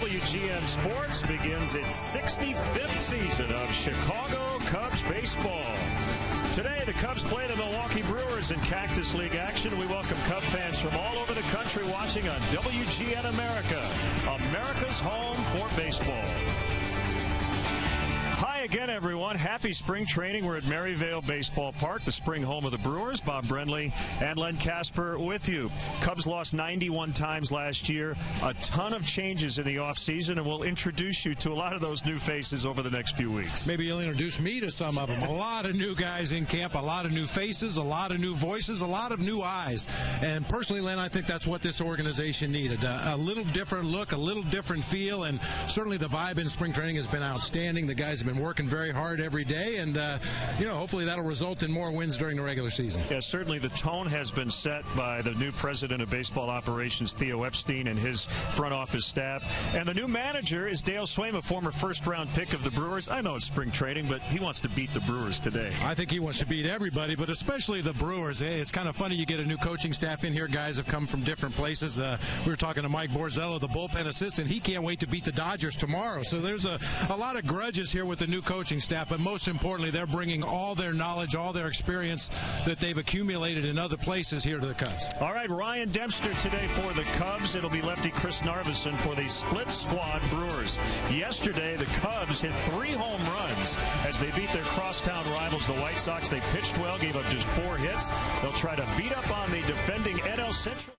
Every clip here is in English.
WGN Sports begins its 65th season of Chicago Cubs baseball. Today, the Cubs play the Milwaukee Brewers in Cactus League action. We welcome Cub fans from all over the country watching on WGN America, America's home for baseball. Hi again, everyone. Happy spring training. We're at Maryvale Baseball Park, the spring home of the Brewers. Bob Brenly and Len Casper with you. Cubs lost 91 times last year. A ton of changes in the offseason, and we'll introduce you to a lot of those new faces over the next few weeks. Maybe you'll introduce me to some of them. A lot of new guys in camp, a lot of new faces, a lot of new voices, a lot of new eyes. And personally, Len, I think that's what this organization needed. A little different look, a little different feel, and certainly the vibe in spring training has been outstanding. The guys have been working very hard every day, and hopefully that'll result in more wins during the regular season. Yeah, certainly the tone has been set by the new president of baseball operations, Theo Epstein, and his front office staff. And the new manager is Dale Swain, a former first-round pick of the Brewers. I know it's spring training, but he wants to beat the Brewers today. I think he wants to beat everybody, but especially the Brewers. Hey, it's kind of funny you get a new coaching staff in here. Guys have come from different places. We were talking to Mike Borzello, the bullpen assistant. He can't wait to beat the Dodgers tomorrow. So there's a lot of grudges here with the new coaching staff, but most importantly, they're bringing all their knowledge, all their experience that they've accumulated in other places here to the Cubs. All right, Ryan Dempster today for the Cubs. It'll be lefty Chris Narveson for the split squad Brewers. Yesterday, the Cubs hit 3 home runs as they beat their crosstown rivals, the White Sox. They pitched well, gave up just 4 hits. They'll try to beat up on the defending NL Central.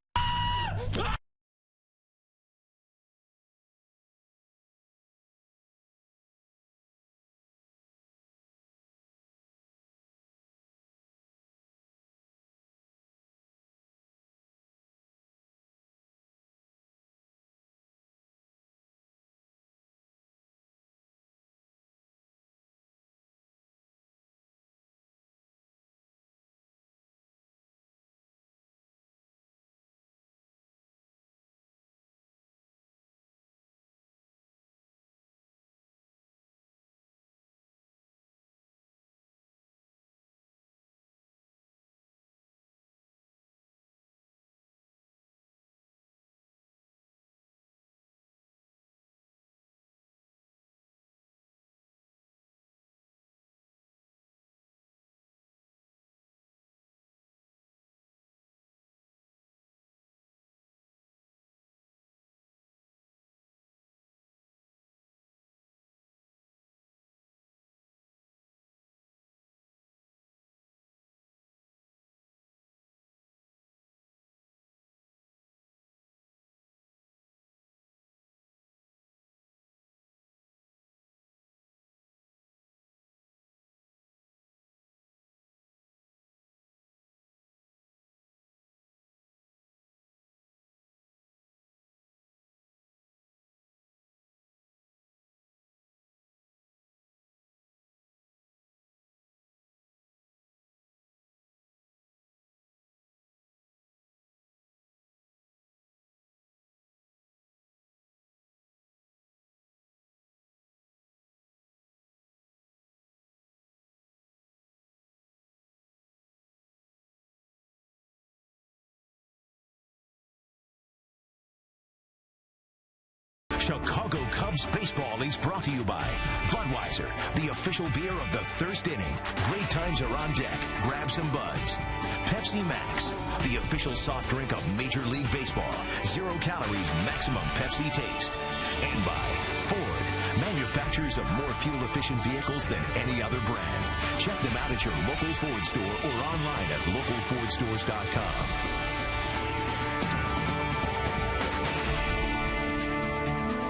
Chicago Cubs baseball is brought to you by Budweiser, the official beer of the first inning. Great times are on deck. Grab some buds. Pepsi Max, the official soft drink of Major League Baseball. 0 calories, maximum Pepsi taste. And by Ford, manufacturers of more fuel-efficient vehicles than any other brand. Check them out at your local Ford store or online at localfordstores.com.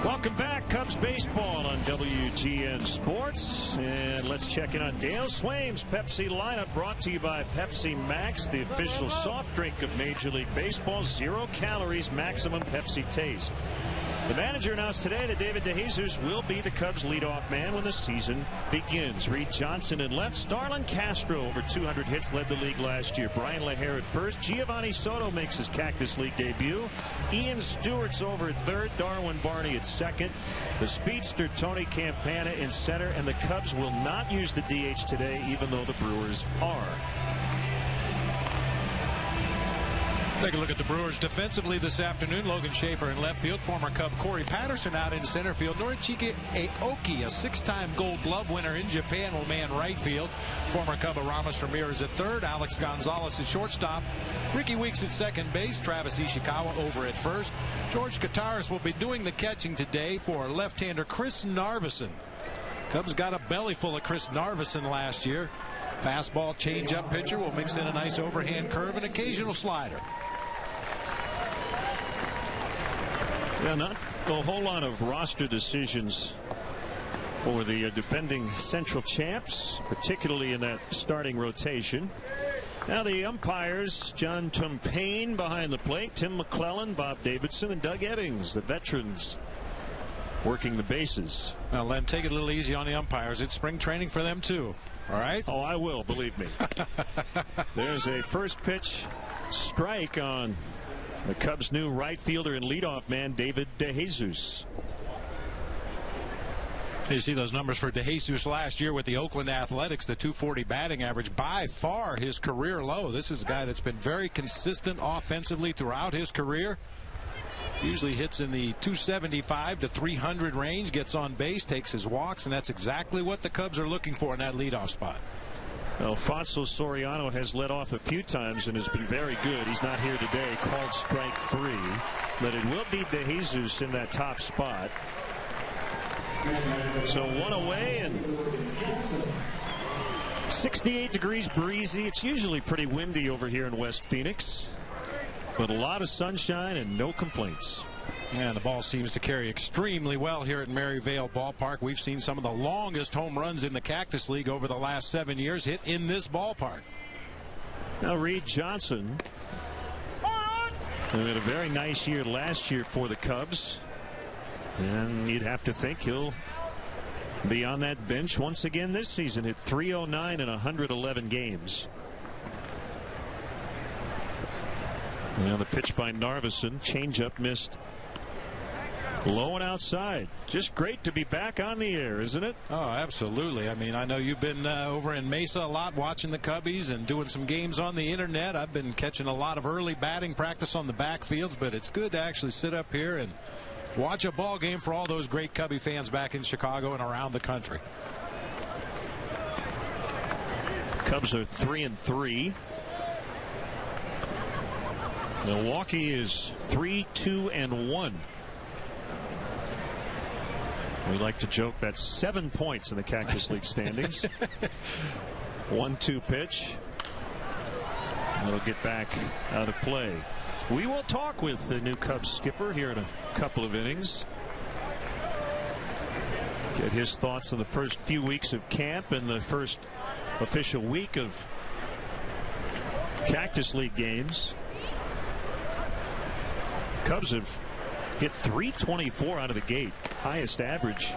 Welcome back, Cubs baseball on WGN Sports. And let's check in on Dale Swain's Pepsi lineup, brought to you by Pepsi Max, the official soft drink of Major League Baseball. 0 calories, maximum Pepsi taste. The manager announced today that David DeJesus will be the Cubs' leadoff man when the season begins. Reed Johnson in left. Starlin Castro, over 200 hits, led the league last year. Brian LaHare at first. Giovanni Soto makes his Cactus League debut. Ian Stewart's over at third. Darwin Barney at second. The speedster Tony Campana in center. And the Cubs will not use the DH today, even though the Brewers are. Take a look at the Brewers defensively this afternoon. Logan Schaefer in left field. Former Cub Corey Patterson out in center field. Norichika Aoki, a 6-time Gold Glove winner in Japan, will man right field. Former Cub Aramis Ramirez at third. Alex Gonzalez at shortstop. Ricky Weeks at second base. Travis Ishikawa over at first. George Kataris will be doing the catching today for left-hander Chris Narveson. Cubs got a belly full of Chris Narveson last year. Fastball, change-up pitcher will mix in a nice overhand curve and occasional slider. Yeah, not a whole lot of roster decisions for the defending Central champs, particularly in that starting rotation. Now the umpires, John Tumpane behind the plate, Tim McClellan, Bob Davidson, and Doug Eddings, the veterans, working the bases. Now, Len, take it a little easy on the umpires. It's spring training for them, too. All right? Oh, I will, believe me. There's a first pitch strike on the Cubs' new right fielder and leadoff man, David DeJesus. You see those numbers for DeJesus last year with the Oakland Athletics, the .240 batting average, by far his career low. This is a guy that's been very consistent offensively throughout his career. Usually hits in the 275 to 300 range, gets on base, takes his walks, and that's exactly what the Cubs are looking for in that leadoff spot. Alfonso Soriano has led off a few times and has been very good. He's not here today, called strike 3. But it will be DeJesus in that top spot. So one away, and 68 degrees breezy. It's usually pretty windy over here in West Phoenix, but a lot of sunshine and no complaints. And the ball seems to carry extremely well here at Maryvale Ballpark. We've seen some of the longest home runs in the Cactus League over the last 7 years hit in this ballpark. Now Reed Johnson, who had a very nice year last year for the Cubs, and you'd have to think he'll be on that bench once again this season. Hit .309 in 111 games. Now the pitch by Narveson, changeup missed low and outside. Just great to be back on the air, isn't it? Oh, absolutely. I mean, I know you've been over in Mesa a lot watching the Cubbies and doing some games on the internet. I've been catching a lot of early batting practice on the backfields, but it's good to actually sit up here and watch a ball game for all those great Cubby fans back in Chicago and around the country. Cubs are 3-3. Milwaukee is 3-2-1. We like to joke that's 7 points in the Cactus League standings. 1-2 pitch. It'll get back out of play. We will talk with the new Cubs skipper here in a couple of innings. Get his thoughts on the first few weeks of camp and the first official week of Cactus League games. Cubs have hit .324 out of the gate, highest average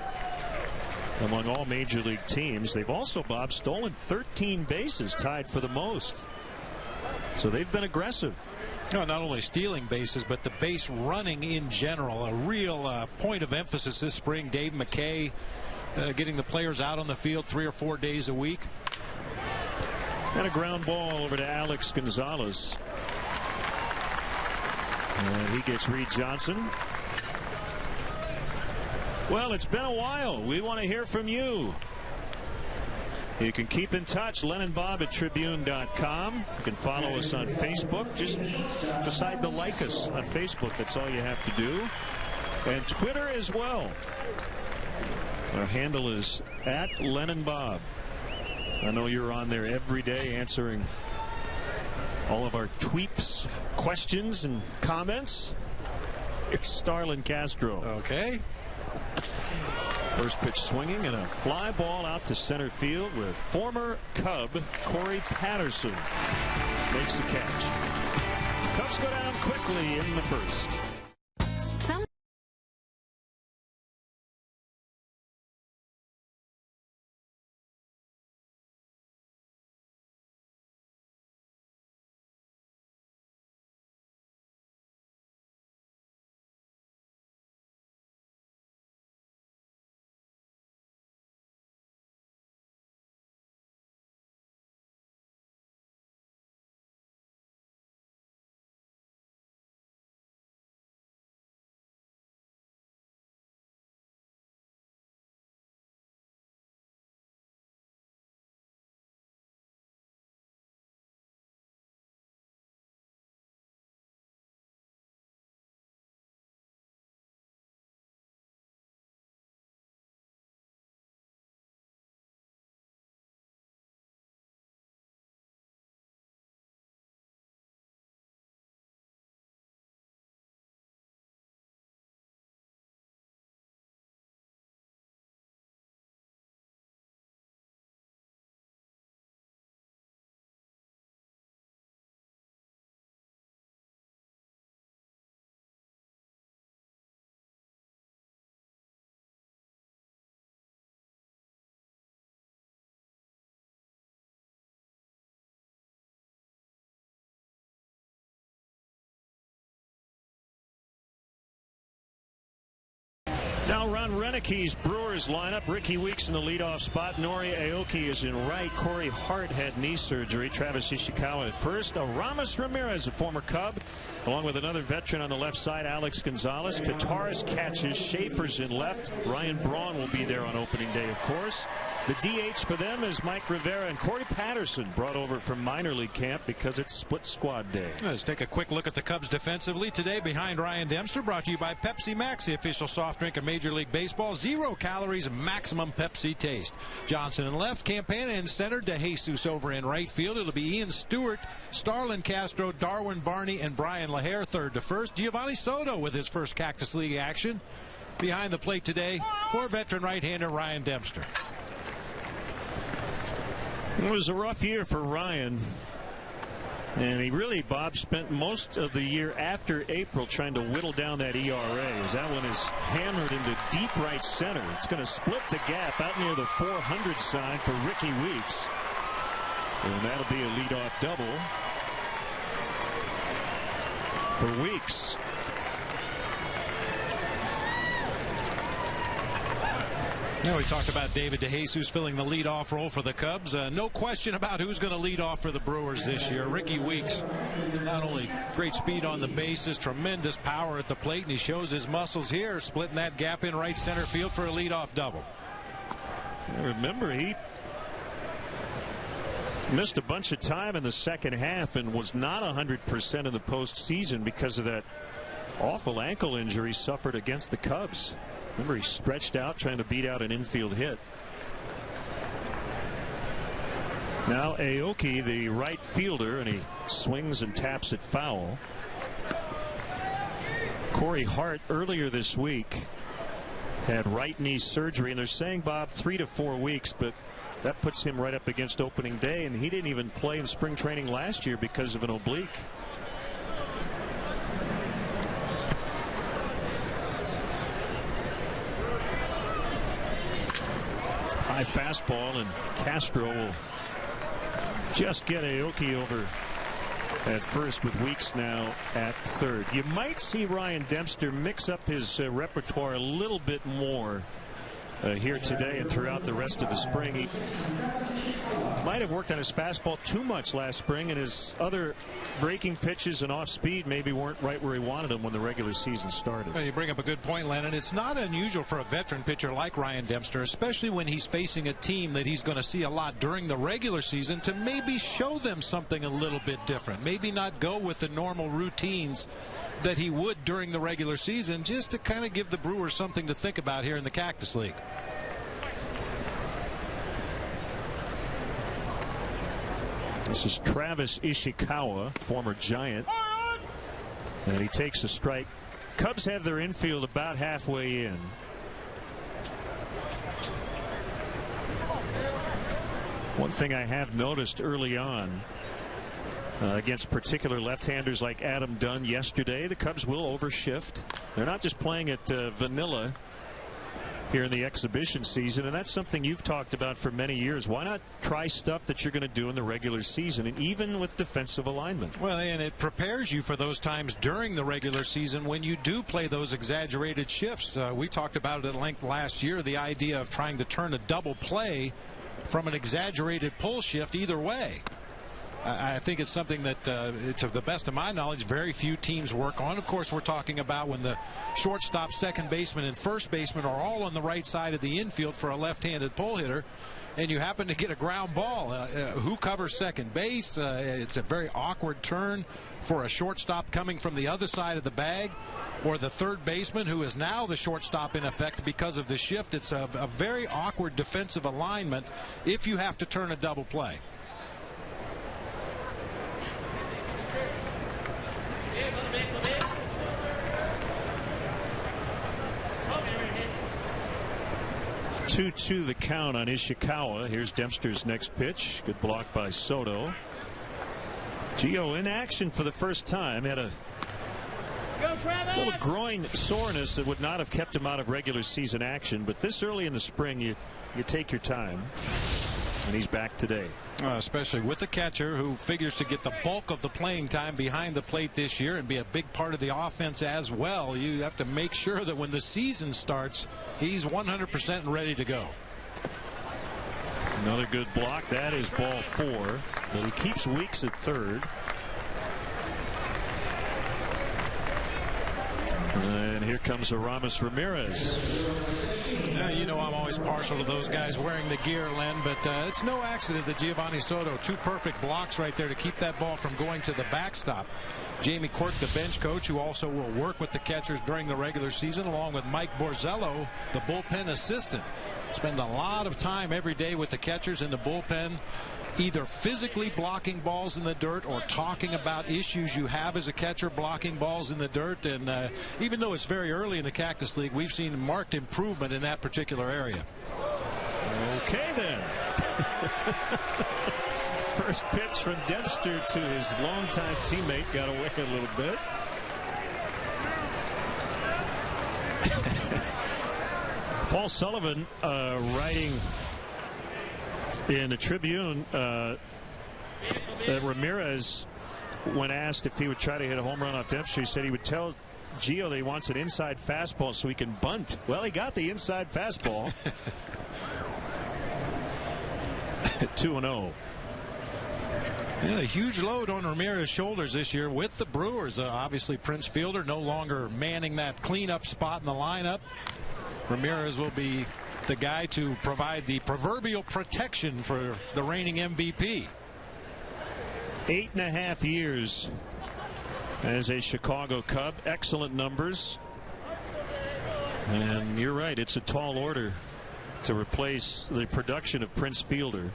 among all major league teams. They've also, Bob, stolen 13 bases, tied for the most. So they've been aggressive. No, not only stealing bases, but the base running in general. A real point of emphasis this spring. Dave McKay getting the players out on the field 3 or 4 days a week. And a ground ball over to Alex Gonzalez. And he gets Reed Johnson. Well, it's been a while. We want to hear from you. You can keep in touch. Len and Bob at Tribune.com. You can follow us on Facebook. Just decide to like us on Facebook. That's all you have to do. And Twitter as well. Our handle is at Len and Bob. I know you're on there every day answering all of our tweets, questions, and comments. Here's Starlin Castro. Okay. First pitch swinging and a fly ball out to center field where former Cub Corey Patterson makes the catch. Cubs go down quickly in the first. Now Ron Renicke's Brewers lineup. Ricky Weeks in the leadoff spot. Nori Aoki is in right. Corey Hart had knee surgery. Travis Ishikawa at first. Aramis Ramirez, a former Cub, along with another veteran on the left side, Alex Gonzalez. Kataris catches. Schaefer's in left. Ryan Braun will be there on opening day, of course. The DH for them is Mike Rivera, and Corey Patterson brought over from minor league camp because it's split squad day. Let's take a quick look at the Cubs defensively today. Behind Ryan Dempster, brought to you by Pepsi Max, the official soft drink of Major League Baseball. 0 calories, maximum Pepsi taste. Johnson in left, Campana in center, DeJesus over in right field. It'll be Ian Stewart, Starlin Castro, Darwin Barney, and Brian LaHare third to first. Giovanni Soto with his first Cactus League action. Behind the plate today for veteran right-hander Ryan Dempster. It was a rough year for Ryan, and he really, Bob, spent most of the year after April trying to whittle down that ERA, as that one is hammered into deep right center. It's going to split the gap out near the 400 sign for Ricky Weeks, and that'll be a leadoff double for Weeks. Now we talked about David DeJesus filling the leadoff role for the Cubs. No question about who's going to lead off for the Brewers this year. Ricky Weeks, not only great speed on the bases, tremendous power at the plate, and he shows his muscles here, splitting that gap in right center field for a leadoff double. Remember, he missed a bunch of time in the second half and was not 100% in the postseason because of that awful ankle injury suffered against the Cubs. Remember, he stretched out trying to beat out an infield hit. Now Aoki, the right fielder, and he swings and taps it foul. Corey Hart earlier this week had right knee surgery, and they're saying, Bob, 3 to 4 weeks, but that puts him right up against opening day, and he didn't even play in spring training last year because of an oblique. High fastball, and Castro will just get Aoki over at first with Weeks now at third. You might see Ryan Dempster mix up his repertoire a little bit more here today and throughout the rest of the spring. He might have worked on his fastball too much last spring, and his other breaking pitches and off speed maybe weren't right where he wanted them when the regular season started. Well, you bring up a good point, Lennon. It's not unusual for a veteran pitcher like Ryan Dempster, especially when he's facing a team that he's going to see a lot during the regular season, to maybe show them something a little bit different. Maybe not go with the normal routines that he would during the regular season, just to kind of give the Brewers something to think about here in the Cactus League. This is Travis Ishikawa, former Giant, and he takes a strike. Cubs have their infield about halfway in. One thing I have noticed early on against particular left-handers like Adam Dunn yesterday, the Cubs will overshift. They're not just playing at vanilla here in the exhibition season, and that's something you've talked about for many years. Why not try stuff that you're going to do in the regular season, and even with defensive alignment? Well, and it prepares you for those times during the regular season when you do play those exaggerated shifts. We talked about it at length last year, the idea of trying to turn a double play from an exaggerated pull shift either way. I think it's something that, to the best of my knowledge, very few teams work on. Of course, we're talking about when the shortstop, second baseman, and first baseman are all on the right side of the infield for a left-handed pull hitter, and you happen to get a ground ball. Who covers second base? It's a very awkward turn for a shortstop coming from the other side of the bag, or the third baseman, who is now the shortstop in effect because of the shift. It's a very awkward defensive alignment if you have to turn a double play. To the count on Ishikawa. Here's Dempster's next pitch. Good block by Soto. Gio in action for the first time. Had a little groin soreness that would not have kept him out of regular season action, but this early in the spring you take your time. and he's back today. Especially with the catcher who figures to get the bulk of the playing time behind the plate this year and be a big part of the offense as well. You have to make sure that when the season starts, he's 100% and ready to go. Another good block. That is ball 4. But he keeps Weeks at third. And here comes Aramis Ramirez. Yeah, you know I'm always partial to those guys wearing the gear, Len, but it's no accident that Giovanni Soto, 2 perfect blocks right there to keep that ball from going to the backstop. Jamie Quirk, the bench coach, who also will work with the catchers during the regular season, along with Mike Borzello, the bullpen assistant. Spend a lot of time every day with the catchers in the bullpen, either physically blocking balls in the dirt or talking about issues you have as a catcher blocking balls in the dirt. And even though it's very early in the Cactus League, we've seen marked improvement in that particular area. Okay, then. First pitch from Dempster to his longtime teammate got away a little bit. Paul Sullivan writing in the Tribune that Ramirez, when asked if he would try to hit a home run off Dempster, he said he would tell Gio that he wants an inside fastball so he can bunt. Well, he got the inside fastball. 2-0. Yeah, a huge load on Ramirez's shoulders this year with the Brewers. Obviously, Prince Fielder no longer manning that cleanup spot in the lineup. Ramirez will be the guy to provide the proverbial protection for the reigning MVP. 8.5 years as a Chicago Cub. Excellent numbers. And you're right, it's a tall order to replace the production of Prince Fielder.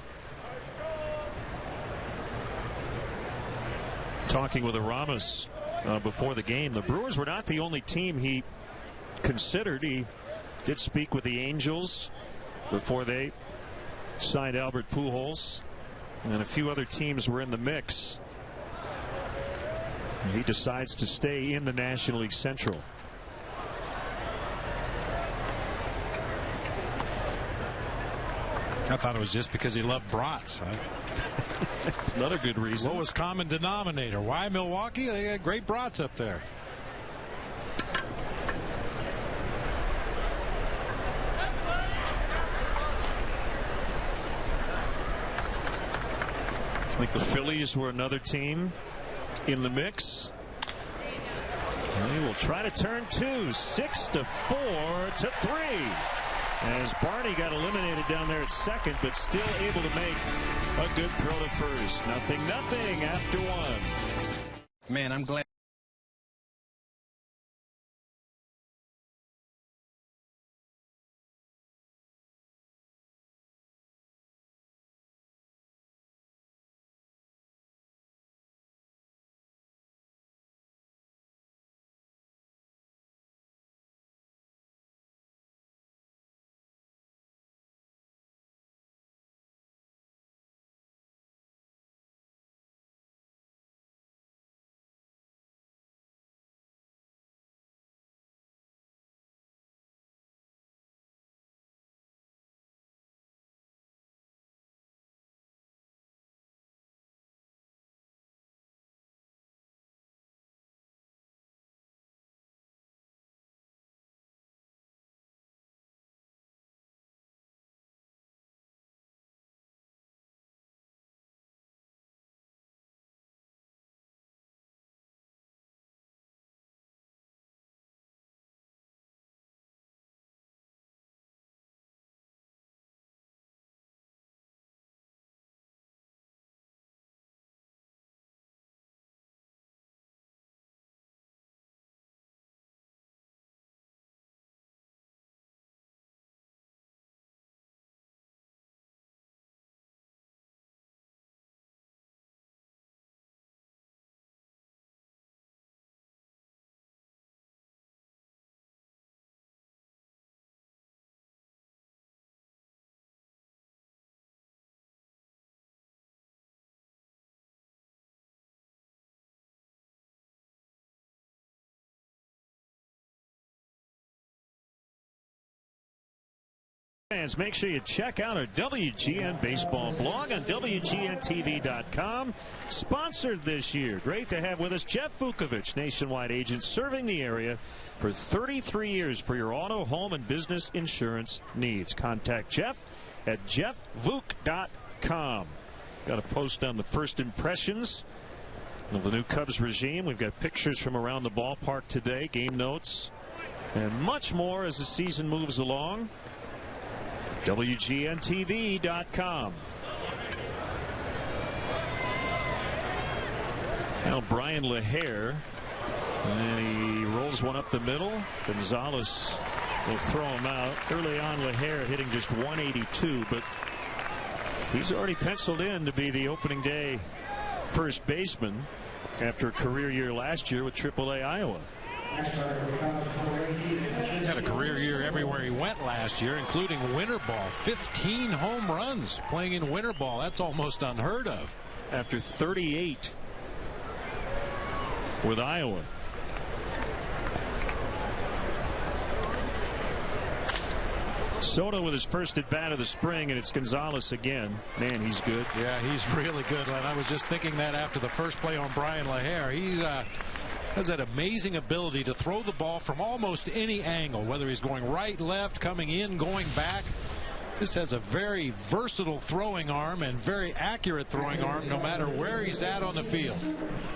Talking with Aramis before the game, the Brewers were not the only team he considered. He did speak with the Angels before they signed Albert Pujols, and a few other teams were in the mix. And he decides to stay in the National League Central. I thought it was just because he loved brats. That's another good reason. Lowest common denominator. Why Milwaukee? They got great brats up there. I think the Phillies were another team in the mix. And he will try to turn 2, 6-4 to 3. As Barney got eliminated down there at second, but still able to make a good throw to first. 0-0 after 1. Man, I'm glad. Fans, make sure you check out our WGN baseball blog on WGNTV.com. Sponsored this year. Great to have with us Jeff Vukovich, nationwide agent serving the area for 33 years for your auto, home, and business insurance needs. Contact Jeff at jeffvuk.com. Got a post on the first impressions of the new Cubs regime. We've got pictures from around the ballpark today, game notes, and much more as the season moves along. WGNTV.com. Now Brian LaHare, and he rolls one up the middle. Gonzalez will throw him out. Early on, LaHare hitting just 182, but he's already penciled in to be the opening day first baseman after a career year last year with AAA Iowa. He's had a career year everywhere he went last year, including winter ball. 15 home runs playing in winter ball. That's almost unheard of. After 38 with Iowa. Soto with his first at bat of the spring, and it's Gonzalez again. Man, he's good. Yeah, he's really good. And I was just thinking that after the first play on Brian LaHare. He's has that amazing ability to throw the ball from almost any angle, whether he's going right, left, coming in, going back. Just has a very versatile throwing arm and very accurate throwing arm no matter where he's at on the field.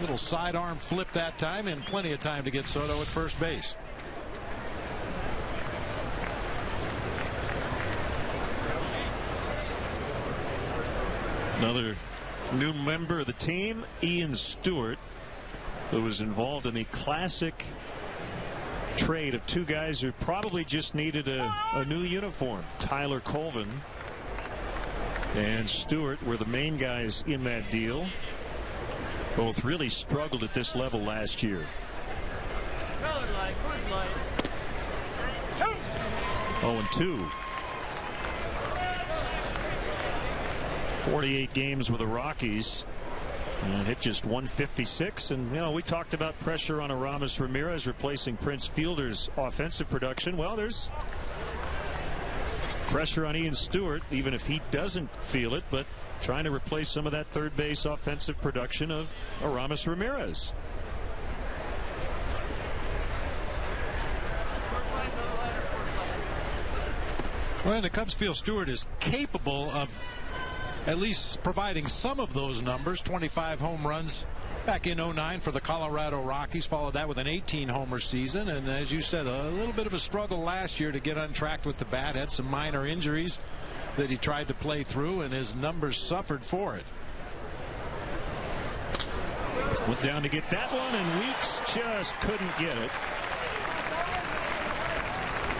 Little sidearm flip that time, and plenty of time to get Soto at first base. Another new member of the team, Ian Stewart, who was involved in the classic trade of two guys who probably just needed a new uniform. Tyler Colvin and Stewart were the main guys in that deal. Both really struggled at this level last year. 0-2. 48 games with the Rockies. And hit just 156. And, you know, we talked about pressure on Aramis Ramirez replacing Prince Fielder's offensive production. Well, there's pressure on Ian Stewart, even if he doesn't feel it, but trying to replace some of that third base offensive production of Aramis Ramirez. Well, and the Cubs feel Stewart is capable of at least providing some of those numbers. 25 home runs back in 09 for the Colorado Rockies. Followed that with an 18-homer season. And as you said, a little bit of a struggle last year to get on track with the bat. Had some minor injuries that he tried to play through, and his numbers suffered for it. Went down to get that one, and Weeks just couldn't get it.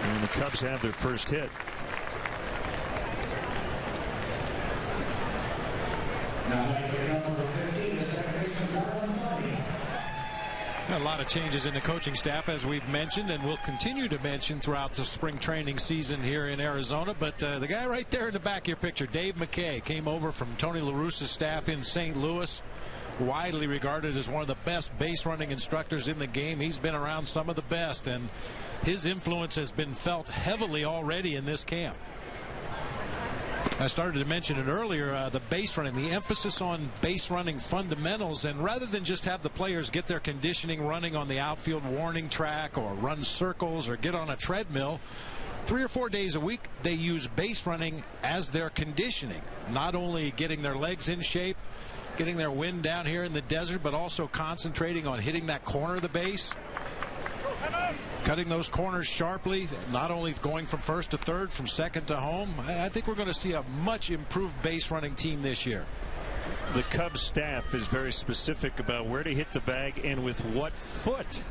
And the Cubs have their first hit. A lot of changes in the coaching staff, as we've mentioned, and we'll continue to mention throughout the spring training season here in Arizona. But the guy right there in the back of your picture, Dave McKay, came over from Tony La Russa's staff in St. Louis. Widely regarded as one of the best base running instructors in the game. He's been around some of the best, and his influence has been felt heavily already in this camp. I started to mention it earlier, the base running, the emphasis on base running fundamentals, and rather than just have the players get their conditioning running on the outfield warning track or run circles or get on a treadmill, 3 or 4 days a week they use base running as their conditioning, not only getting their legs in shape, getting their wind down here in the desert, but also concentrating on hitting that corner of the base, cutting those corners sharply, not only going from first to third, from second to home. I think we're going to see a much improved base running team this year. The Cubs staff is very specific about where to hit the bag and with what foot.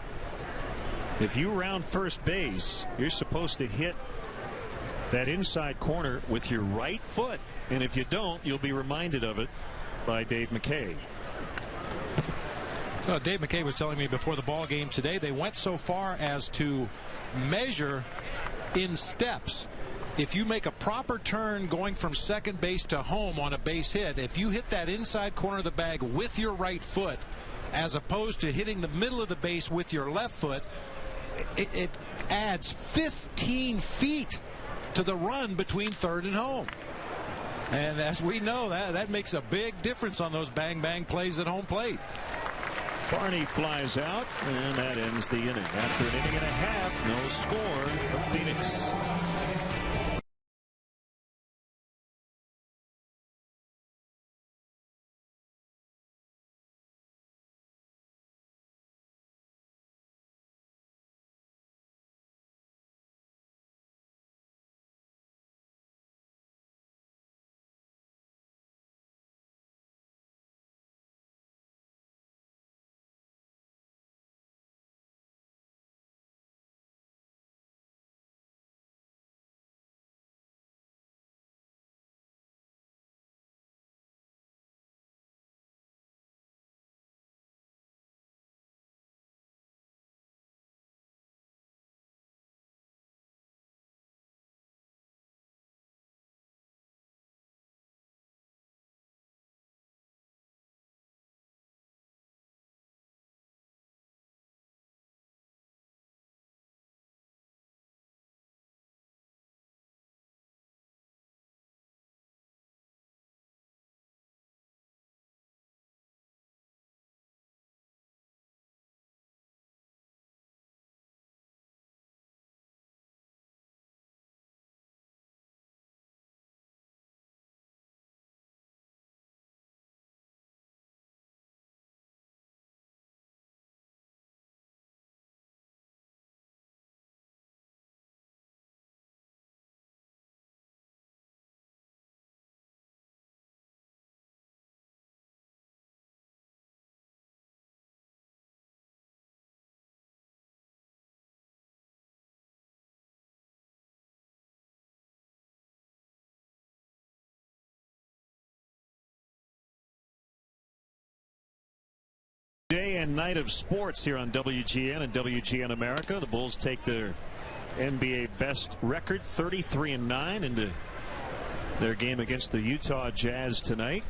If you round first base, you're supposed to hit that inside corner with your right foot, and if you don't, you'll be reminded of it by Dave McKay. Dave McKay was telling me before the ball game today they went so far as to measure in steps. If you make a proper turn going from second base to home on a base hit, if you hit that inside corner of the bag with your right foot as opposed to hitting the middle of the base with your left foot, it adds 15 feet to the run between third and home. And as we know, that makes a big difference on those bang-bang plays at home plate. Barney flies out, and that ends the inning. After an inning and a half, no score from Phoenix. Day and night of sports here on WGN and WGN America. The Bulls take their NBA best record, 33-9, into their game against the Utah Jazz tonight.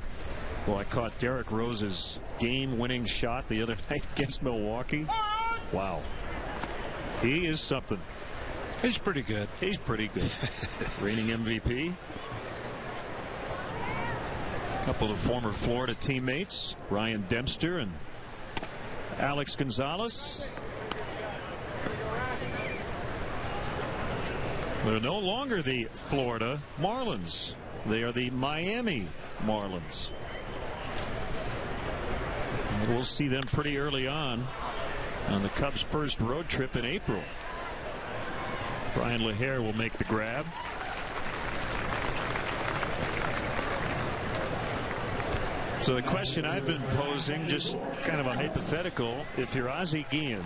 Well, I caught Derrick Rose's game-winning shot the other night against Milwaukee. Wow. He is something. He's pretty good. He's pretty good. Reigning MVP. A couple of former Florida teammates, Ryan Dempster and Alex Gonzalez. They're no longer the Florida Marlins. They are the Miami Marlins. And we'll see them pretty early on the Cubs' first road trip in April. Brian LaHare will make the grab. So the question I've been posing, just kind of a hypothetical, if you're Ozzie Guillen,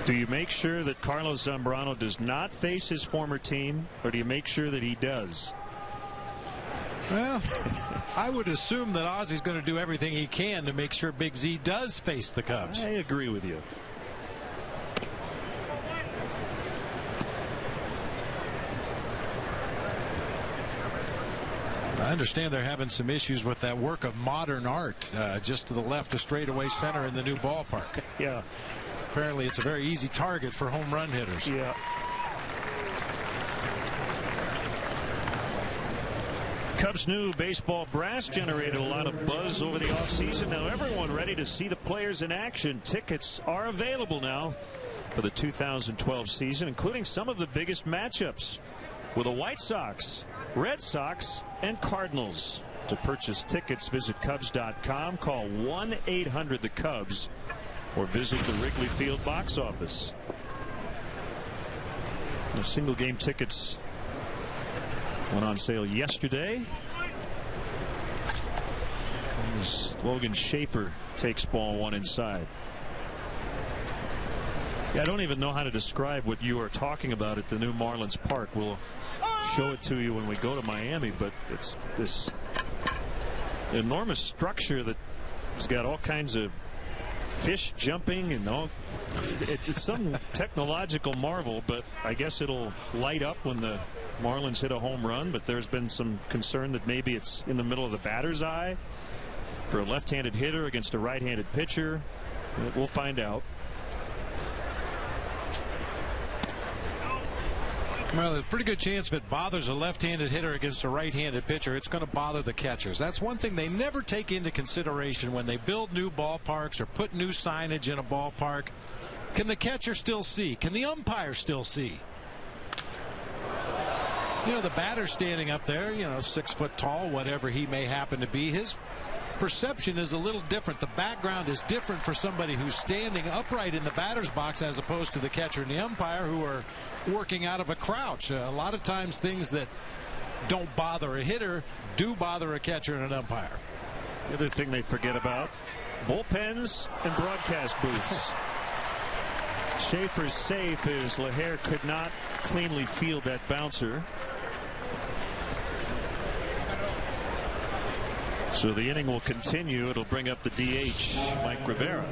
do you make sure that Carlos Zambrano does not face his former team, or do you make sure that he does? Well, I would assume that Ozzie's going to do everything he can to make sure Big Z does face the Cubs. I agree with you. I understand they're having some issues with that work of modern art just to the left of straightaway center in the new ballpark. Yeah. Apparently it's a very easy target for home run hitters. Yeah. Cubs' new baseball brass generated a lot of buzz over the offseason. Now everyone ready to see the players in action. Tickets are available now for the 2012 season, including some of the biggest matchups with the White Sox, Red Sox, and Cardinals. To purchase tickets, visit Cubs.com, call 1-800-THE-CUBS, or visit the Wrigley Field box office. The single game tickets went on sale yesterday. As Logan Schaefer takes ball one inside. Yeah, I don't even know how to describe what you are talking about at the new Marlins Park. We'll show it to you when we go to Miami, but it's this enormous structure that has got all kinds of fish jumping and all. It's some technological marvel, but I guess it'll light up when the Marlins hit a home run. But there's been some concern that maybe it's in the middle of the batter's eye for a left-handed hitter against a right-handed pitcher. We'll find out. Well, there's a pretty good chance if it bothers a left-handed hitter against a right-handed pitcher, it's going to bother the catchers. That's one thing they never take into consideration when they build new ballparks or put new signage in a ballpark. Can the catcher still see? Can the umpire still see? You know, the batter standing up there, 6 foot tall, whatever he may happen to be, his perception is a little different. The background is different for somebody who's standing upright in the batter's box as opposed to the catcher and the umpire who are working out of a crouch. A lot of times things that don't bother a hitter do bother a catcher and an umpire. The other thing they forget about, bullpens and broadcast booths. Schaefer's safe as Laher could not cleanly field that bouncer. So the inning will continue. It'll bring up the DH, Mike Rivera.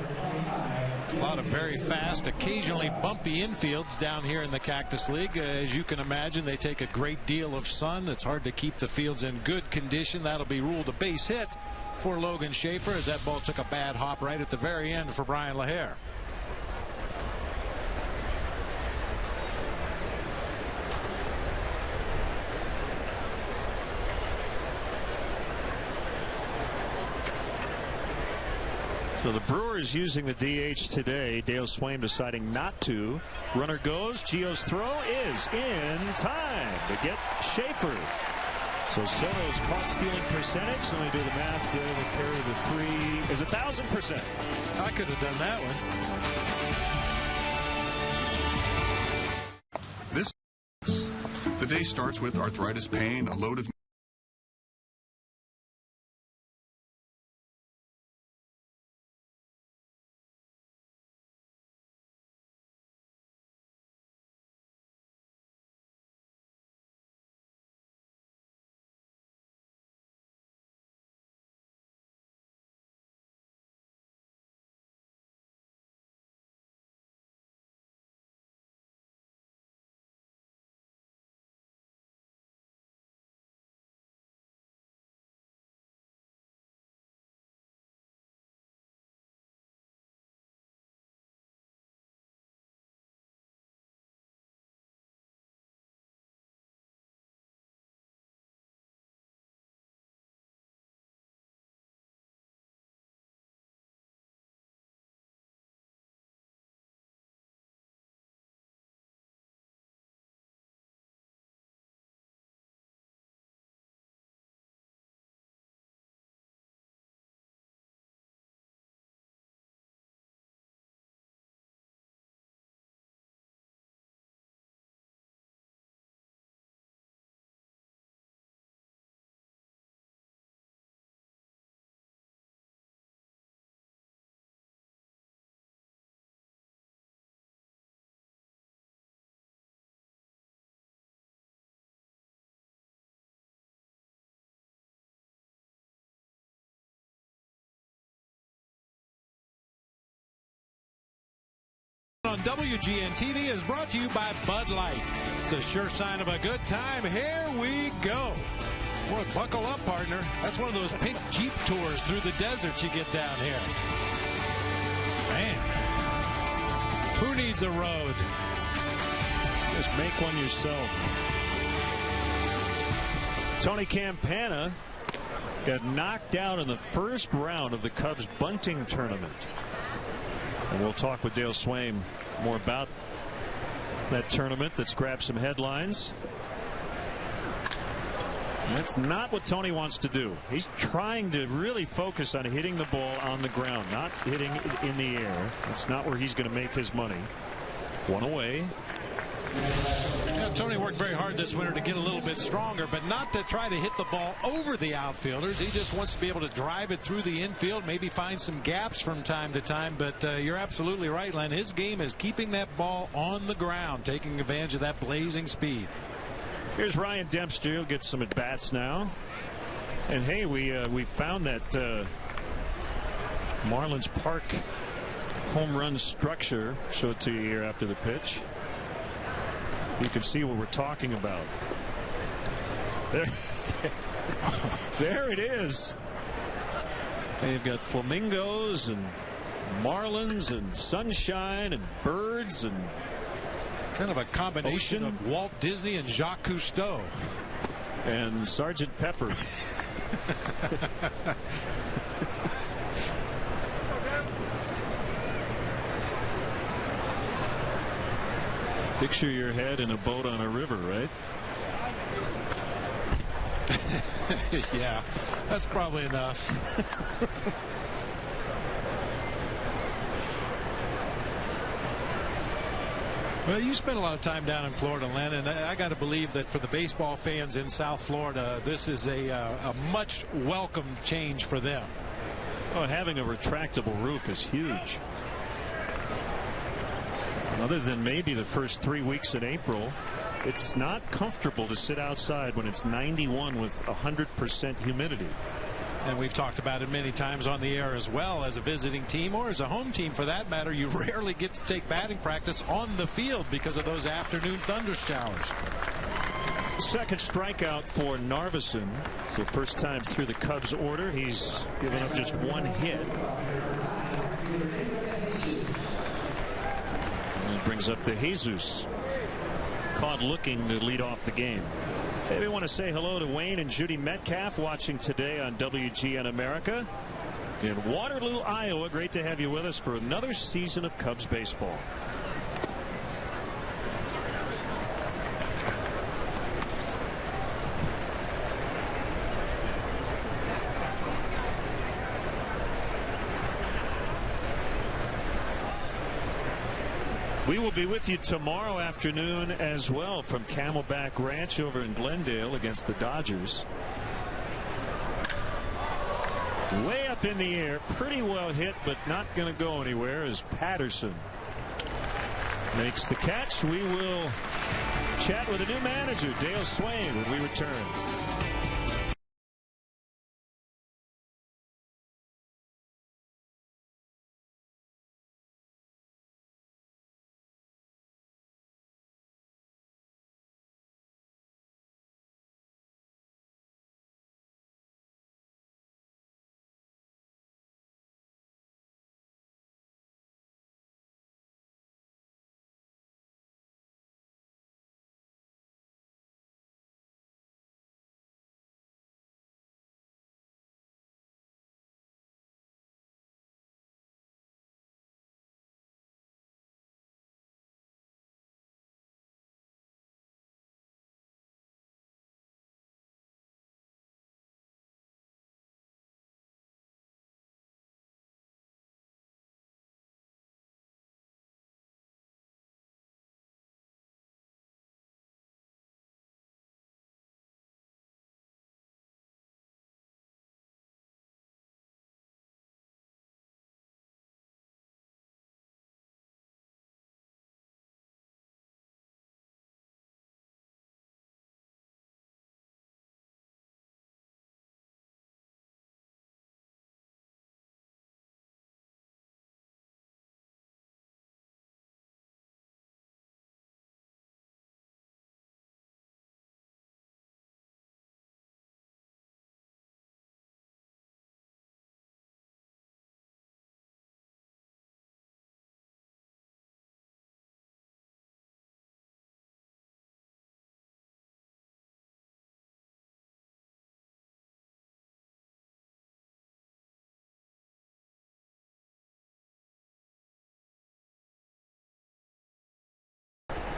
A lot of very fast, occasionally bumpy infields down here in the Cactus League. As you can imagine, they take a great deal of sun. It's hard to keep the fields in good condition. That'll be ruled a base hit for Logan Schaefer as that ball took a bad hop right at the very end for Brian Laher. So the Brewers using the DH today. Dale Swain deciding not to. Runner goes. Gio's throw is in time to get Schaefer. So Soto's caught stealing percentage. Let me do the math there. The carry of the 3 is 1,000%. I could have done that one. The day starts with arthritis pain, a load of on WGN TV is brought to you by Bud Light. It's a sure sign of a good time. Here we go. Boy, buckle up, partner. That's one of those pink Jeep tours through the desert you get down here. Man, who needs a road? Just make one yourself. Tony Campana got knocked out in the first round of the Cubs bunting tournament. And we'll talk with Dale Swain more about that tournament that's grabbed some headlines. That's not what Tony wants to do. He's trying to really focus on hitting the ball on the ground, not hitting it in the air. That's not where he's going to make his money. One away. Yeah, Tony worked very hard this winter to get a little bit stronger, but not to try to hit the ball over the outfielders. He just wants to be able to drive it through the infield, maybe find some gaps from time to time. But you're absolutely right, Len. His game is keeping that ball on the ground, taking advantage of that blazing speed. Here's Ryan Dempster. He'll get some at bats now. And hey, we found that Marlins Park home run structure. Show it to you here after the pitch. You can see what we're talking about. There it is. They've got flamingos and marlins and sunshine and birds and Kind of a combination of Walt Disney and Jacques Cousteau. And Sergeant Pepper. Picture your head in a boat on a river, right? Yeah, that's probably enough. Well, you spent a lot of time down in Florida, Len, and I got to believe that for the baseball fans in South Florida, this is a much welcome change for them. Oh, having a retractable roof is huge. Other than maybe the first 3 weeks in April, it's not comfortable to sit outside when it's 91 with 100% humidity. And we've talked about it many times on the air as well. As a visiting team, or as a home team for that matter, you rarely get to take batting practice on the field because of those afternoon thunder showers. Second strikeout for Narveson. So first time through the Cubs order. He's given up just one hit. And it brings up to Jesus. Caught looking to lead off the game. Hey, we want to say hello to Wayne and Judy Metcalf watching today on WGN America in Waterloo, Iowa. Great to have you with us for another season of Cubs baseball. We will be with you tomorrow afternoon as well from Camelback Ranch over in Glendale against the Dodgers. Way up in the air, pretty well hit, but not going to go anywhere as Patterson makes the catch. We will chat with a new manager, Dale Swain, when we return.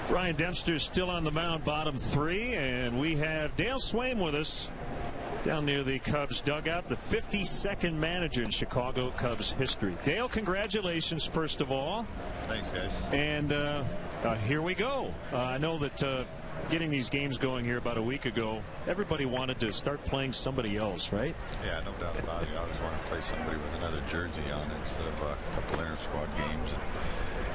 Ryan Dempster's still on the mound, bottom three, and we have Dale Swain with us down near the Cubs dugout, the 52nd manager in Chicago Cubs history. Dale, congratulations, first of all. Thanks, guys. And here we go. I know that getting these games going here about a week ago, everybody wanted to start playing somebody else, right? Yeah, no doubt about it. I always want to play somebody with another jersey on instead of a couple inter-squad games and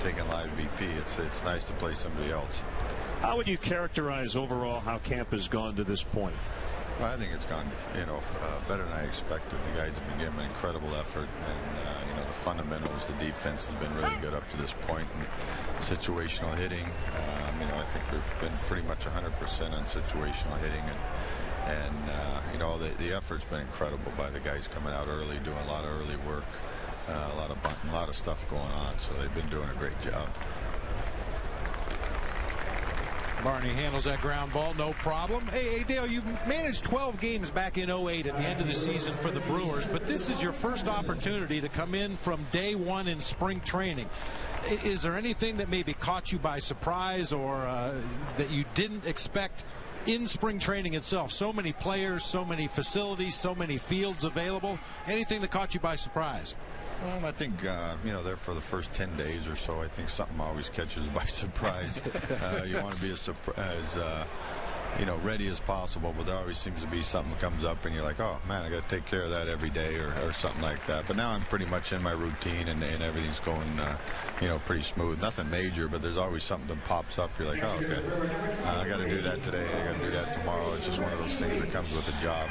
taking live BP. It's nice to play somebody else. How would you characterize overall how camp has gone to this point? Well, I think it's gone, better than I expected. The guys have been giving an incredible effort, and the fundamentals, the defense has been really good up to this point. And situational hitting, I think we've been pretty much 100% on situational hitting, and the effort's been incredible by the guys coming out early, doing a lot of early work, a lot of bunting, a lot of stuff going on. So they've been doing a great job. Barney handles that ground ball, no problem. Hey, Dale, you managed 12 games back in '08 at the end of the season for the Brewers, but this is your first opportunity to come in from day one in spring training. Is there anything that maybe caught you by surprise or that you didn't expect in spring training itself? So many players, so many facilities, so many fields available. Anything that caught you by surprise? I think, there for the first 10 days or so, I think something always catches by surprise. You want to be as ready as possible, but there always seems to be something that comes up and you're like, oh man, I got to take care of that every day or something like that. But now I'm pretty much in my routine and everything's going, pretty smooth. Nothing major, but there's always something that pops up. You're like, oh, okay, I got to do that today. I got to do that tomorrow. It's just one of those things that comes with the job.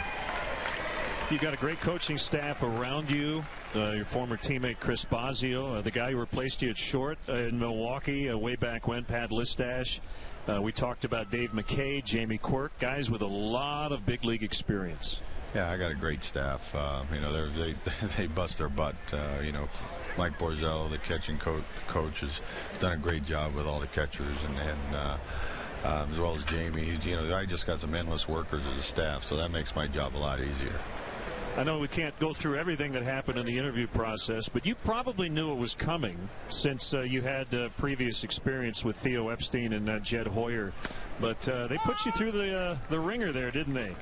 You've got a great coaching staff around you. Your former teammate Chris Bosio, the guy who replaced you at short in Milwaukee way back when, Pat Listash. We talked about Dave McKay, Jamie Quirk, guys with a lot of big league experience. Yeah, I got a great staff. They bust their butt. Mike Borzell, the catching coach, has done a great job with all the catchers, and as well as Jamie. I just got some endless workers as a staff, so that makes my job a lot easier. I know we can't go through everything that happened in the interview process, but you probably knew it was coming since you had previous experience with Theo Epstein and Jed Hoyer. But they put you through the ringer there, didn't they?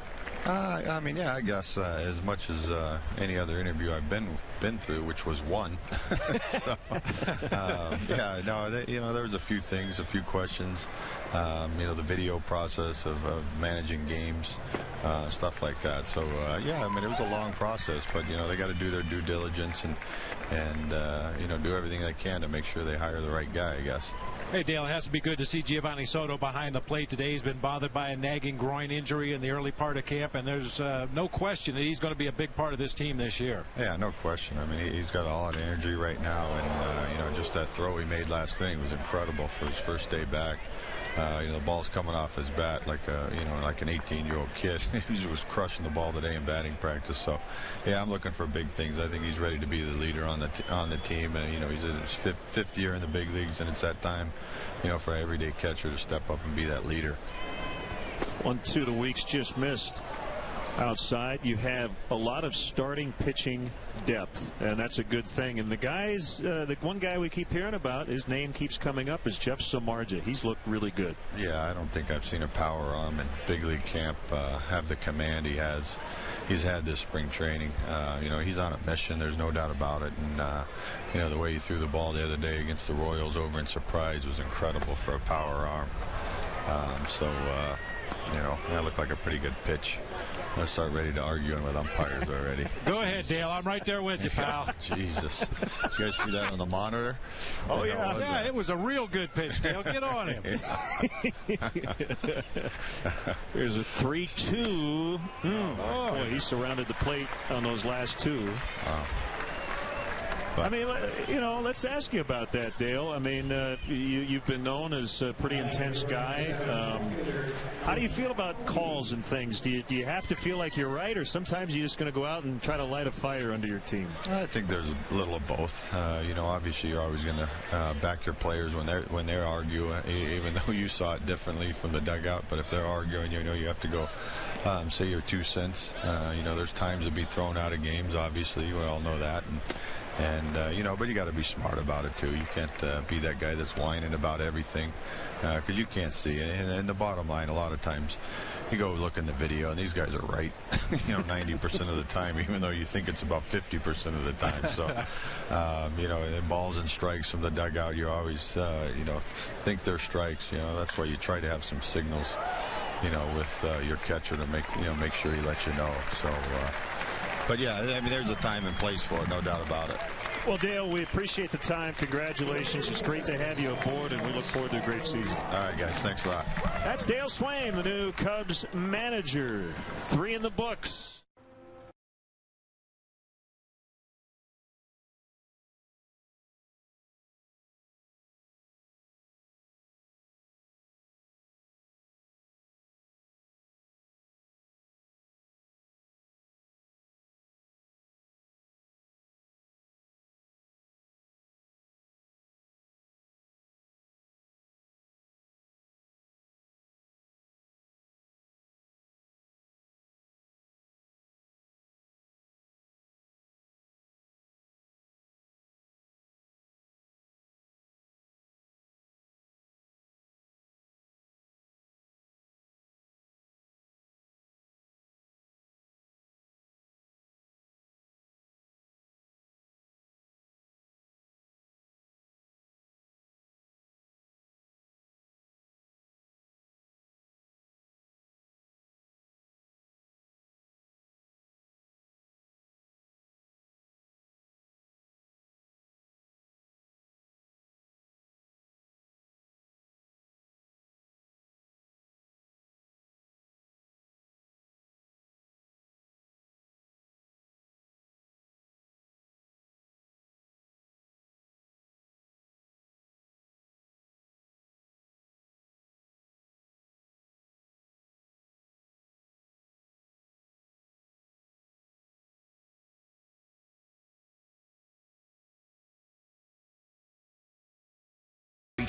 I guess as much as any other interview I've been through, which was one. So, there was a few things, a few questions. The video process of managing games, stuff like that. So, it was a long process, but they got to do their due diligence and do everything they can to make sure they hire the right guy, I guess. Hey, Dale, it has to be good to see Giovanni Soto behind the plate today. He's been bothered by a nagging groin injury in the early part of camp, and there's no question that he's going to be a big part of this team this year. Yeah, no question. He's got a lot of energy right now, and just that throw he made last inning was incredible for his first day back. The ball's coming off his bat like an 18-year-old kid. He was crushing the ball today in batting practice. So, yeah, I'm looking for big things. I think he's ready to be the leader on the team. And he's in his fifth year in the big leagues, and it's that time, for an everyday catcher to step up and be that leader. 1-2 the weeks just missed. Outside, you have a lot of starting pitching depth, and that's a good thing. And the guys, the one guy we keep hearing about, his name keeps coming up, is Jeff Samardzija. He's looked really good. Yeah, I don't think I've seen a power arm in big league camp have the command he has. He's had this spring training. He's on a mission. There's no doubt about it. And the way he threw the ball the other day against the Royals over in Surprise was incredible for a power arm. That looked like a pretty good pitch. I start ready to arguing with umpires already. Go ahead, Dale. I'm right there with you, pal. Jesus. Did you guys see that on the monitor? Oh, yeah. It was a real good pitch, Dale. Get on him. There's a 3-2. Boy, he surrounded the plate on those last two. Let's ask you about that, Dale. You've been known as a pretty intense guy. How do you feel about calls and things? Do you have to feel like you're right, or sometimes you're just going to go out and try to light a fire under your team? I think there's a little of both. Obviously you're always going to back your players when they're arguing, even though you saw it differently from the dugout. But if they're arguing, you have to go say your 2 cents. There's times to be thrown out of games. Obviously, we all know that. But you got to be smart about it too. You can't be that guy that's whining about everything because you can't see it. And the bottom line, a lot of times, you go look in the video, and these guys are right, 90% of the time, even though you think it's about 50% of the time. So, balls and strikes from the dugout, you always, think they're strikes. That's why you try to have some signals, with your catcher to make sure he lets you know. So. But yeah, there's a time and place for it, no doubt about it. Well, Dale, we appreciate the time. Congratulations. It's great to have you aboard, and we look forward to a great season. All right, guys. Thanks a lot. That's Dale Swain, the new Cubs manager. 3 in the books.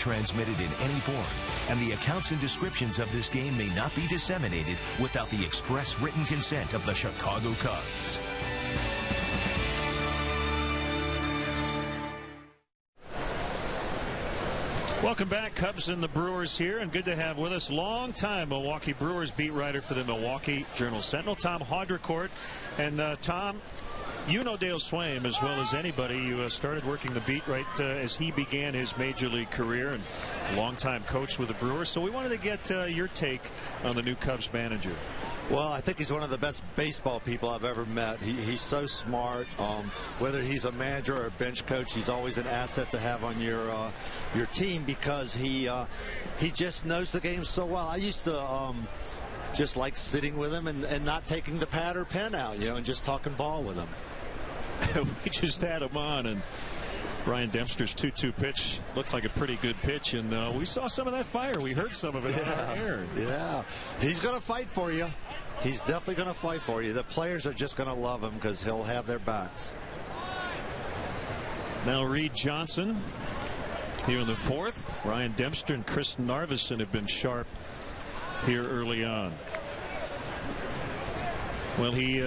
transmitted in any form, and the accounts and descriptions of this game may not be disseminated without the express written consent of the Chicago Cubs. Welcome back, Cubs and the Brewers here, and good to have with us longtime Milwaukee Brewers beat writer for the Milwaukee Journal-Sentinel, Tom Haudricourt. And Tom, you know Dale Swain as well as anybody. You started working the beat right as he began his major league career, and longtime coach with the Brewers. So we wanted to get your take on the new Cubs manager. Well, I think he's one of the best baseball people I've ever met. He's so smart. Whether he's a manager or a bench coach, he's always an asset to have on your team because he just knows the game so well. I used to just like sitting with him and not taking the pad or pen out, and just talking ball with him. We just had him on, and Ryan Dempster's 2-2 pitch looked like a pretty good pitch, and we saw some of that fire. We heard some of it on our air. Yeah, he's going to fight for you. He's definitely going to fight for you. The players are just going to love him because he'll have their backs. Now Reed Johnson here in the fourth. Ryan Dempster and Chris Narveson have been sharp here early on. Well, he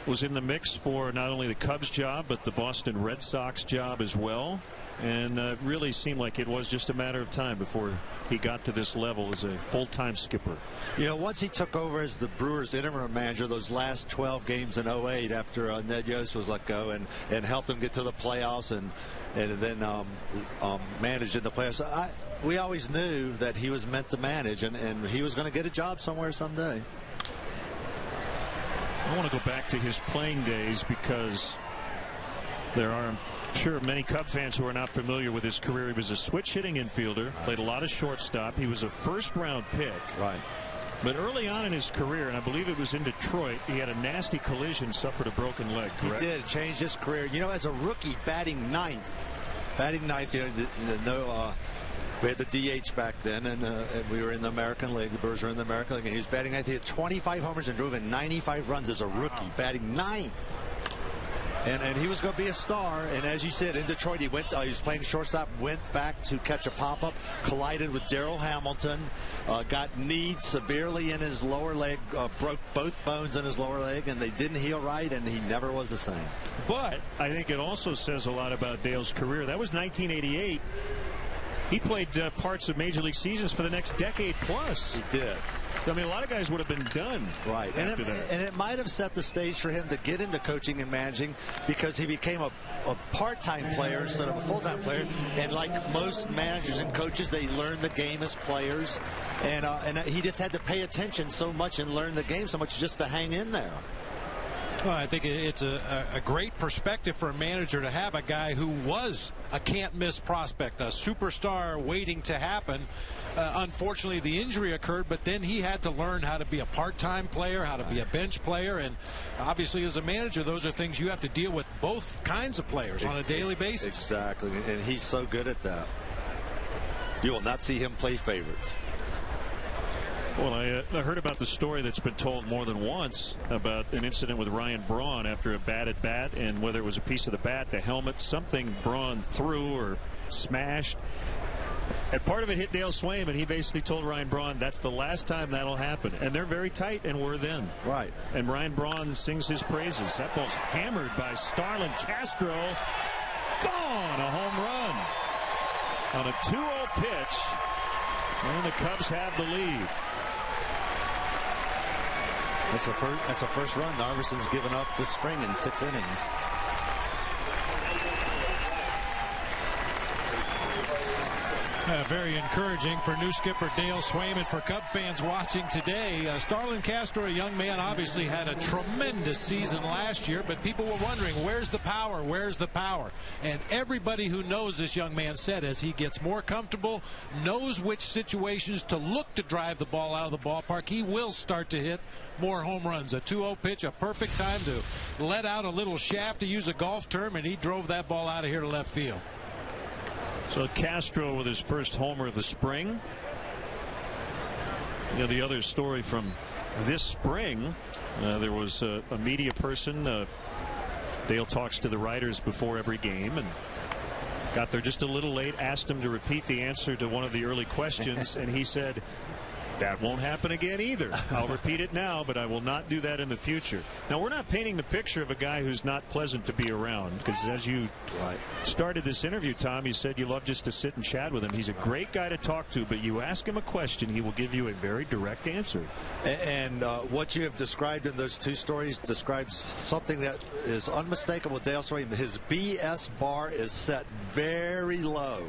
was in the mix for not only the Cubs job but the Boston Red Sox job as well, and really seemed like it was just a matter of time before he got to this level as a full-time skipper. Once he took over as the Brewers interim manager, those last 12 games in 08 after Ned Yost was let go and helped them get to the playoffs and then managed in the playoffs. We always knew that he was meant to manage, and he was going to get a job somewhere someday. I want to go back to his playing days because there are, I'm sure, many Cub fans who are not familiar with his career. He was a switch-hitting infielder, played a lot of shortstop. He was a first-round pick. Right. But early on in his career, and I believe it was in Detroit, he had a nasty collision, suffered a broken leg, correct? He did. Changed his career. As a rookie, batting ninth, we had the DH back then, and we were in the American League. The Brewers were in the American League, and he was batting ninth. He had 25 homers and drove in 95 runs as a rookie, batting ninth. And he was going to be a star. And as you said, in Detroit, he was playing shortstop, went back to catch a pop-up, collided with Darrell Hamilton, got kneed severely in his lower leg, broke both bones in his lower leg, and they didn't heal right, and he never was the same. But I think it also says a lot about Dale's career. That was 1988. He played parts of major league seasons for the next decade plus. He did. I mean, a lot of guys would have been done. Right. And it might have set the stage for him to get into coaching and managing because he became a part-time player instead of a full-time player. And like most managers and coaches, they learn the game as players. And he just had to pay attention so much and learn the game so much just to hang in there. Well, I think it's a great perspective for a manager to have a guy who was a can't-miss prospect, a superstar waiting to happen. Unfortunately, the injury occurred, but then he had to learn how to be a part-time player, how to be a bench player, and obviously as a manager, those are things you have to deal with both kinds of players on a daily basis. Exactly, and he's so good at that. You will not see him play favorites. Well, I heard about the story that's been told more than once about an incident with Ryan Braun after a batted bat, and whether it was a piece of the bat, the helmet, something Braun threw or smashed. And part of it hit Dale Swain, and he basically told Ryan Braun that's the last time that'll happen. And they're very tight and were then. Right. And Ryan Braun sings his praises. That ball's hammered by Starlin Castro. Gone. A home run on a 2-0 pitch. And the Cubs have the lead. That's the first run Narveson's given up this spring in 6 innings. Very encouraging for new skipper Dale Swain and for Cub fans watching today. Starlin Castro, a young man, obviously had a tremendous season last year, but people were wondering, where's the power? Where's the power? And everybody who knows this young man said as he gets more comfortable, knows which situations to look to drive the ball out of the ballpark, he will start to hit more home runs. A 2-0 pitch, a perfect time to let out a little shaft, to use a golf term, and he drove that ball out of here to left field. So Castro with his first homer of the spring. The other story from this spring, there was a media person. Dale talks to the writers before every game, and Got there just a little late, asked him to repeat the answer to one of the early questions, and he said, that won't happen again either. I'll repeat it now, but I will not do that in the future. Now, we're not painting the picture of a guy who's not pleasant to be around, because as you started this interview, Tom, you said you love just to sit and chat with him. He's a great guy to talk to, but you ask him a question, he will give you a very direct answer. And what you have described in those two stories describes something that is unmistakable with Dale Swain. His BS bar is set very low.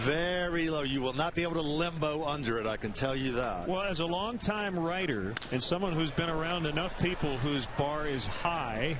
Very low. You will not be able to limbo under it, I can tell you that. Well, as a longtime writer and someone who's been around enough people whose bar is high,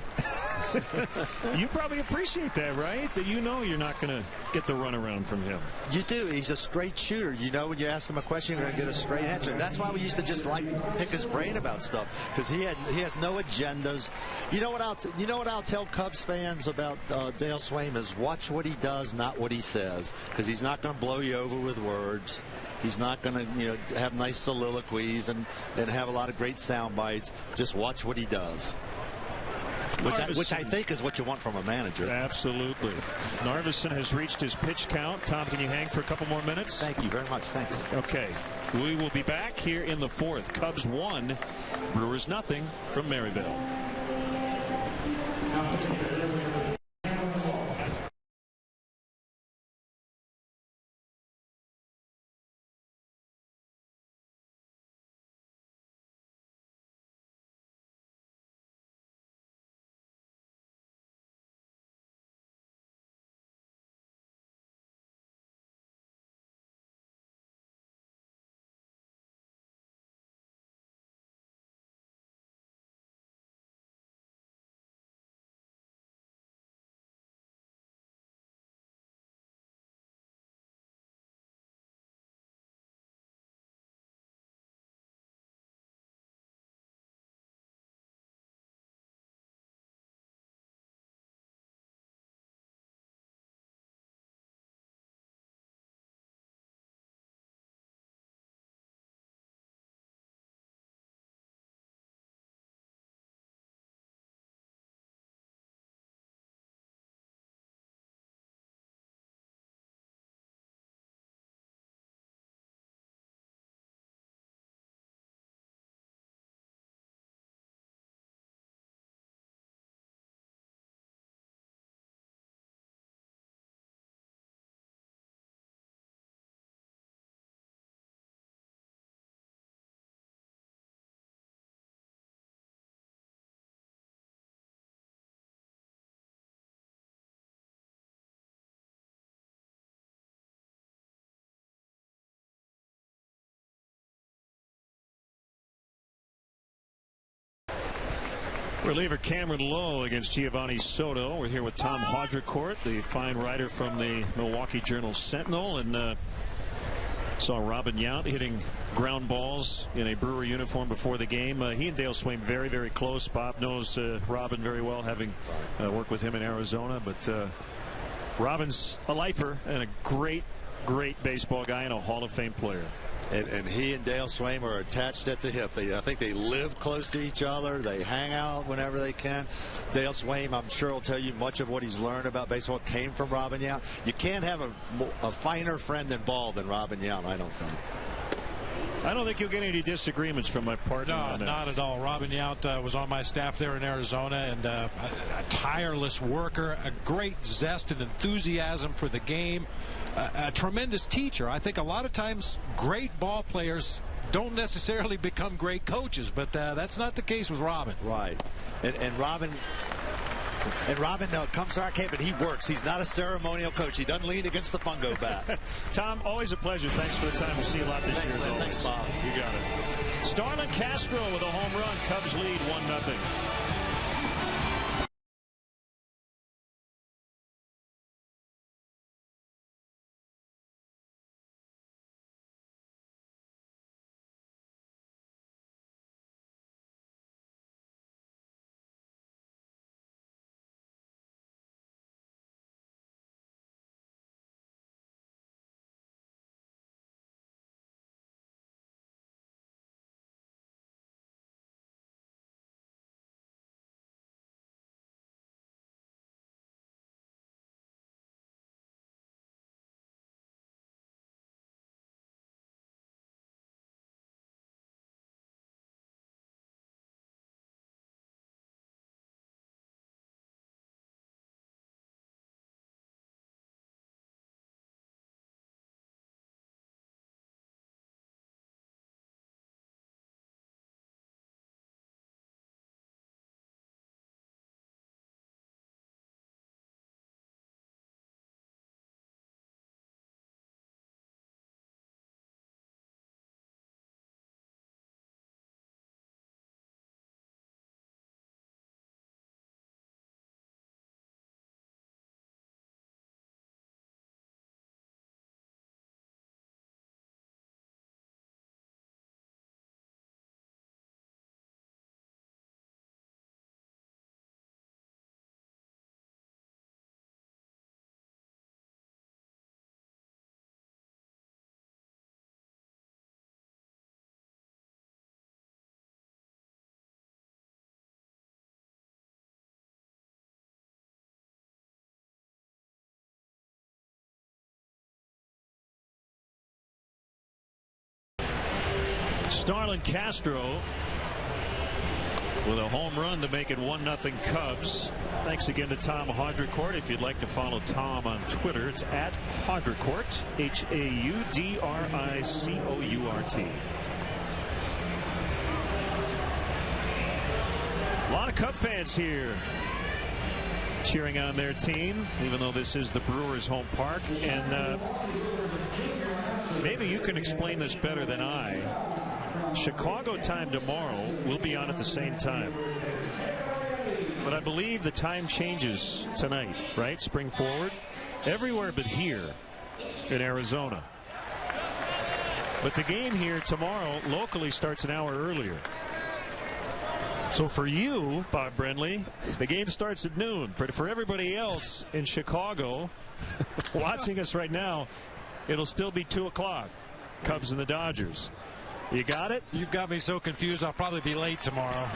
you probably appreciate that, right? That you know you're not going to get the runaround from him. You do. He's a straight shooter. You know when you ask him a question, you're going to get a straight answer. And that's why we used to just like pick his brain about stuff, because he has no agendas. You know what I'll tell Cubs fans about Dale Swain is watch what he does, not what he says, because he's not going to blow you over with words. He's not going to, have nice soliloquies and have a lot of great sound bites. Just watch what he does. Which I think is what you want from a manager. Absolutely. Narveson has reached his pitch count. Tom, can you hang for a couple more minutes? Thank you very much. Thanks. Okay. We will be back here in the fourth. Cubs 1, Brewers nothing from Maryville. Reliever Cameron Lowe against Giovanni Soto. We're here with Tom Haudricourt, the fine writer from the Milwaukee Journal-Sentinel, and saw Robin Yount hitting ground balls in a Brewer uniform before the game. He and Dale Swain very, very close. Bob knows Robin very well, having worked with him in Arizona. But Robin's a lifer and a great, great baseball guy and a Hall of Fame player. And he and Dale Swain are attached at the hip. I think they live close to each other. They hang out whenever they can. Dale Swain, I'm sure, will tell you much of what he's learned about baseball came from Robin Yount. You can't have a finer friend involved than Robin Yount, I don't think. I don't think you'll get any disagreements from my partner. No, not at all. Robin Yount was on my staff there in Arizona, and a tireless worker, a great zest and enthusiasm for the game, a tremendous teacher. I think a lot of times great ball players don't necessarily become great coaches, but that's not the case with Robin. Right. And Robin comes to our camp and he works. He's not a ceremonial coach. He doesn't lean against the fungo bat. Tom, always a pleasure. Thanks for the time. We'll see you a lot this year as always. Thanks, Bob. You got it. Starlin Castro with a home run. Cubs lead 1-0. Starlin Castro with a home run to make it 1-0 Cubs. Thanks again to Tom Haudricourt. If you'd like to follow Tom on Twitter, it's at Haudricourt, Haudricourt. A lot of Cub fans here cheering on their team, even though this is the Brewers' home park. And maybe you can explain this better than I. Chicago time tomorrow will be on at the same time. But I believe the time changes tonight, right? Spring forward. Everywhere but here in Arizona. But the game here tomorrow locally starts an hour earlier. So for you, Bob Brenly, the game starts at noon. For everybody else in Chicago watching us right now, it'll still be 2 o'clock. Cubs and the Dodgers. You got it? You've got me so confused I'll probably be late tomorrow.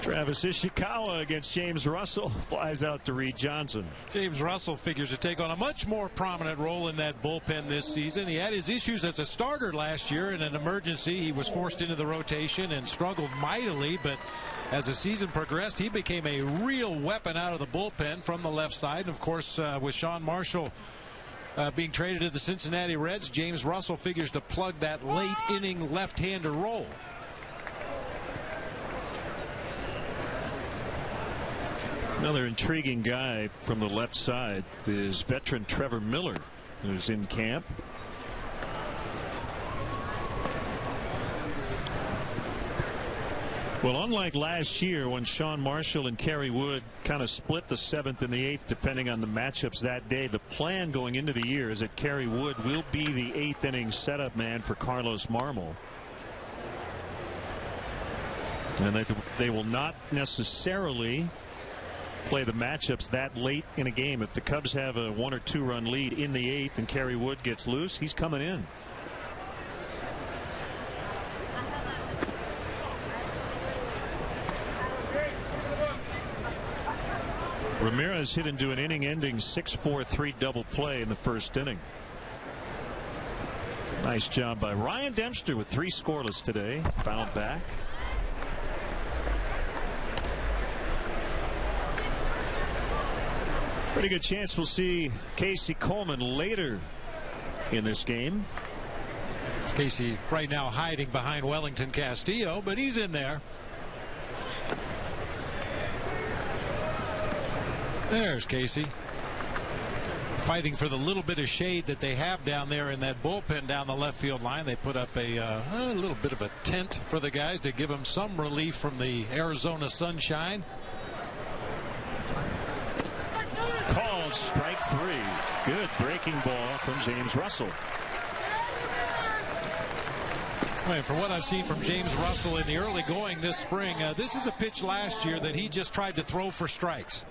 Travis Ishikawa against James Russell flies out to Reed Johnson. James Russell figures to take on a much more prominent role in that bullpen this season. He had his issues as a starter last year. In an emergency, he was forced into the rotation and struggled mightily, but as the season progressed, he became a real weapon out of the bullpen from the left side. And of course, with Sean Marshall being traded to the Cincinnati Reds, James Russell figures to plug that late inning left-hander role. Another intriguing guy from the left side is veteran Trevor Miller, who's in camp. Well, unlike last year when Sean Marshall and Kerry Wood kind of split the 7th and the 8th depending on the matchups that day, the plan going into the year is that Kerry Wood will be the 8th inning setup man for Carlos Marmol. And they will not necessarily play the matchups that late in a game. If the Cubs have a 1 or 2 run lead in the 8th and Kerry Wood gets loose, he's coming in. Ramirez hit into an inning-ending 6-4-3 double play in the first inning. Nice job by Ryan Dempster with 3 scoreless today. Fouled back. Pretty good chance we'll see Casey Coleman later in this game. Casey right now hiding behind Wellington Castillo, but he's in there. There's Casey, fighting for the little bit of shade that they have down there in that bullpen down the left field line. They put up a little bit of a tent for the guys to give them some relief from the Arizona sunshine. Called strike 3. Good breaking ball from James Russell. For what I've seen from James Russell in the early going this spring, this is a pitch last year that he just tried to throw for strikes.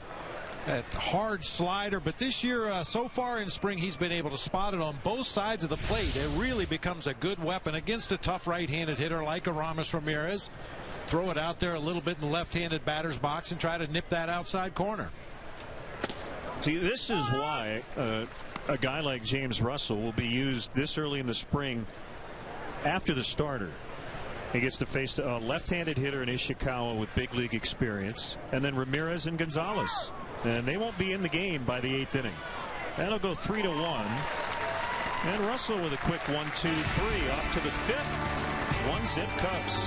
That hard slider, but this year so far in spring he's been able to spot it on both sides of the plate. It really becomes a good weapon against a tough right-handed hitter like Aramis Ramirez. Throw it out there a little bit in the left-handed batter's box and try to nip that outside corner. See, this is why a guy like James Russell will be used this early in the spring after the starter. He gets to face a left-handed hitter in Ishikawa with big league experience, and then Ramirez and Gonzalez. And they won't be in the game by the 8th inning. That'll go 3-1. And Russell with a quick 1-2-3 off to the 5th. 1-zip Cubs.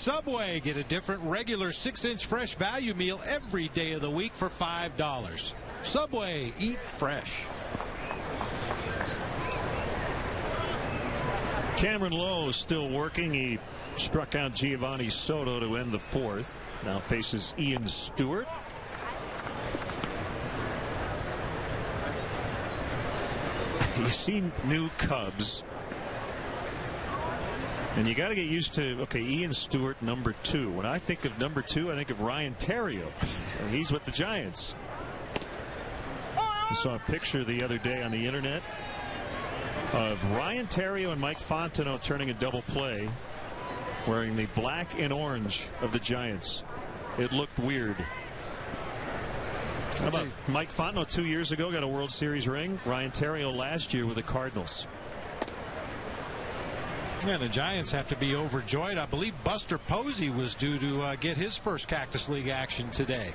Subway. Get a different regular 6-inch fresh value meal every day of the week for $5. Subway, eat fresh. Cameron Lowe still working. He struck out Giovanni Soto to end the fourth. Now faces Ian Stewart. You see new Cubs. And you got to get used to, okay, Ian Stewart, number 2. When I think of number 2, I think of Ryan Theriot. And he's with the Giants. I saw a picture the other day on the internet of Ryan Theriot and Mike Fontenot turning a double play wearing the black and orange of the Giants. It looked weird. How about Mike Fontenot 2 years ago got a World Series ring? Ryan Theriot last year with the Cardinals. And the Giants have to be overjoyed. I believe Buster Posey was due to get his first Cactus League action today.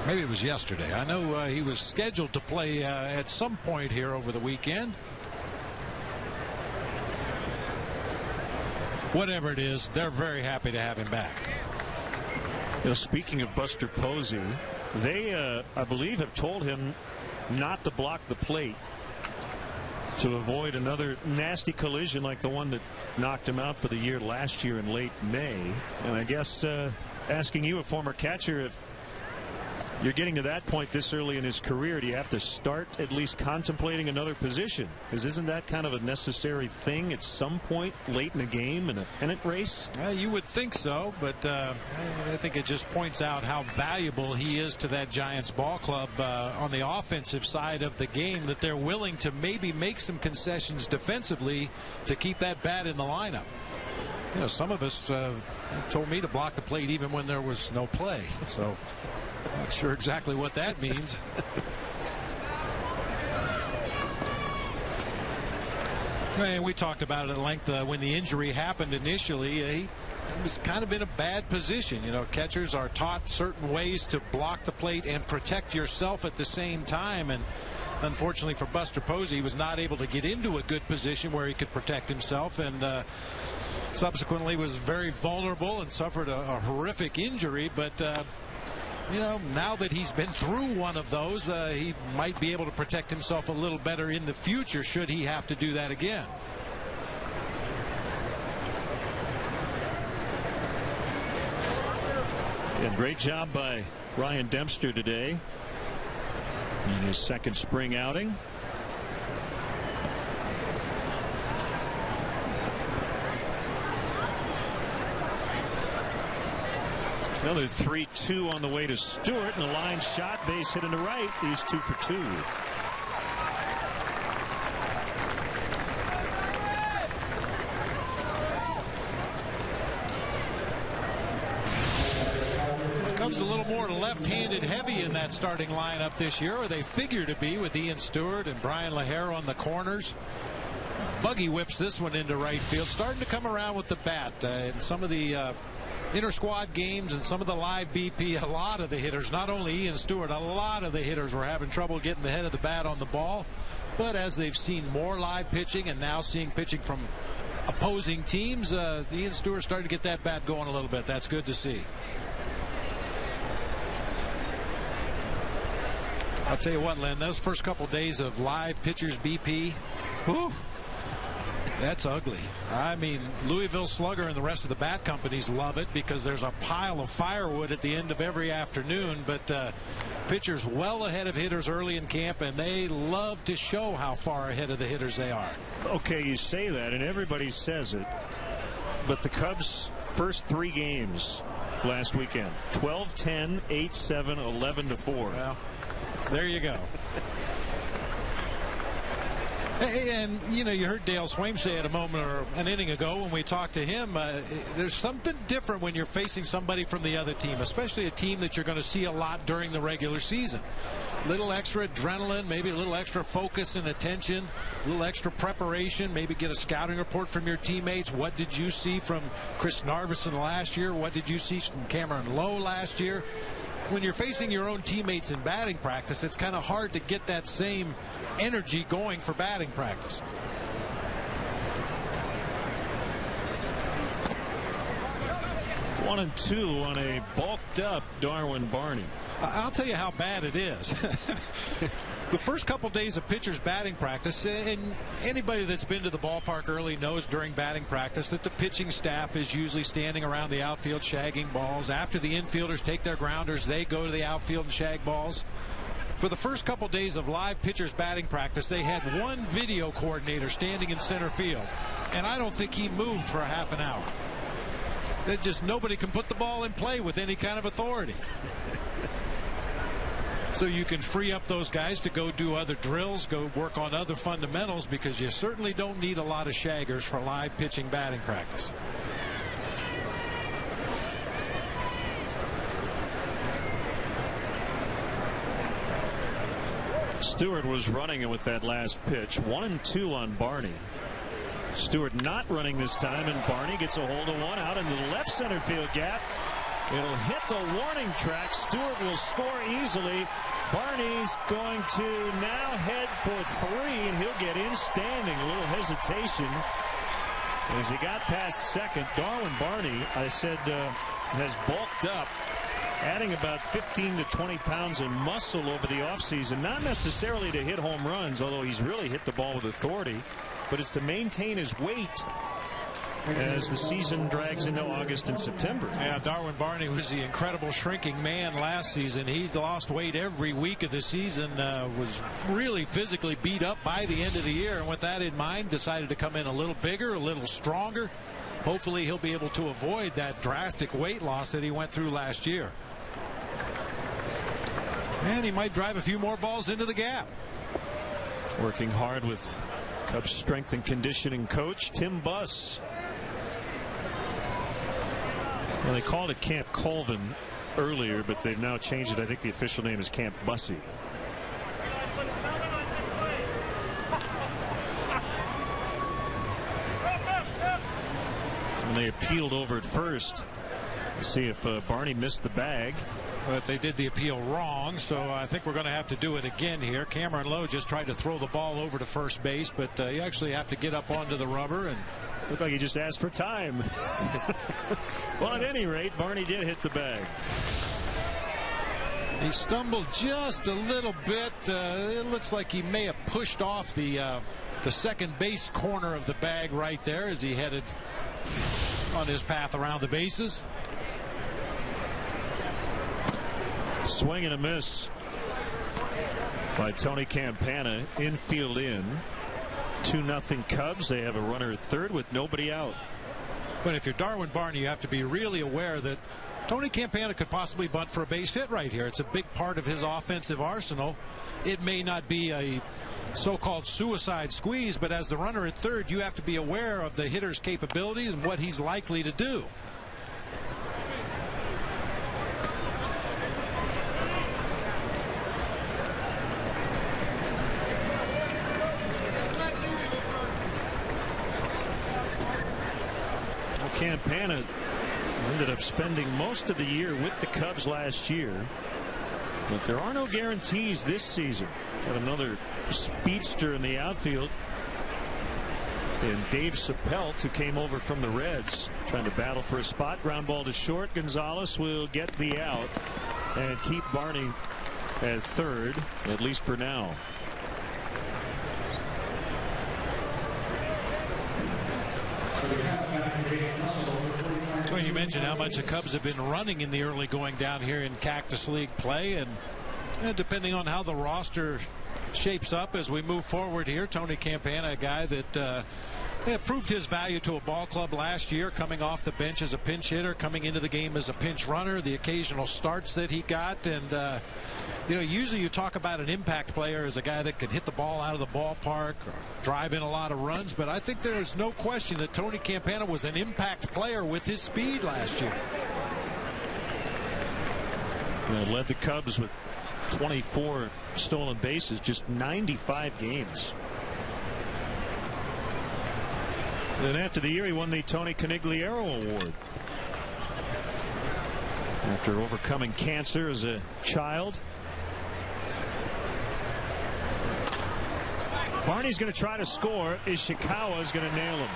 Maybe it was yesterday. I know he was scheduled to play at some point here over the weekend. Whatever it is, they're very happy to have him back. You know, speaking of Buster Posey, they, I believe, have told him not to block the plate to avoid another nasty collision like the one that knocked him out for the year last year in late May. And I guess asking you, a former catcher, if you're getting to that point this early in his career, do you have to start at least contemplating another position? Because isn't that kind of a necessary thing at some point late in a game in a pennant race? You would think so, but I think it just points out how valuable he is to that Giants ball club on the offensive side of the game, that they're willing to maybe make some concessions defensively to keep that bat in the lineup. You know, some of us told me to block the plate even when there was no play. So not sure exactly what that means. And we talked about it at length when the injury happened initially. He was kind of in a bad position. You know, catchers are taught certain ways to block the plate and protect yourself at the same time. And unfortunately for Buster Posey, he was not able to get into a good position where he could protect himself, and subsequently was very vulnerable and suffered a horrific injury. But you know, now that he's been through one of those, he might be able to protect himself a little better in the future should he have to do that again. And great job by Ryan Dempster today in his second spring outing. Another 3-2 on the way to Stewart, and a line shot, base hit into right. He's 2 for 2. Cubs a little more left-handed heavy in that starting lineup this year, or they figure to be, with Ian Stewart and Brian LaHare on the corners. Buggy whips this one into right field, starting to come around with the bat. In some of the inter-squad games and some of the live BP, a lot of the hitters, not only Ian Stewart, a lot of the hitters were having trouble getting the head of the bat on the ball. But as they've seen more live pitching and now seeing pitching from opposing teams, Ian Stewart started to get that bat going a little bit. That's good to see. I'll tell you what, Len, those first couple days of live pitchers BP, whew, that's ugly. I mean, Louisville Slugger and the rest of the bat companies love it because there's a pile of firewood at the end of every afternoon. But pitchers well ahead of hitters early in camp, and they love to show how far ahead of the hitters they are. Okay, you say that, and everybody says it. But the Cubs' first 3 games last weekend, 12-10, 8-7, 11-4. Well, there you go. And, you know, you heard Dale Swain say it a moment or an inning ago when we talked to him. There's something different when you're facing somebody from the other team, especially a team that you're going to see a lot during the regular season. A little extra adrenaline, maybe a little extra focus and attention, a little extra preparation, maybe get a scouting report from your teammates. What did you see from Chris Narveson last year? What did you see from Cameron Lowe last year? When you're facing your own teammates in batting practice, it's kind of hard to get that same energy going for batting practice. 1-2 on a bulked up Darwin Barney. I'll tell you how bad it is. The first couple days of pitchers batting practice, and anybody that's been to the ballpark early knows during batting practice that the pitching staff is usually standing around the outfield shagging balls. After the infielders take their grounders, they go to the outfield and shag balls. For the first couple days of live pitchers batting practice, they had one video coordinator standing in center field, and I don't think he moved for a half an hour. That just nobody can put the ball in play with any kind of authority. So you can free up those guys to go do other drills, go work on other fundamentals, because you certainly don't need a lot of shaggers for live pitching batting practice. Stewart was running it with that last pitch. 1-2 on Barney. Stewart not running this time, and Barney gets a hold of one out into the left center field gap. It'll hit the warning track. Stewart will score easily. Barney's going to now head for 3, and he'll get in standing. A little hesitation as he got past second. Darwin Barney, I said, has bulked up, adding about 15 to 20 pounds of muscle over the offseason. Not necessarily to hit home runs, although he's really hit the ball with authority, but it's to maintain his weight as the season drags into August and September. Yeah, Darwin Barney was the incredible shrinking man last season. He lost weight every week of the season, was really physically beat up by the end of the year, and with that in mind, decided to come in a little bigger, a little stronger. Hopefully he'll be able to avoid that drastic weight loss that he went through last year. And he might drive a few more balls into the gap. Working hard with Cubs strength and conditioning coach Tim Buss. Well, they called it Camp Colvin earlier, but they've now changed it. I think the official name is Camp Bussy. And they appealed over at first to see if Barney missed the bag. But they did the appeal wrong, so I think we're going to have to do it again here. Cameron Lowe just tried to throw the ball over to first base, but you actually have to get up onto the rubber. And looked like he just asked for time. Well, at any rate, Barney did hit the bag. He stumbled just a little bit. It looks like he may have pushed off the second base corner of the bag right there as he headed on his path around the bases. Swing and a miss by Tony Campana. Infield in. 2-0 Cubs. They have a runner at third with nobody out. But if you're Darwin Barney, you have to be really aware that Tony Campana could possibly bunt for a base hit right here. It's a big part of his offensive arsenal. It may not be a so-called suicide squeeze, but as the runner at third, you have to be aware of the hitter's capabilities and what he's likely to do. Campana ended up spending most of the year with the Cubs last year, but there are no guarantees this season. Got another speedster in the outfield, and Dave Sapelt, who came over from the Reds, trying to battle for a spot. Ground ball to short. Gonzalez will get the out and keep Barney at third, at least for now. Well, you mentioned how much the Cubs have been running in the early going down here in Cactus League play, and depending on how the roster shapes up as we move forward here, Tony Campana, a guy that proved his value to a ball club last year, coming off the bench as a pinch hitter, coming into the game as a pinch runner, the occasional starts that he got. And you know, usually you talk about an impact player as a guy that can hit the ball out of the ballpark or drive in a lot of runs, but I think there's no question that Tony Campana was an impact player with his speed last year. Led the Cubs with 24 stolen bases, just 95 games. Then after the year, he won the Tony Conigliaro Award. After overcoming cancer as a child. Barney's going to try to score. Ishikawa is going to nail him.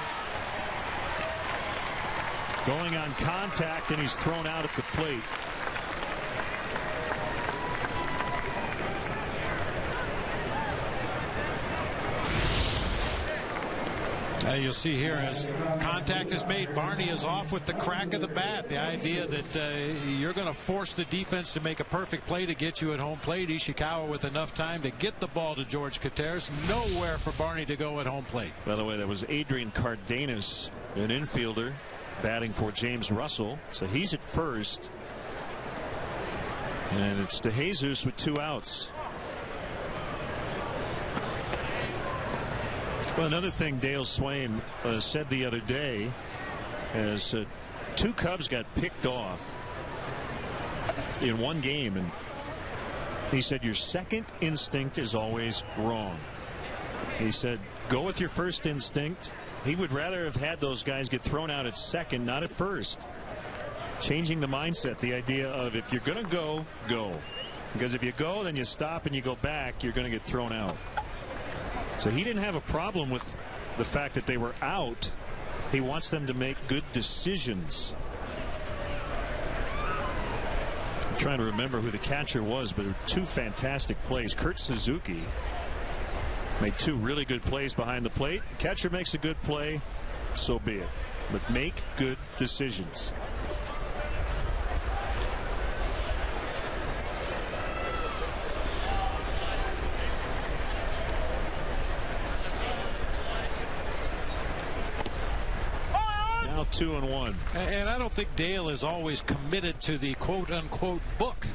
going on contact, and he's thrown out at the plate. You'll see here as contact is made, Barney is off with the crack of the bat. The idea that you're going to force the defense to make a perfect play to get you at home plate. Ishikawa with enough time to get the ball to George Kateris. Nowhere for Barney to go at home plate. By the way, that was Adrian Cardenas, an infielder, batting for James Russell. So he's at first. And it's DeJesus with 2 outs. Well, another thing Dale Swain said the other day is 2 Cubs got picked off in one game, and he said your second instinct is always wrong. He said go with your first instinct. He would rather have had those guys get thrown out at second, not at first. Changing the mindset, the idea of if you're going to go, go. Because if you go, then you stop and you go back, you're going to get thrown out. So he didn't have a problem with the fact that they were out. He wants them to make good decisions. I'm trying to remember who the catcher was, but 2 fantastic plays. Kurt Suzuki made 2 really good plays behind the plate. Catcher makes a good play, so be it. But make good decisions. Now 2-1. And I don't think Dale is always committed to the quote-unquote book.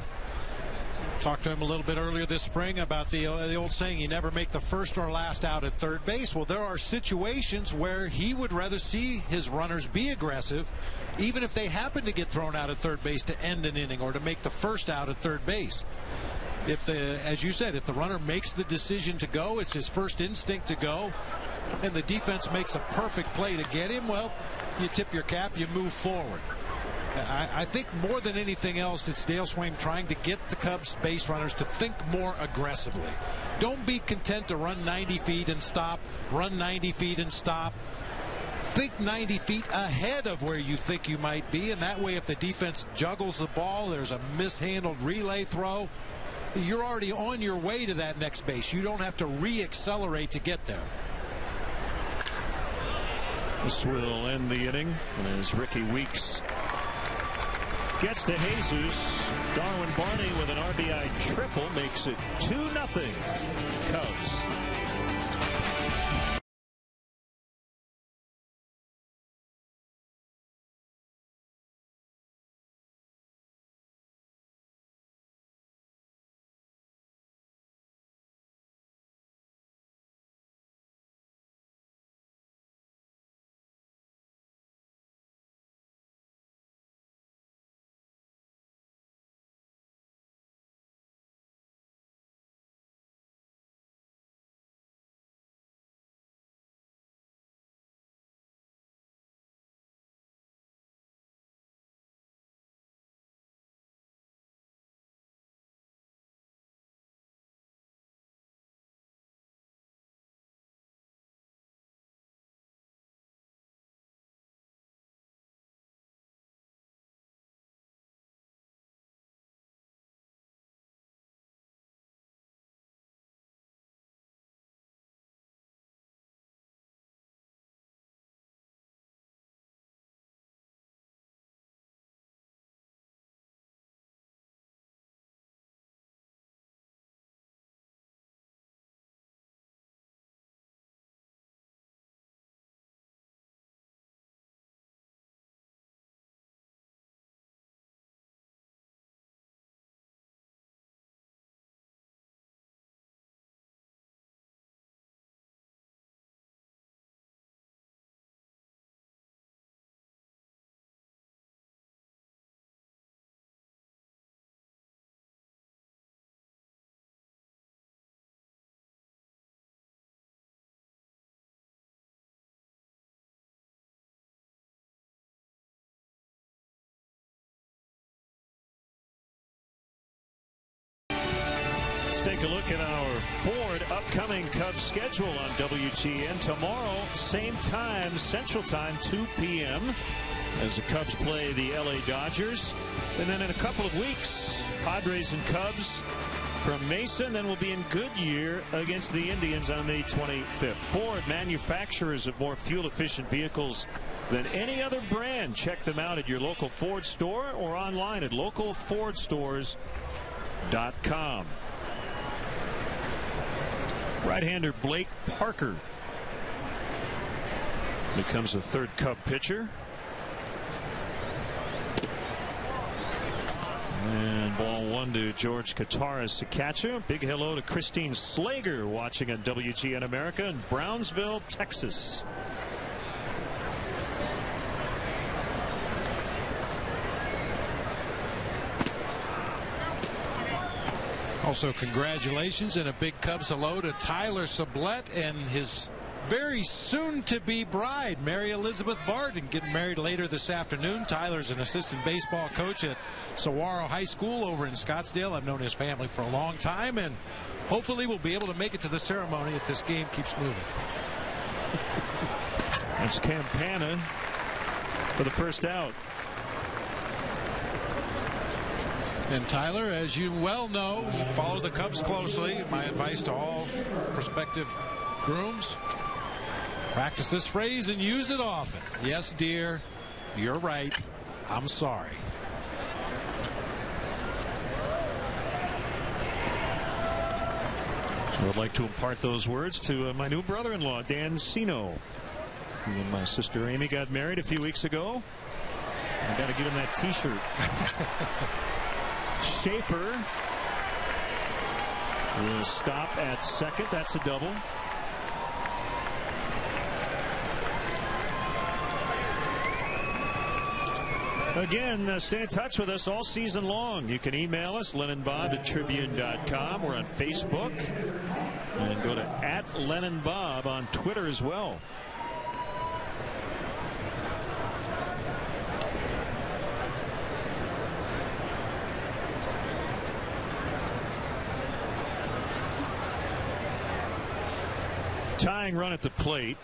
Talked to him a little bit earlier this spring about the old saying, you never make the first or last out at third base. Well, there are situations where he would rather see his runners be aggressive, even if they happen to get thrown out at third base to end an inning or to make the first out at third base. If as you said, if the runner makes the decision to go, it's his first instinct to go, and the defense makes a perfect play to get him, well, you tip your cap, you move forward. I think more than anything else, it's Dale Swain trying to get the Cubs base runners to think more aggressively. Don't be content to run 90 feet and stop, run 90 feet and stop. Think 90 feet ahead of where you think you might be, and that way if the defense juggles the ball, there's a mishandled relay throw, you're already on your way to that next base. You don't have to re-accelerate to get there. This will end the inning as Ricky Weeks gets to Jesus. Darwin Barney with an RBI triple makes it 2-0 Cubs. Take a look at our forward upcoming Cubs schedule on WGN. Tomorrow, same time, Central Time, 2 p.m. as the Cubs play the LA Dodgers. And then in a couple of weeks, Padres and Cubs from Mesa. And then we'll be in Goodyear against the Indians on the 25th. Ford, manufacturers of more fuel-efficient vehicles than any other brand. Check them out at your local Ford store or online at localfordstores.com. Right-hander Blake Parker becomes the third Cub pitcher. And ball one to George Kataris to catch him. Big hello to Christine Slager watching on WGN America in Brownsville, Texas. Also, congratulations and a big Cubs hello to Tyler Sublette and his very soon-to-be bride, Mary Elizabeth Barden, getting married later this afternoon. Tyler's an assistant baseball coach at Saguaro High School over in Scottsdale. I've known his family for a long time, and hopefully we'll be able to make it to the ceremony if this game keeps moving. That's Campana for the first out. And Tyler, as you well know, you follow the Cubs closely. My advice to all prospective grooms: practice this phrase and use it often. Yes, dear, you're right. I'm sorry. I would like to impart those words to my new brother-in-law, Dan Sino, who and my sister Amy got married a few weeks ago. I got to get him that T-shirt. Schaefer will stop at second. That's a double. Again, stay in touch with us all season long. You can email us, LennonBob@Tribune.com. We're on Facebook. And go to @LennonBob on Twitter as well. Tying run at the plate.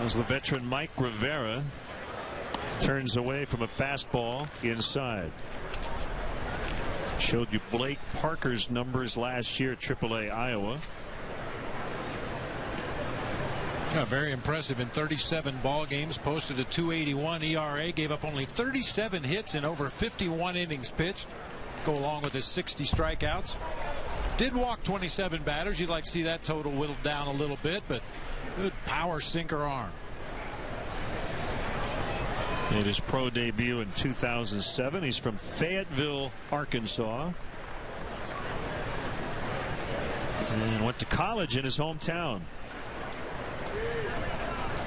As the veteran Mike Rivera turns away from a fastball inside. Showed you Blake Parker's numbers last year at AAA Iowa. Very impressive in 37 ball games. Posted a .281 ERA. Gave up only 37 hits in over 51 innings pitched. Go along with his 60 strikeouts. Did walk 27 batters. You'd like to see that total whittled down a little bit, but good power sinker arm. In his pro debut in 2007, he's from Fayetteville, Arkansas, and went to college in his hometown,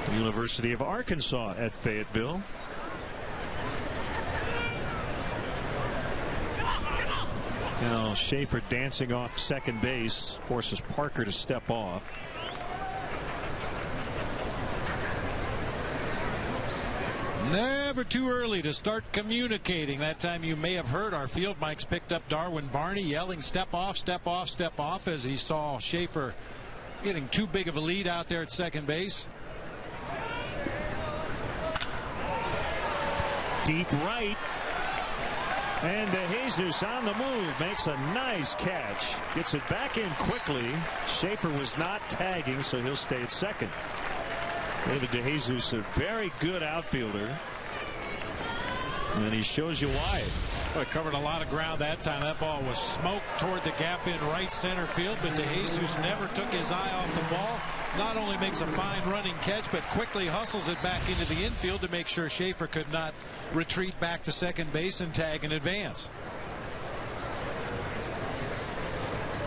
the University of Arkansas at Fayetteville. Now Schaefer dancing off second base forces Parker to step off. Never too early to start communicating. That time you may have heard our field mics picked up Darwin Barney yelling step off, step off, step off, as he saw Schaefer getting too big of a lead out there at second base. Deep right. And DeJesus on the move, makes a nice catch, gets it back in quickly. Schaefer was not tagging, so he'll stay at second. David DeJesus, a very good outfielder, and he shows you why. Well, covered a lot of ground that time. That ball was smoked toward the gap in right center field, but DeJesus never took his eye off the ball. Not only makes a fine running catch, but quickly hustles it back into the infield to make sure Schaefer could not retreat back to second base and tag in advance.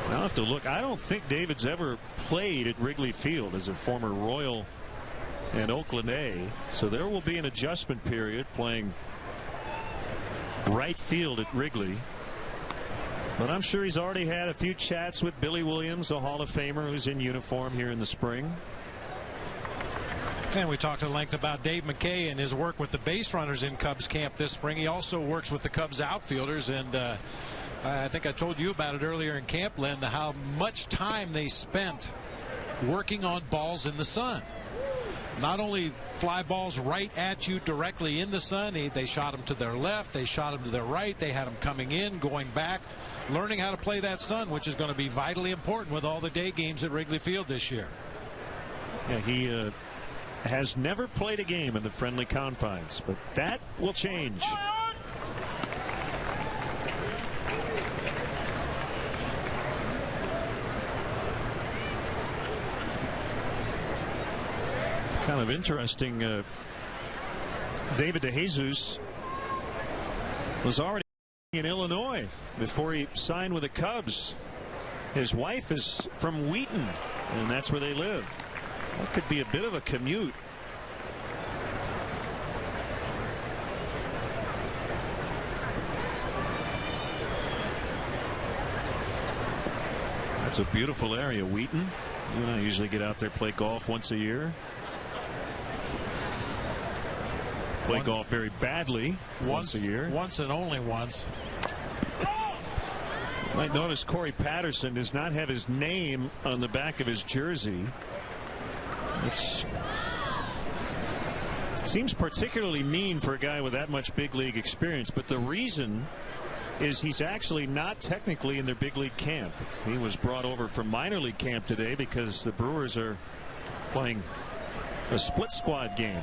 I'll have to look. I don't think David's ever played at Wrigley Field as a former Royal and Oakland A, so there will be an adjustment period playing right field at Wrigley. But I'm sure he's already had a few chats with Billy Williams, a Hall of Famer who's in uniform here in the spring. And we talked at length about Dave McKay and his work with the base runners in Cubs camp this spring. He also works with the Cubs outfielders, and I think I told you about it earlier in camp, Len, how much time they spent working on balls in the sun. Not only fly balls right at you directly in the sun, they shot them to their left, they shot them to their right, they had them coming in, going back, learning how to play that sun, which is going to be vitally important with all the day games at Wrigley Field this year. Yeah, he has never played a game in the friendly confines, but that will change. Kind of interesting. David DeJesus was already in Illinois before he signed with the Cubs. His wife is from Wheaton, and that's where they live. That could be a bit of a commute. That's a beautiful area, Wheaton. You and I usually get out there, play golf once a year. Play golf very badly once a year. Once and only once. You might notice Corey Patterson does not have his name on the back of his jersey. Which seems particularly mean for a guy with that much big league experience. But the reason is he's actually not technically in their big league camp. He was brought over from minor league camp today because the Brewers are playing a split squad game.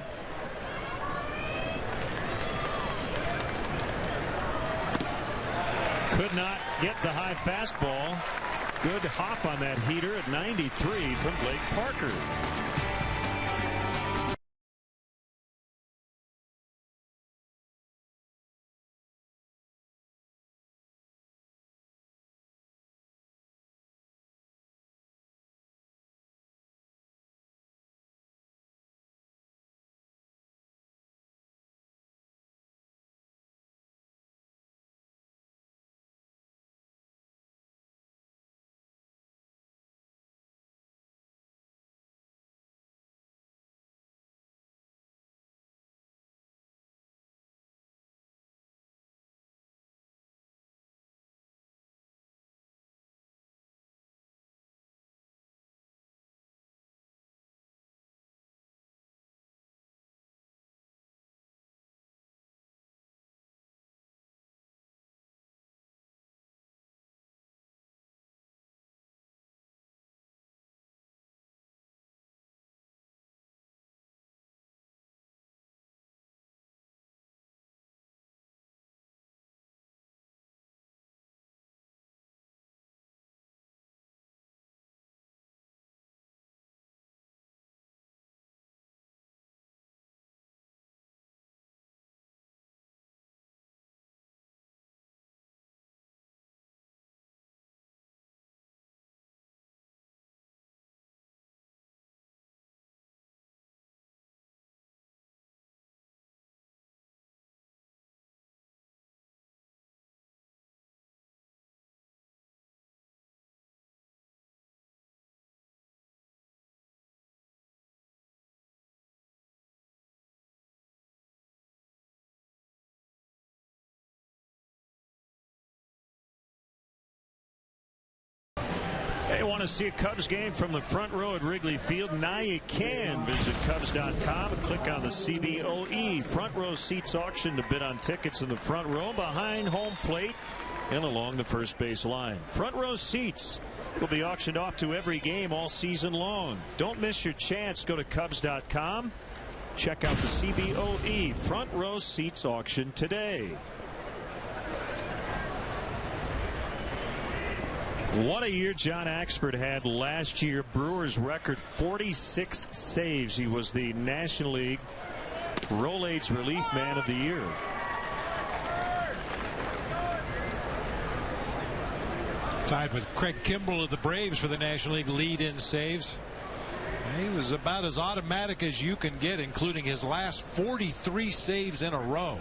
Could not get the high fastball. Good hop on that heater at 93 from Blake Parker. Hey, want to see a Cubs game from the front row at Wrigley Field? Now you can. Visit Cubs.com and click on the CBOE front row seats auction to bid on tickets in the front row, behind home plate, and along the first base line. Front row seats will be auctioned off to every game all season long. Don't miss your chance. Go to Cubs.com. Check out the CBOE front row seats auction today. What a year John Axford had last year. Brewers record 46 saves. He was the National League Rolaids Relief Man of the Year. Tied with Craig Kimbrell of the Braves for the National League lead-in saves. He was about as automatic as you can get, including his last 43 saves in a row.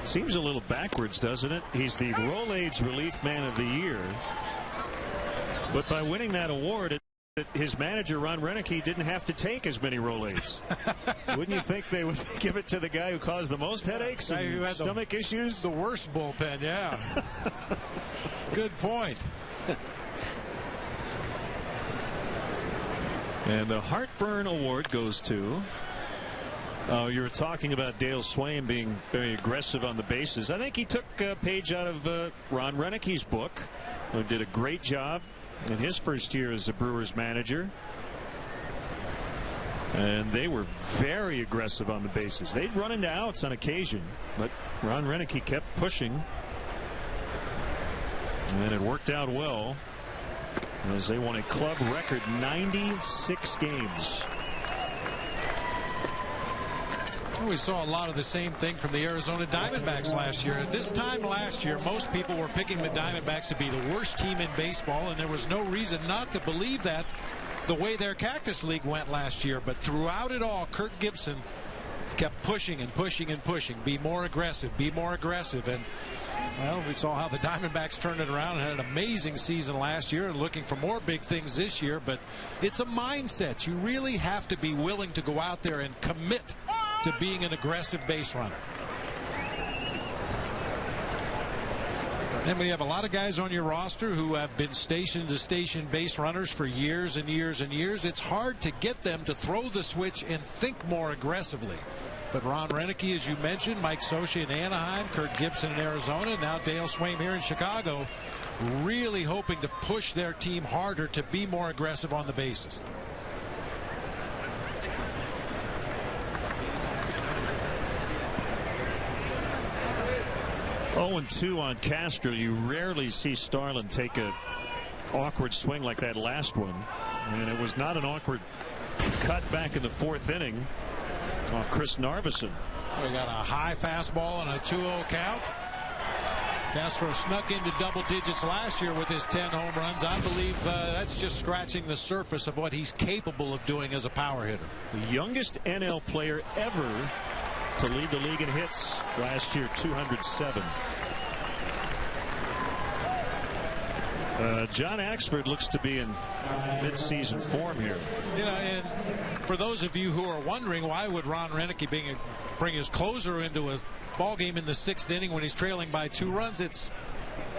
Seems a little backwards, doesn't it? He's the Rolaids Relief Man of the Year. But by winning that award, his manager, Ron Renicky, didn't have to take as many Rolaids. Wouldn't you think they would give it to the guy who caused the most headaches and who had stomach issues? The worst bullpen, yeah. Good point. And the Heartburn Award goes to. Oh, you were talking about Dale Swain being very aggressive on the bases. I think he took a page out of Ron Renicke's book, who did a great job in his first year as the Brewers manager. And they were very aggressive on the bases. They'd run into outs on occasion, but Ron Renicke kept pushing. And it worked out well as they won a club record 96 games. We saw a lot of the same thing from the Arizona Diamondbacks last year. At this time last year, most people were picking the Diamondbacks to be the worst team in baseball, and there was no reason not to believe that the way their Cactus League went last year. But throughout it all, Kirk Gibson kept pushing and pushing and pushing. Be more aggressive, be more aggressive. And, well, we saw how the Diamondbacks turned it around and had an amazing season last year and looking for more big things this year. But it's a mindset. You really have to be willing to go out there and commit to being an aggressive base runner. And when you have a lot of guys on your roster who have been station to station base runners for years and years and years, it's hard to get them to throw the switch and think more aggressively. But Ron Renicke, as you mentioned, Mike Scioscia in Anaheim, Kirk Gibson in Arizona, now Dale Swain here in Chicago, really hoping to push their team harder to be more aggressive on the bases. 0-2 on Castro. You rarely see Starlin take a awkward swing like that last one, and it was not an awkward cut back in the fourth inning off Chris Narveson. We got a high fastball and a 2-0 count. Castro snuck into double digits last year with his 10 home runs. I believe that's just scratching the surface of what he's capable of doing as a power hitter. The youngest NL player ever to lead the league in hits last year, 207. John Axford looks to be in mid-season form here. You know, and for those of you who are wondering why would Ron Renicke bring his closer into a ball game in the 6th inning when he's trailing by 2 runs, it's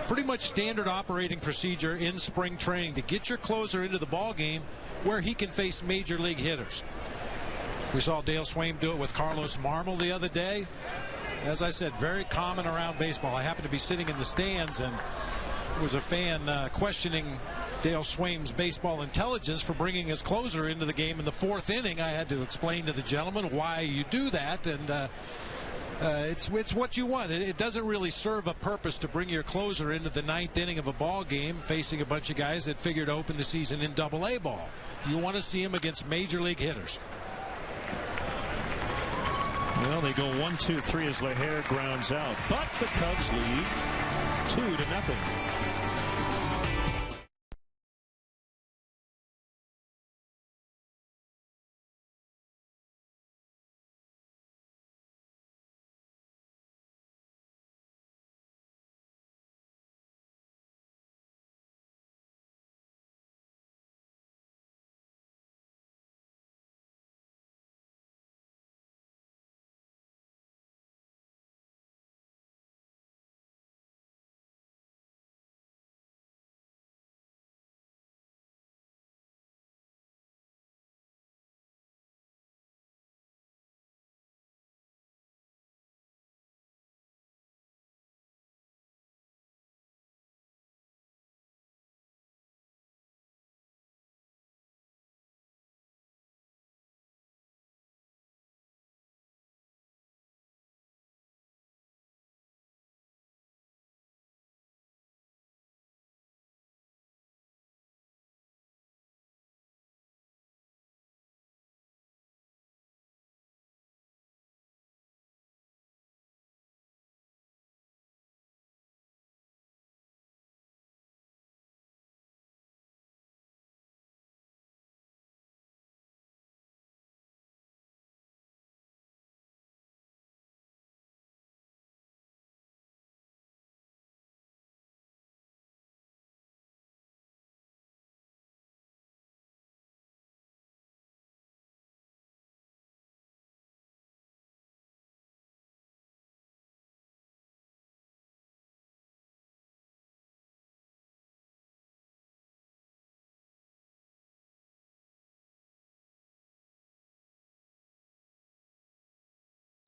pretty much standard operating procedure in spring training to get your closer into the ball game where he can face major league hitters. We saw Dale Swain do it with Carlos Marmol the other day. As I said, very common around baseball. I happened to be sitting in the stands and was a fan questioning Dale Swain's baseball intelligence for bringing his closer into the game in the 4th inning. I had to explain to the gentleman why you do that, and it's what you want. It doesn't really serve a purpose to bring your closer into the 9th inning of a ball game facing a bunch of guys that figure to open the season in Double-A ball. You want to see him against major league hitters. Well, they go 1-2-3 as Leher grounds out, but the Cubs lead 2-0.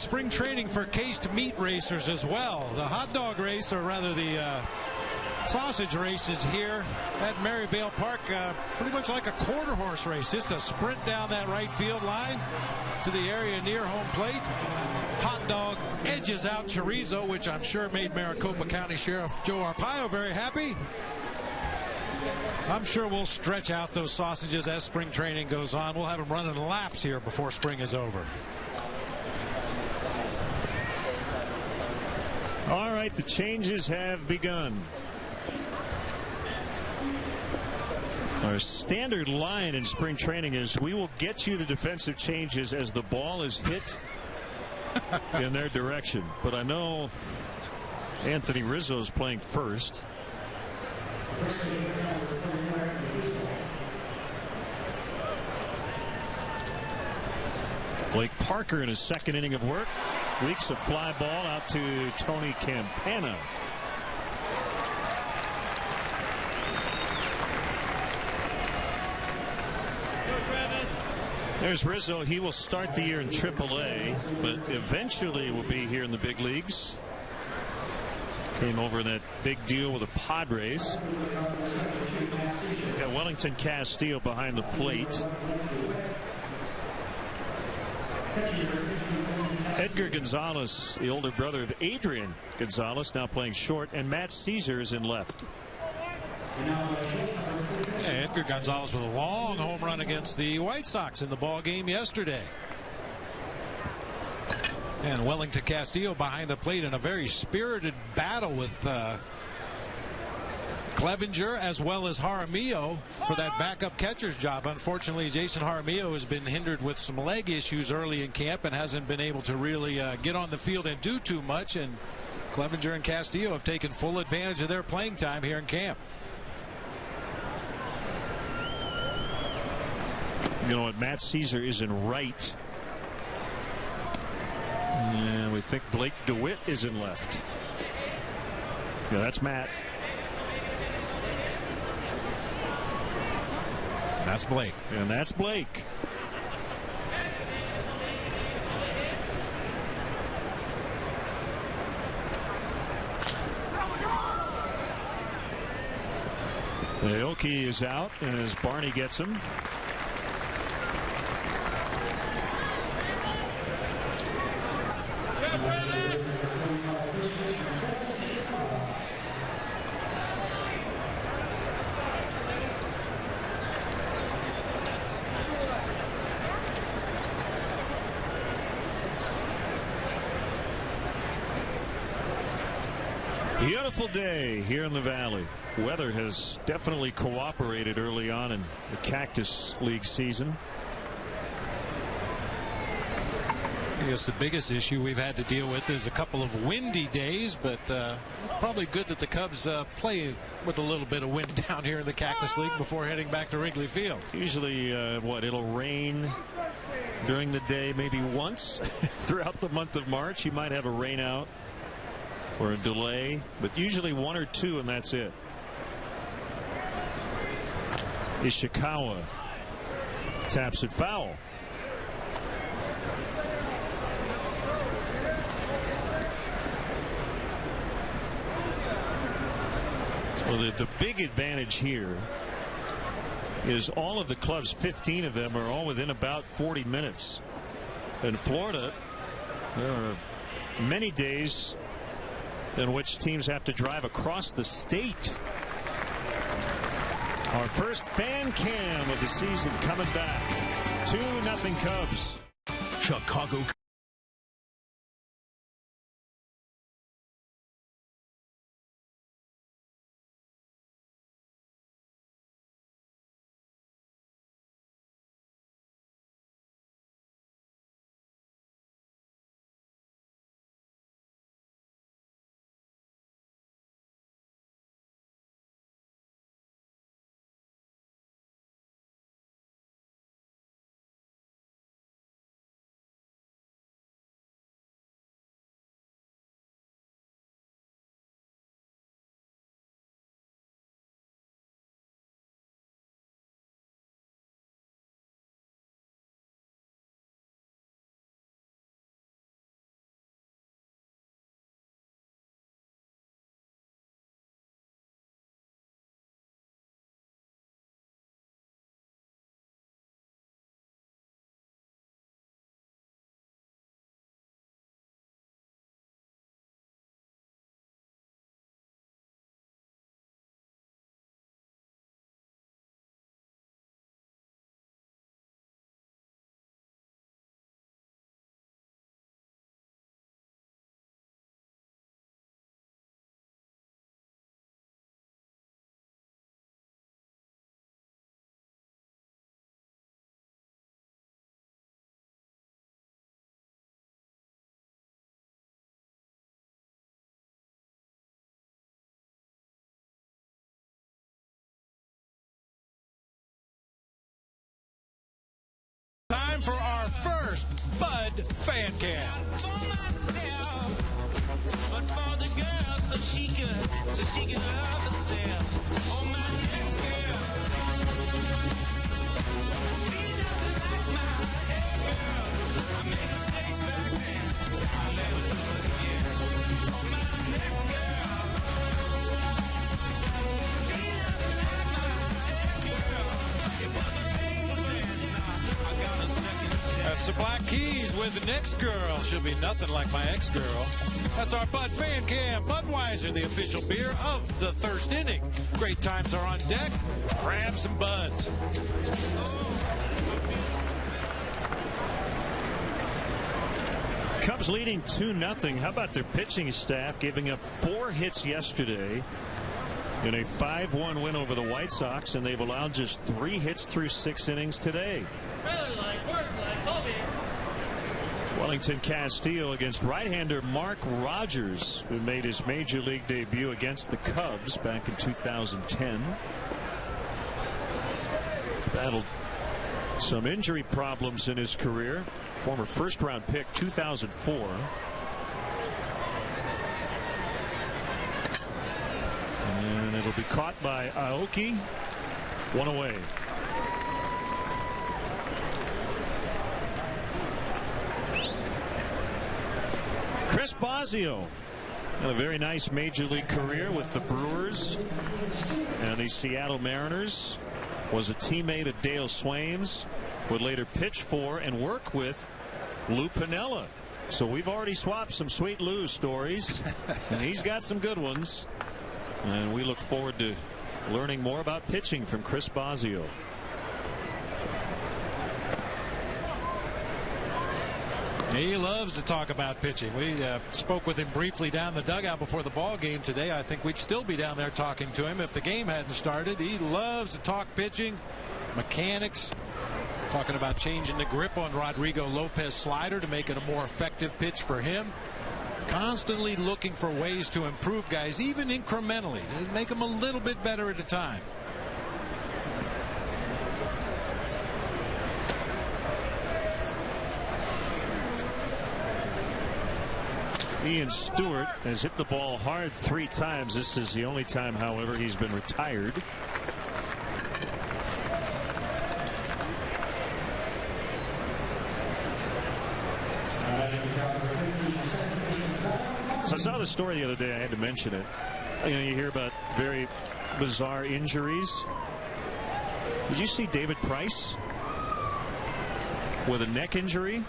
spring training for cased meat racers as well. The hot dog race, or rather the sausage races here at Maryvale Park, pretty much like a quarter horse race, just a sprint down that right field line to the area near home plate. Hot dog edges out chorizo, which I'm sure made Maricopa County Sheriff Joe Arpaio very happy. I'm sure we'll stretch out those sausages as spring training goes on. We'll have them running laps here before spring is over. All right, the changes have begun. Our standard line in spring training is we will get you the defensive changes as the ball is hit in their direction. But I know Anthony Rizzo is playing first. Blake Parker in his second inning of work leaks a fly ball out to Tony Campana. There's Rizzo. He will start the year in AAA, but eventually will be here in the big leagues. Came over in that big deal with the Padres. Got Wellington Castillo behind the plate. Edgar Gonzalez, the older brother of Adrian Gonzalez, now playing short, and Matt Caesar is in left. Edgar Gonzalez with a long home run against the White Sox in the ball game yesterday. And Wellington Castillo behind the plate in a very spirited battle with Clevenger as well as Jaramillo for that backup catcher's job. Unfortunately, Jason Jaramillo has been hindered with some leg issues early in camp and hasn't been able to really get on the field and do too much. And Clevenger and Castillo have taken full advantage of their playing time here in camp. You know what? Matt Caesar is in right. And we think Blake DeWitt is in left. Yeah, that's Matt. That's Blake. And that's Blake. Aoki is out as Barney gets him. Beautiful day here in the Valley. Weather has definitely cooperated early on in the Cactus League season. I guess the biggest issue we've had to deal with is a couple of windy days, but probably good that the Cubs play with a little bit of wind down here in the Cactus League before heading back to Wrigley Field. Usually, it'll rain during the day maybe once throughout the month of March. You might have a rain out or a delay, but usually one or two, and that's it. Ishikawa taps it foul. Well, the big advantage here is all of the clubs, 15 of them, are all within about 40 minutes. In Florida, there are many days in which teams have to drive across the state. Our first fan cam of the season coming back. 2-0 Cubs. Chicago Time for our first Bud Fan Cam. But for the girl, so she could love herself. Oh, my next girl. Be nothing like my ex-girl. I made mistakes back then. I'll never do it again. Oh, my next girl. Be nothing like my ex-girl. It was a painful dance. Now I got a second chance. That's the Black Keys with the next girl. She'll be nothing like my ex-girl. That's our Bud Fan Cam. Budweiser, the official beer of the first inning. Great times are on deck. Grab some buds. Cubs leading 2-0. How about their pitching staff giving up 4 hits yesterday in a 5-1 win over the White Sox, and they've allowed just 3 hits through 6 innings today. Wellington Castillo against right-hander Mark Rogers, who made his major league debut against the Cubs back in 2010. Battled some injury problems in his career. Former first-round pick, 2004. And it'll be caught by Aoki. 1 away. Chris Bosio had a very nice major league career with the Brewers and the Seattle Mariners. Was a teammate of Dale Swain's. Would later pitch for and work with Lou Piniella. So we've already swapped some sweet Lou stories, and he's got some good ones. And we look forward to learning more about pitching from Chris Bosio. He loves to talk about pitching. We spoke with him briefly down the dugout before the ball game today. I think we'd still be down there talking to him if the game hadn't started. He loves to talk pitching, mechanics, talking about changing the grip on Rodrigo Lopez slider to make it a more effective pitch for him. Constantly looking for ways to improve guys, even incrementally, to make them a little bit better at a time. Ian Stewart has hit the ball hard 3 times. This is the only time, however, he's been retired. So I saw the story the other day. I had to mention it. You know, you hear about very bizarre injuries. Did you see David Price with a neck injury?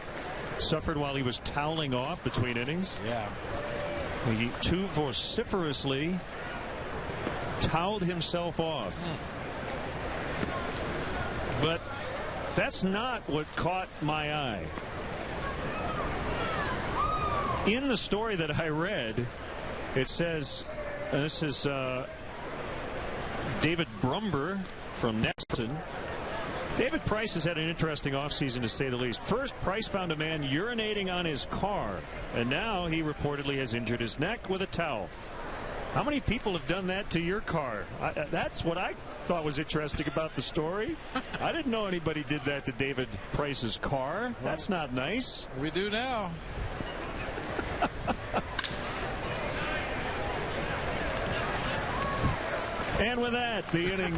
Suffered while he was toweling off between innings. Yeah. He too vociferously toweled himself off. But that's not what caught my eye. In the story that I read, it says, and this is David Brumber from Nexton. David Price has had an interesting offseason, to say the least. First, Price found a man urinating on his car, and now he reportedly has injured his neck with a towel. How many people have done that to your car? That's what I thought was interesting about the story. I didn't know anybody did that to David Price's car. That's not nice. We do now. And with that, the inning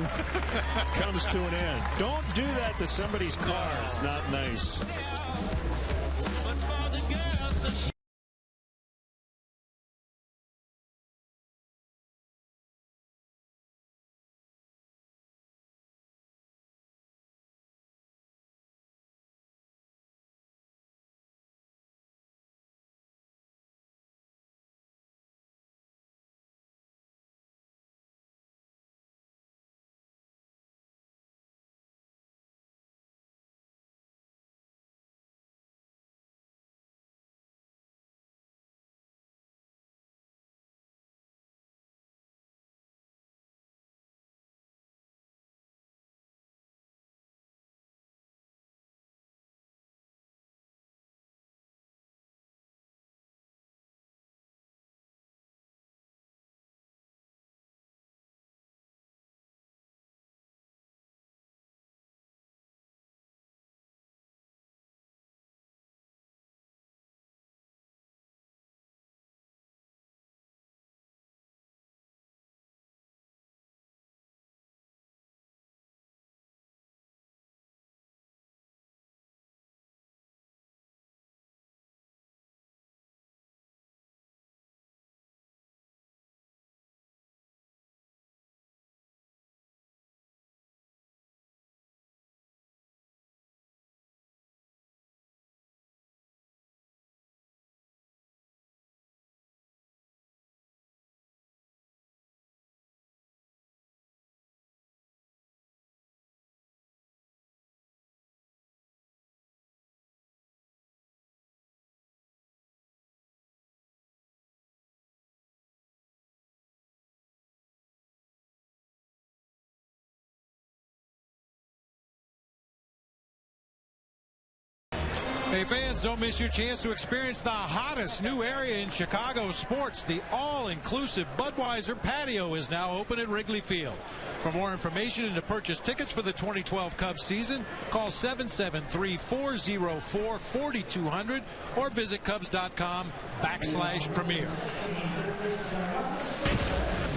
comes to an end. Don't do that to somebody's car. It's not nice. Hey fans, don't miss your chance to experience the hottest new area in Chicago sports. The all-inclusive Budweiser patio is now open at Wrigley Field. For more information and to purchase tickets for the 2012 Cubs season, call 773-404-4200 or visit Cubs.com/premier.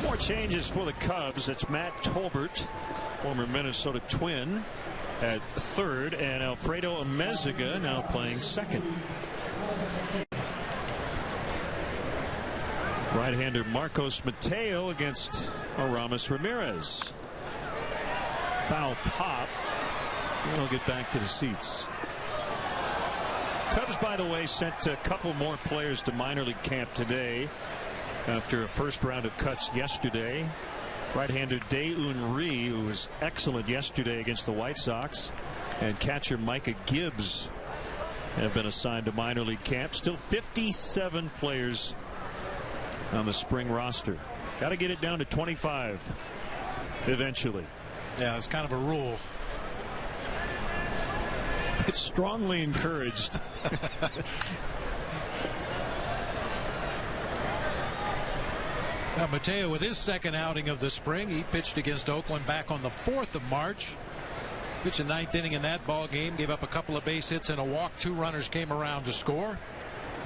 More changes for the Cubs. It's Matt Tolbert, former Minnesota Twin, at third, and Alfredo Amezaga now playing second. Right-hander Marcos Mateo against Aramis Ramirez. Foul pop. And we'll get back to the seats. Cubs, by the way, sent a couple more players to minor league camp today after a first round of cuts yesterday. Right-hander Dae-Un Ri, who was excellent yesterday against the White Sox, and catcher Micah Gibbs have been assigned to minor league camp. Still 57 players on the spring roster. Got to get it down to 25 eventually. Yeah, it's kind of a rule. It's strongly encouraged. Now, Mateo, with his second outing of the spring, he pitched against Oakland back on the 4th of March. Pitched a 9th inning in that ball game, gave up a couple of base hits and a walk. 2 runners came around to score.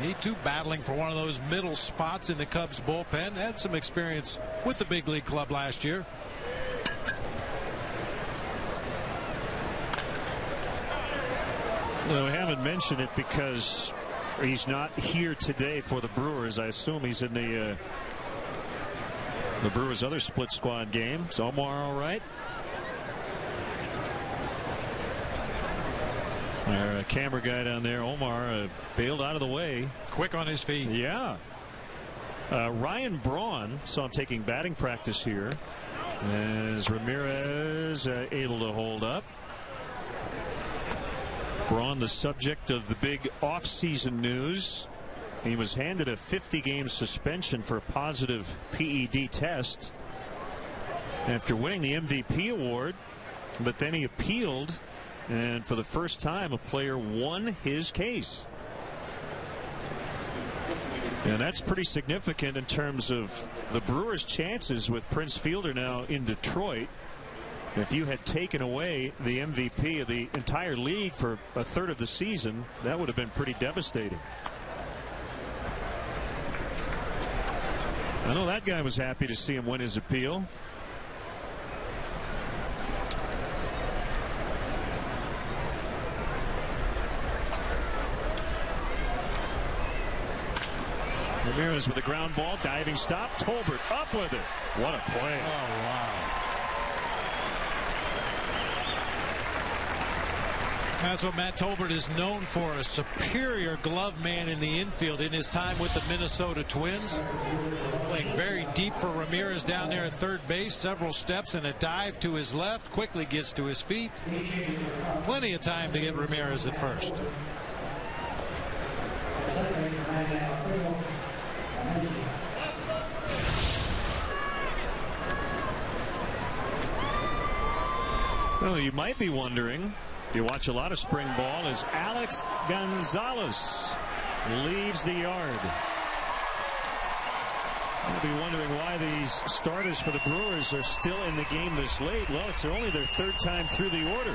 He too battling for one of those middle spots in the Cubs bullpen. Had some experience with the big league club last year. Well, we haven't mentioned it because he's not here today for the Brewers. I assume he's in the Brewers' other split squad game. Is Omar all right? Our camera guy down there, Omar, bailed out of the way. Quick on his feet. Yeah. Ryan Braun saw him taking batting practice here as Ramirez able to hold up. Braun, the subject of the big offseason news. He was handed a 50-game suspension for a positive PED test after winning the MVP award, but then he appealed, and for the first time a player won his case. And that's pretty significant in terms of the Brewers' chances with Prince Fielder now in Detroit. If you had taken away the MVP of the entire league for a third of the season, that would have been pretty devastating. I know that guy was happy to see him win his appeal. Ramirez with a ground ball, diving stop. Tolbert up with it. What a play. Oh, wow. That's what Matt Tolbert is known for, a superior glove man in the infield in his time with the Minnesota Twins. Playing very deep for Ramirez down there at third base. Several steps and a dive to his left. Quickly gets to his feet. Plenty of time to get Ramirez at first. Well, you might be wondering, you watch a lot of spring ball, as Alex Gonzalez leaves the yard. You'll be wondering why these starters for the Brewers are still in the game this late. Well, it's only their third time through the order.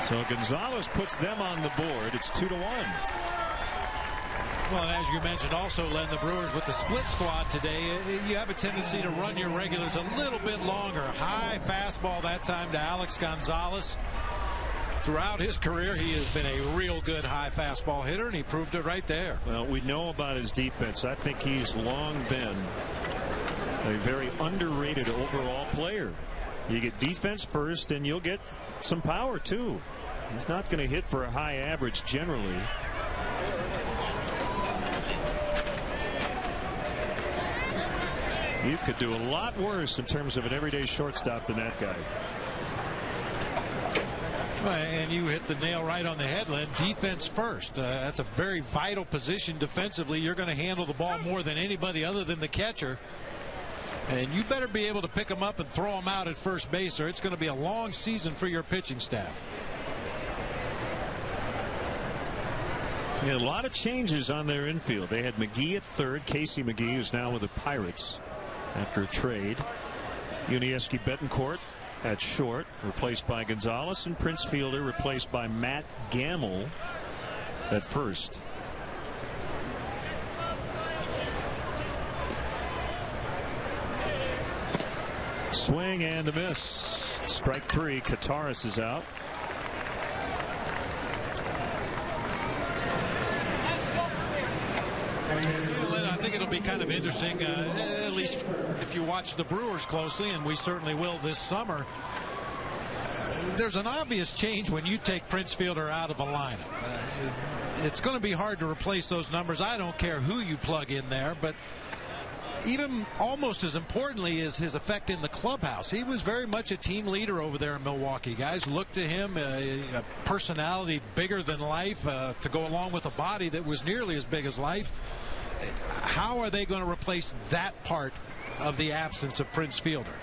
So Gonzalez puts them on the board. It's 2-1. Well, and as you mentioned also, Len, the Brewers with the split squad today, you have a tendency to run your regulars a little bit longer. High fastball that time to Alex Gonzalez. Throughout his career, he has been a real good high fastball hitter, and he proved it right there. Well, we know about his defense. I think he's long been a very underrated overall player. You get defense first, and you'll get some power, too. He's not going to hit for a high average generally. You could do a lot worse in terms of an everyday shortstop than that guy. And you hit the nail right on the head, Len. Defense first. That's a very vital position defensively. You're going to handle the ball more than anybody other than the catcher. And you better be able to pick them up and throw them out at first base, or it's going to be a long season for your pitching staff. Yeah, a lot of changes on their infield. They had McGee at third. Casey McGee, who's now with the Pirates after a trade. Yuniesky Betancourt at short, replaced by Gonzalez, and Prince Fielder replaced by Matt Gamble at first. Swing and a miss. Strike three. Kataris is out. I think it'll be kind of interesting, at least if you watch the Brewers closely, and we certainly will this summer. There's an obvious change when you take Prince Fielder out of a lineup. It's going to be hard to replace those numbers. I don't care who you plug in there, but even almost as importantly is his effect in the clubhouse. He was very much a team leader over there in Milwaukee. Guys looked to him, a personality bigger than life, to go along with a body that was nearly as big as life. How are they going to replace that part of the absence of Prince Fielder?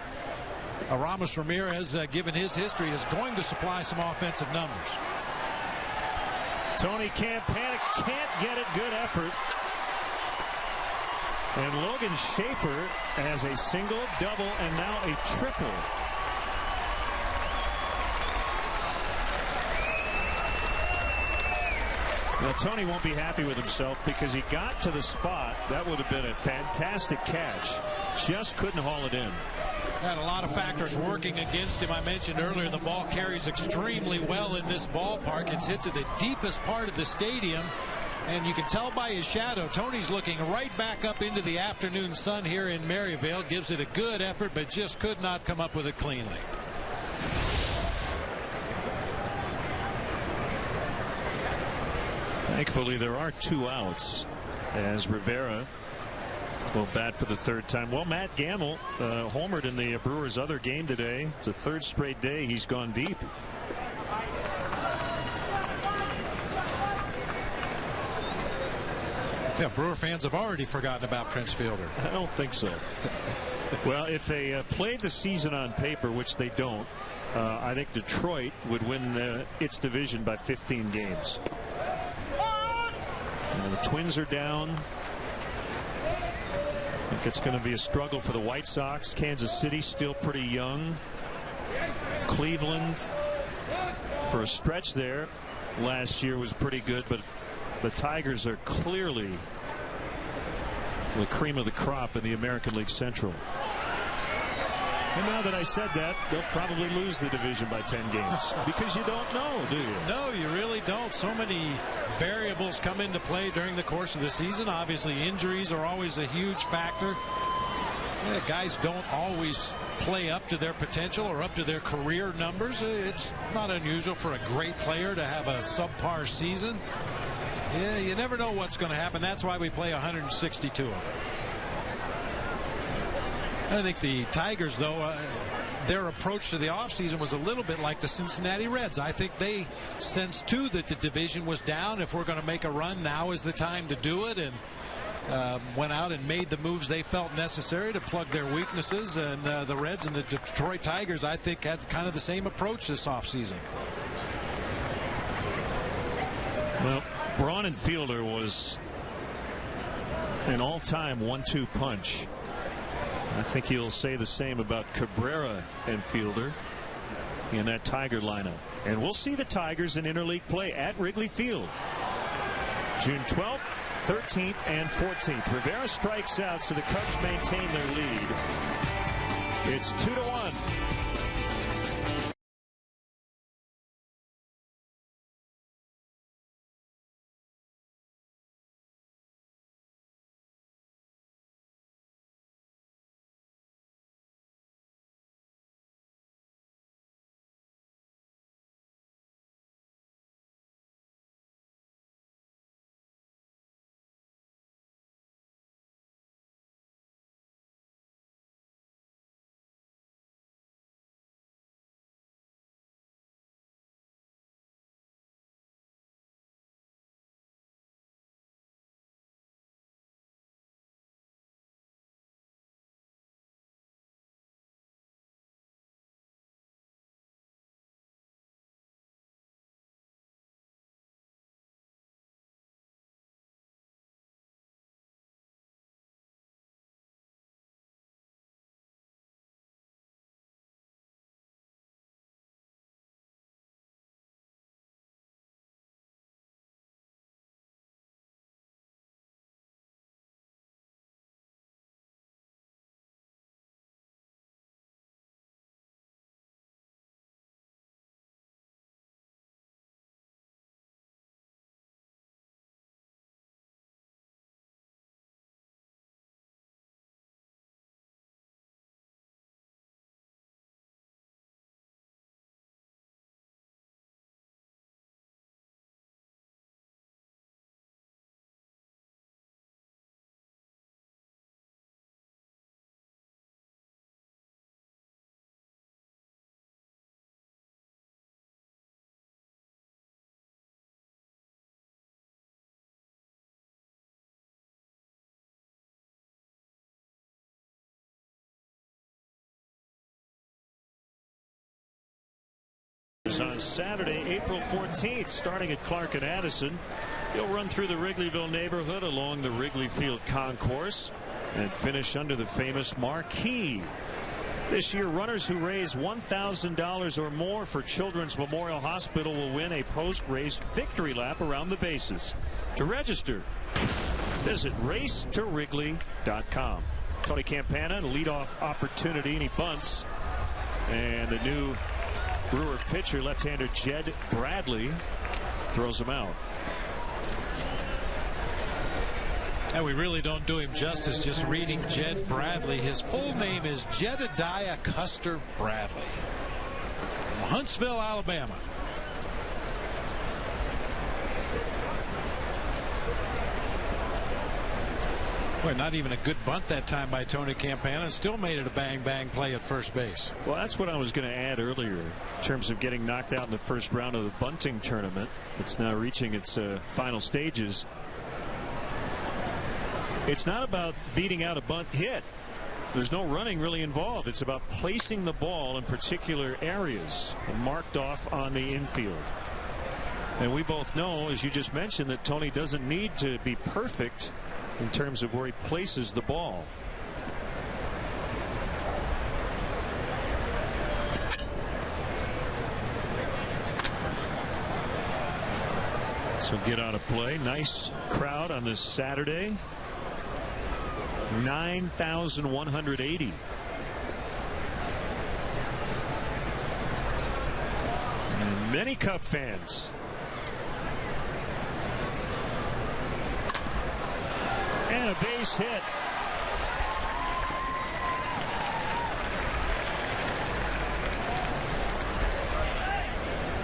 Ramos Ramirez, given his history, is going to supply some offensive numbers. Tony can't panic, can't get it. Good effort. And Logan Schaefer has a single, double, and now a triple. Now, Tony won't be happy with himself because he got to the spot. That would have been a fantastic catch. Just couldn't haul it in. Had a lot of factors working against him. I mentioned earlier the ball carries extremely well in this ballpark. It's hit to the deepest part of the stadium. And you can tell by his shadow, Tony's looking right back up into the afternoon sun here in Maryvale. Gives it a good effort, but just could not come up with it cleanly. Thankfully, there are 2 outs as Rivera will bat for the third time. Well, Matt Gamble homered in the Brewers' other game today. It's a third straight day he's gone deep. Yeah, Brewer fans have already forgotten about Prince Fielder. I don't think so. Well, if they played the season on paper, which they don't, I think Detroit would win its division by 15 games. The Twins are down. I think it's going to be a struggle for the White Sox. Kansas City still pretty young. Cleveland, for a stretch there last year, was pretty good, but the Tigers are clearly the cream of the crop in the American League Central. And now that I said that, they'll probably lose the division by 10 games because you don't know, do you? No, you really don't. So many variables come into play during the course of the season. Obviously, injuries are always a huge factor. Yeah, guys don't always play up to their potential or up to their career numbers. It's not unusual for a great player to have a subpar season. Yeah, you never know what's going to happen. That's why we play 162 of them. I think the Tigers, though, their approach to the offseason was a little bit like the Cincinnati Reds. I think they sensed, too, that the division was down. If we're going to make a run, now is the time to do it. And went out and made the moves they felt necessary to plug their weaknesses. And the Reds and the Detroit Tigers, I think, had kind of the same approach this offseason. Well, Braun and Fielder was an all-time 1-2 punch. I think he'll say the same about Cabrera and Fielder in that Tiger lineup. And we'll see the Tigers in interleague play at Wrigley Field June 12th, 13th, and 14th. Rivera strikes out, so the Cubs maintain their lead. It's 2-1. Rangers on Saturday, April 14th, starting at Clark and Addison. He'll run through the Wrigleyville neighborhood along the Wrigley Field concourse and finish under the famous marquee. This year, runners who raise $1,000 or more for Children's Memorial Hospital will win a post-race victory lap around the bases. To register, visit racetowrigley.com. Tony Campana, leadoff opportunity, and he bunts. And the new Brewer pitcher, left-hander Jed Bradley, throws him out. And we really don't do him justice just reading Jed Bradley. His full name is Jedediah Custer Bradley. Huntsville, Alabama. Boy, not even a good bunt that time by Tony Campana. Still made it a bang-bang play at first base. Well, that's what I was going to add earlier in terms of getting knocked out in the first round of the bunting tournament. It's now reaching its final stages. It's not about beating out a bunt hit. There's no running really involved. It's about placing the ball in particular areas marked off on the infield. And we both know, as you just mentioned, that Tony doesn't need to be perfect in terms of where he places the ball. So get out of play. Nice crowd on this Saturday. 9,180. And many Cub fans. And a base hit.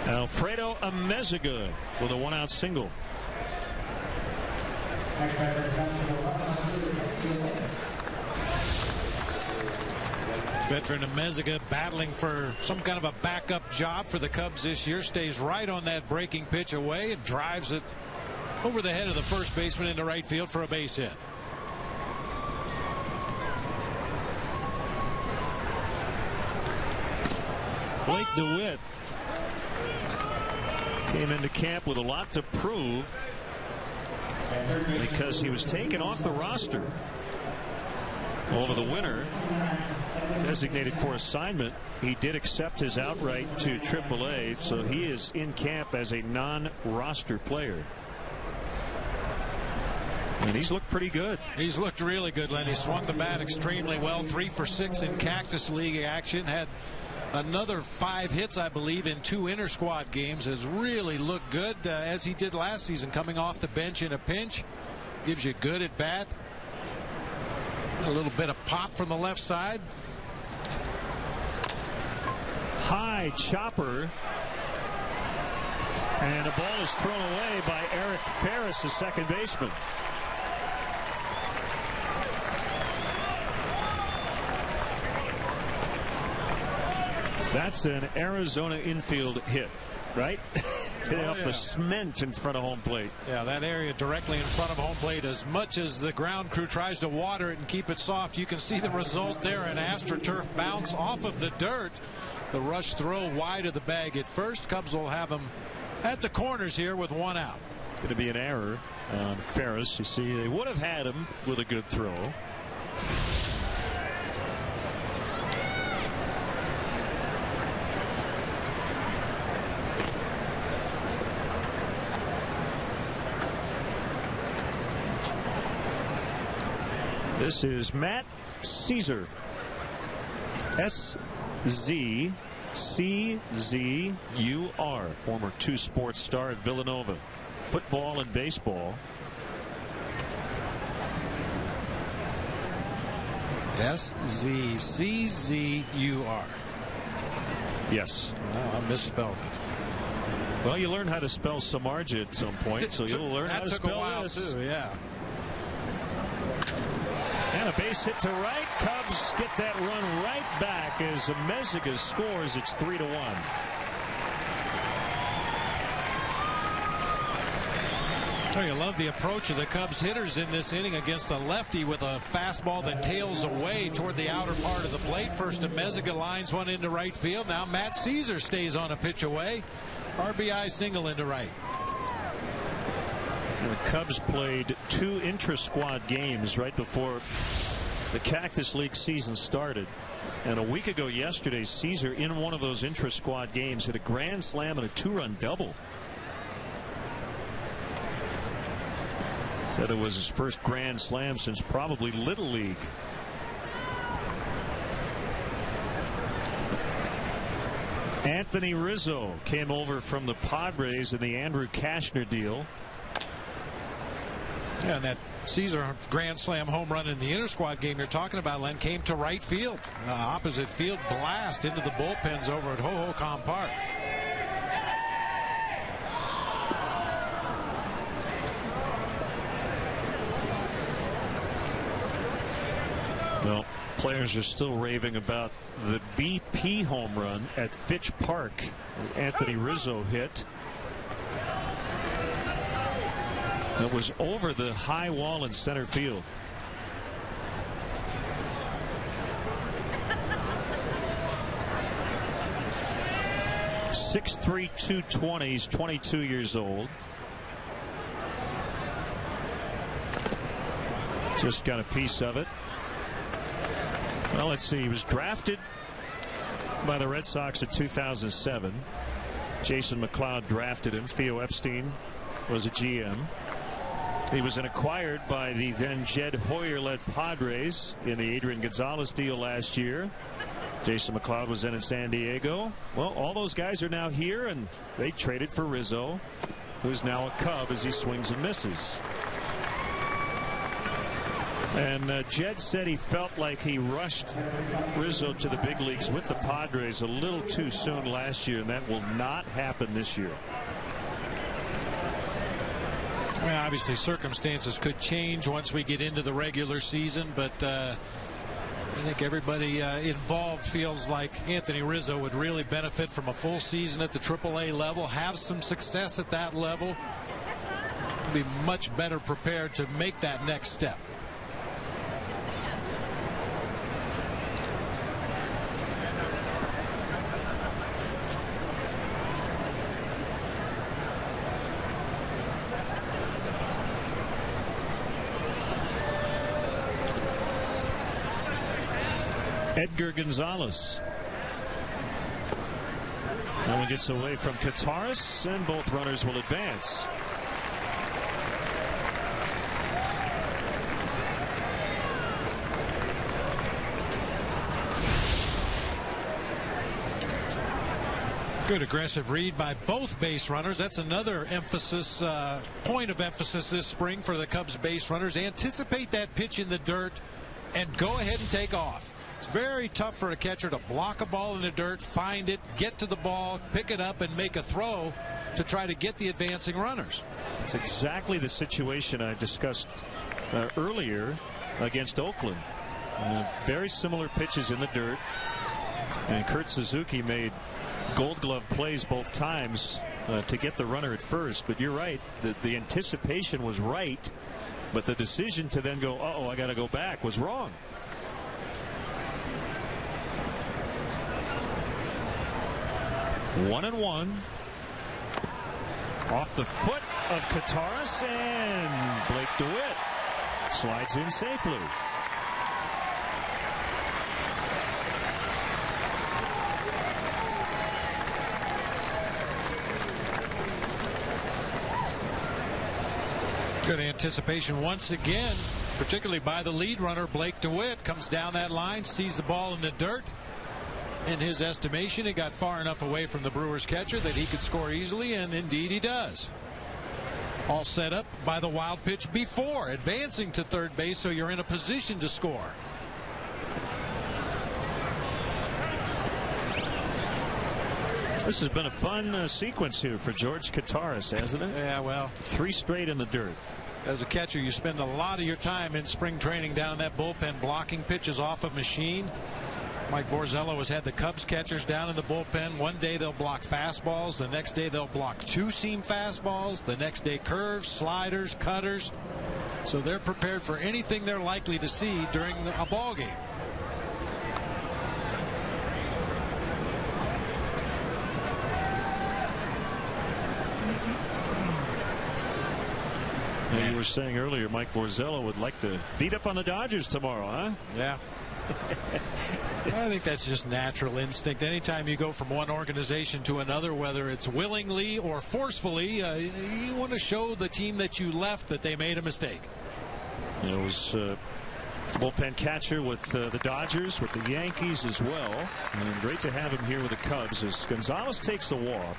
Alfredo Amezaga with a one-out single. Veteran Amezaga battling for some kind of a backup job for the Cubs this year. Stays right on that breaking pitch away and drives it over the head of the first baseman into right field for a base hit. Blake DeWitt came into camp with a lot to prove because he was taken off the roster over the winter, designated for assignment. He did accept his outright to AAA, so he is in camp as a non-roster player. And he's looked pretty good. He's looked really good, Lenny. Swung the bat extremely well. 3 for 6 in Cactus League action. Had another 5 hits, I believe, in 2 inter-squad games. Has really looked good, as he did last season, coming off the bench in a pinch. Gives you good at bat. A little bit of pop from the left side. High chopper. And the ball is thrown away by Eric Ferris, the second baseman. That's an Arizona infield hit, right? Hit off the cement in front of home plate. Yeah, that area directly in front of home plate. As much as the ground crew tries to water it and keep it soft, you can see the result there. An AstroTurf bounce off of the dirt. The rush throw wide of the bag at first. Cubs will have him at the corners here with 1 out. Going to be an error on Ferris. You see, they would have had him with a good throw. This is Matt Caesar. S-Z-C-Z-U-R. Former 2 sports star at Villanova. Football and baseball. S-Z-C-Z-U-R. Yes. No, I misspelled it. Well, you learn how to spell Samardzija at some point, so you'll learn how to spell that took a while this. too, yeah. And a base hit to right. Cubs get that run right back as Amezaga scores. It's 3-1. Oh, you love the approach of the Cubs hitters in this inning against a lefty with a fastball that tails away toward the outer part of the plate. First, Meziga lines one into right field. Now Matt Caesar stays on a pitch away. RBI single into right. And the Cubs played 2 intra-squad games right before the Cactus League season started. And a week ago yesterday, Caesar, in one of those intra-squad games, hit a grand slam and a 2-run double. Said it was his first grand slam since probably Little League. Anthony Rizzo came over from the Padres in the Andrew Kashner deal. Yeah, and that Caesar grand slam home run in the inter-squad game you're talking about, Len, came to right field. Opposite field blast into the bullpens over at Hohokam Park. Well, players are still raving about the BP home run at Fitch Park. Anthony Rizzo hit. It was over the high wall in center field. .6'3", 220. He's 22 years old. Just got a piece of it. Well, let's see. He was drafted by the Red Sox in 2007. Jason McLeod drafted him. Theo Epstein was a GM. He was acquired by the then Jed Hoyer-led Padres in the Adrian Gonzalez deal last year. Jason McLeod was then in San Diego. Well, all those guys are now here, and they traded for Rizzo, who's now a Cub as he swings and misses. And Jed said he felt like he rushed Rizzo to the big leagues with the Padres a little too soon last year, and that will not happen this year. Well, obviously circumstances could change once we get into the regular season, but I think everybody involved feels like Anthony Rizzo would really benefit from a full season at the AAA level, have some success at that level, be much better prepared to make that next step. Edgar Gonzalez. That one gets away from Kataris, and both runners will advance. Good aggressive read by both base runners. That's another emphasis, point of emphasis this spring for the Cubs base runners. Anticipate that pitch in the dirt and go ahead and take off. It's very tough for a catcher to block a ball in the dirt, find it, get to the ball, pick it up, and make a throw to try to get the advancing runners. It's exactly the situation I discussed earlier against Oakland. Very similar pitches in the dirt. And Kurt Suzuki made Gold Glove plays both times to get the runner at first. But you're right. The anticipation was right. But the decision to then go, uh-oh, I got to go back, was wrong. 1-1 off the foot of Kataris, and Blake DeWitt slides in safely. Good anticipation once again, particularly by the lead runner Blake DeWitt. Comes down that line, sees the ball in the dirt. In his estimation, he got far enough away from the Brewers catcher that he could score easily, and indeed he does. All set up by the wild pitch before advancing to third base, so you're in a position to score. This has been a fun sequence here for George Kataris, hasn't it? Yeah, well, 3 straight in the dirt. As a catcher, you spend a lot of your time in spring training down in that bullpen blocking pitches off of machine. Mike Borzello has had the Cubs catchers down in the bullpen. One day they'll block fastballs. The next day they'll block two-seam fastballs. The next day curves, sliders, cutters. So they're prepared for anything they're likely to see during a ball game. You were saying earlier Mike Borzello would like to beat up on the Dodgers tomorrow, huh? Yeah. I think that's just natural instinct. Anytime you go from one organization to another, whether it's willingly or forcefully, you want to show the team that you left that they made a mistake. It was bullpen catcher with the Dodgers, with the Yankees as well. And great to have him here with the Cubs as Gonzalez takes the walk.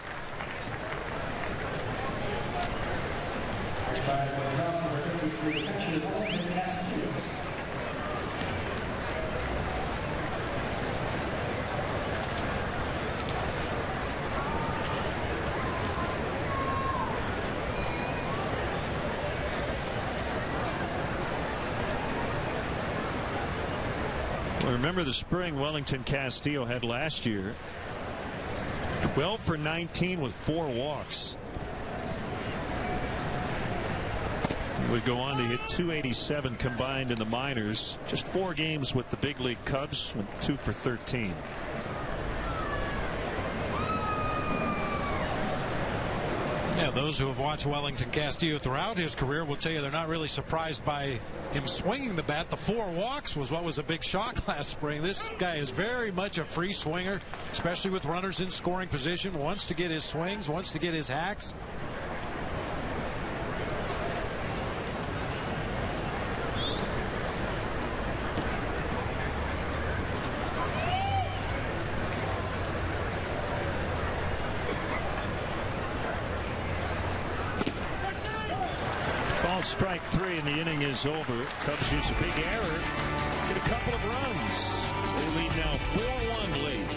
Remember the spring Wellington Castillo had last year. 12 for 19 with 4 walks. He would go on to hit .287 combined in the minors. Just 4 games with the big league Cubs, went 2 for 13. Yeah, those who have watched Wellington Castillo throughout his career will tell you they're not really surprised by him swinging the bat. The 4 walks was what was a big shock last spring. This guy is very much a free swinger, especially with runners in scoring position. Wants to get his swings, wants to get his hacks. Strike 3 and the inning is over. Cubs use a big error, get a couple of runs. They lead now 4-1 lead.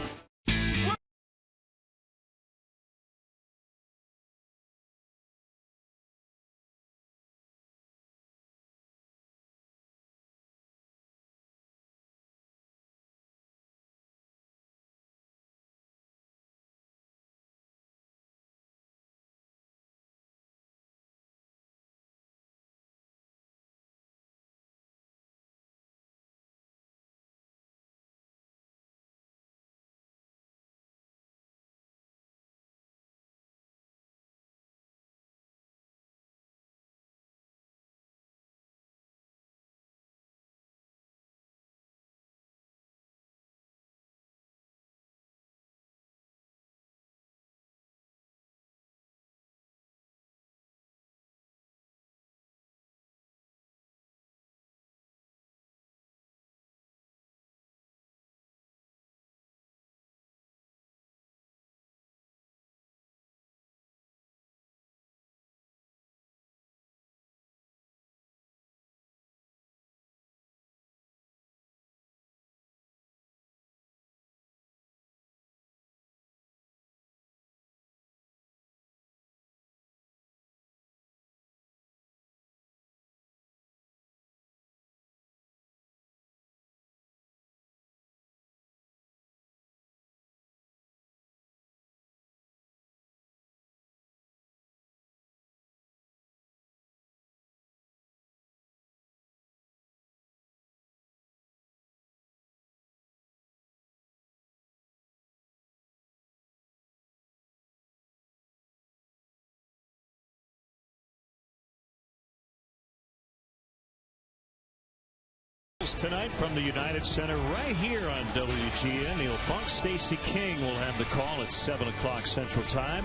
Tonight from the United Center right here on WGN. Neil Funk, Stacey King will have the call at 7 o'clock Central Time.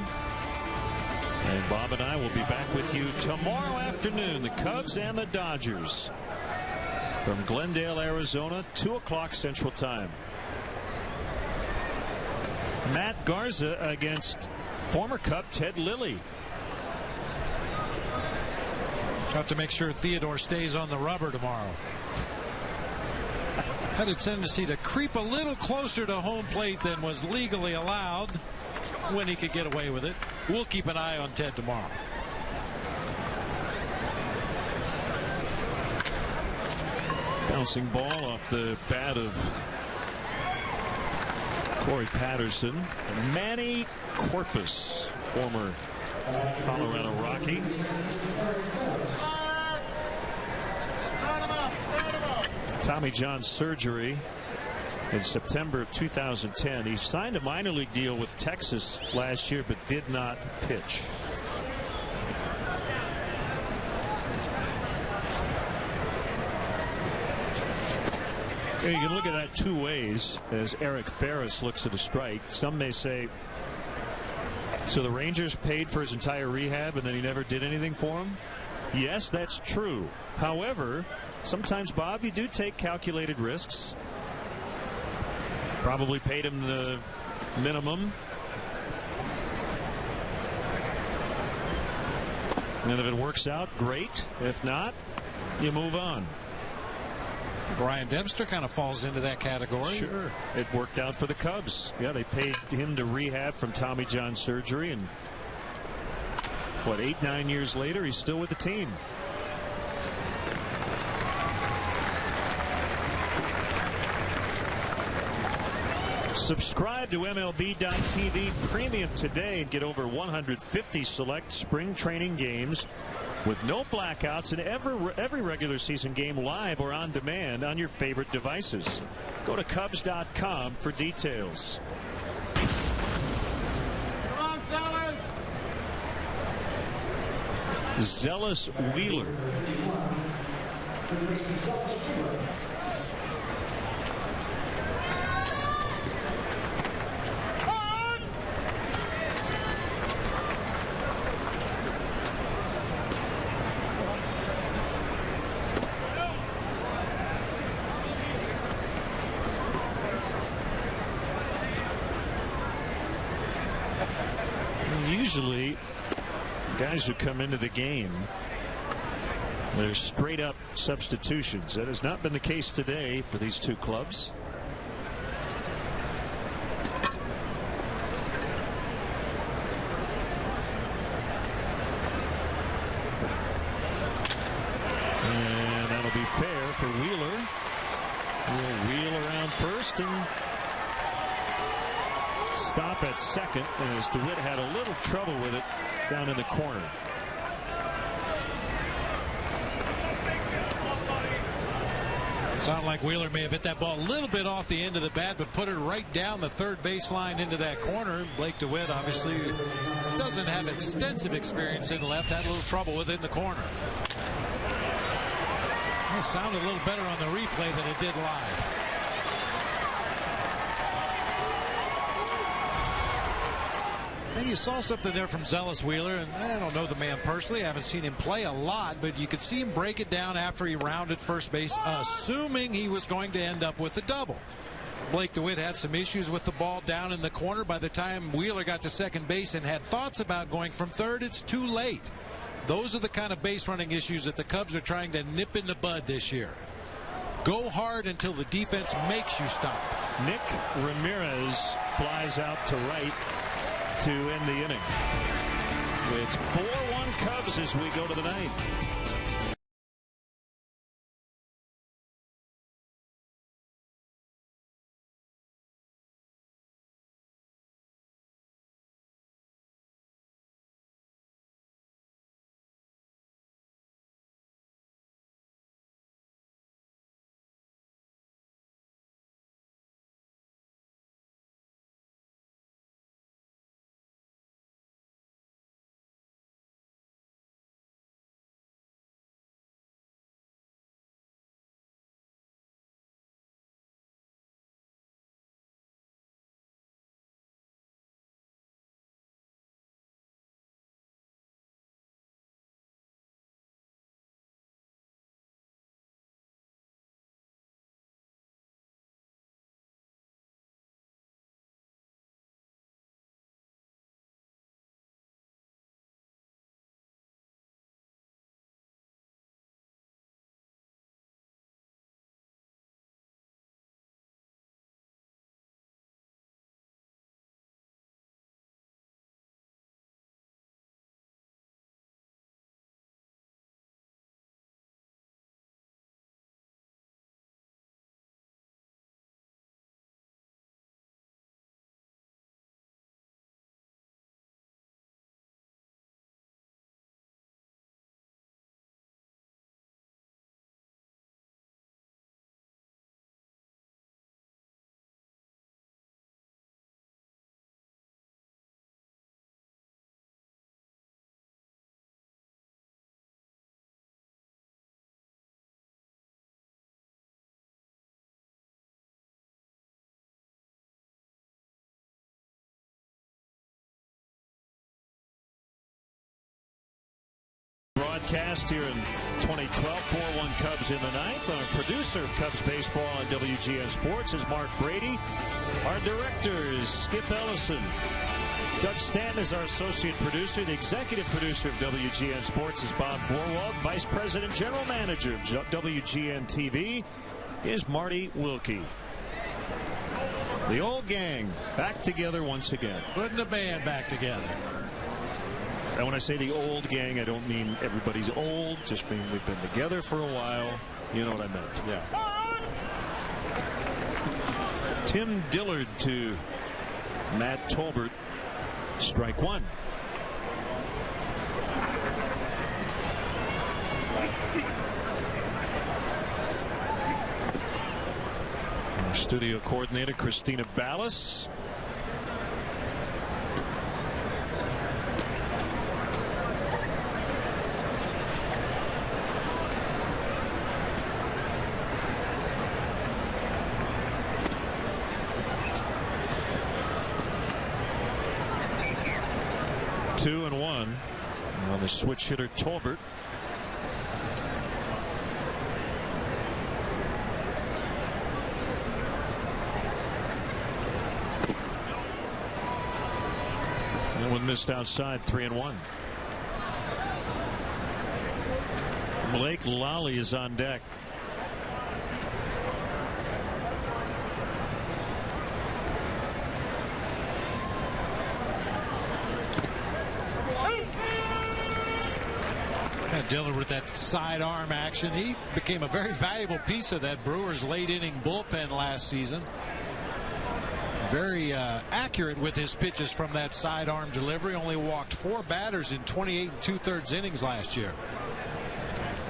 And Bob and I will be back with you tomorrow afternoon. The Cubs and the Dodgers from Glendale, Arizona, 2 o'clock Central Time. Matt Garza against former Cub Ted Lilly. Have to make sure Theodore stays on the rubber tomorrow. Had a tendency to creep a little closer to home plate than was legally allowed when he could get away with it. We'll keep an eye on Ted tomorrow. Bouncing ball off the bat of Corey Patterson, and Manny Corpus, former Colorado Rocky. Tommy John surgery in September of 2010. He signed a minor league deal with Texas last year, but did not pitch. You can look at that two ways as Eric Ferris looks at a strike. Some may say, so the Rangers paid for his entire rehab and then he never did anything for him? Yes, that's true. However, sometimes, Bob, you do take calculated risks. Probably paid him the minimum. And if it works out, great. If not, you move on. Brian Dempster kind of falls into that category. Sure. It worked out for the Cubs. Yeah, they paid him to rehab from Tommy John surgery, and what, 8-9 years later, he's still with the team. Subscribe to MLB.TV Premium today and get over 150 select spring training games with no blackouts and every regular season game live or on demand on your favorite devices. Go to Cubs.com for details. Come on, Zealous Wheeler. Usually, guys who come into the game, they're straight up substitutions. That has not been the case today for these two clubs. And that'll be fair for Wheeler. He'll wheel around first and stop at second, as DeWitt had a little trouble with it down in the corner. Sounded like Wheeler may have hit that ball a little bit off the end of the bat, but put it right down the third baseline into that corner. Blake DeWitt obviously doesn't have extensive experience in left, had a little trouble with it in the corner. It sounded a little better on the replay than it did live. You saw something there from Zealous Wheeler, and I don't know the man personally. I haven't seen him play a lot, but you could see him break it down after he rounded first base, assuming he was going to end up with a double. Blake DeWitt had some issues with the ball down in the corner. By the time Wheeler got to second base and had thoughts about going from third, it's too late. Those are the kind of base running issues that the Cubs are trying to nip in the bud this year. Go hard until the defense makes you stop. Nick Ramirez flies out to right to end the inning. It's 4-1 Cubs as we go to the ninth. broadcast here in 2012. 4-1 Cubs in the ninth. Our producer of Cubs baseball on WGN Sports is Mark Brady. Our director is Skip Ellison. Doug Stanton is our associate producer. The executive producer of WGN Sports is Bob Vorwald. Vice President General Manager of WGN TV is Marty Wilkie. The old gang back together once again. Putting the band back together. And when I say the old gang, I don't mean everybody's old. Just mean we've been together for a while. You know what I meant. Yeah. Tim Dillard to Matt Tolbert. Strike one. Our studio coordinator, Christina Ballas. Two and one on the switch hitter Tolbert. That one missed outside. 3-1. Blake Lally is on deck. Dillard with that sidearm action. He became a very valuable piece of that Brewers late inning bullpen last season. Very accurate with his pitches from that sidearm delivery. Only walked 4 batters in 28 2/3 innings last year.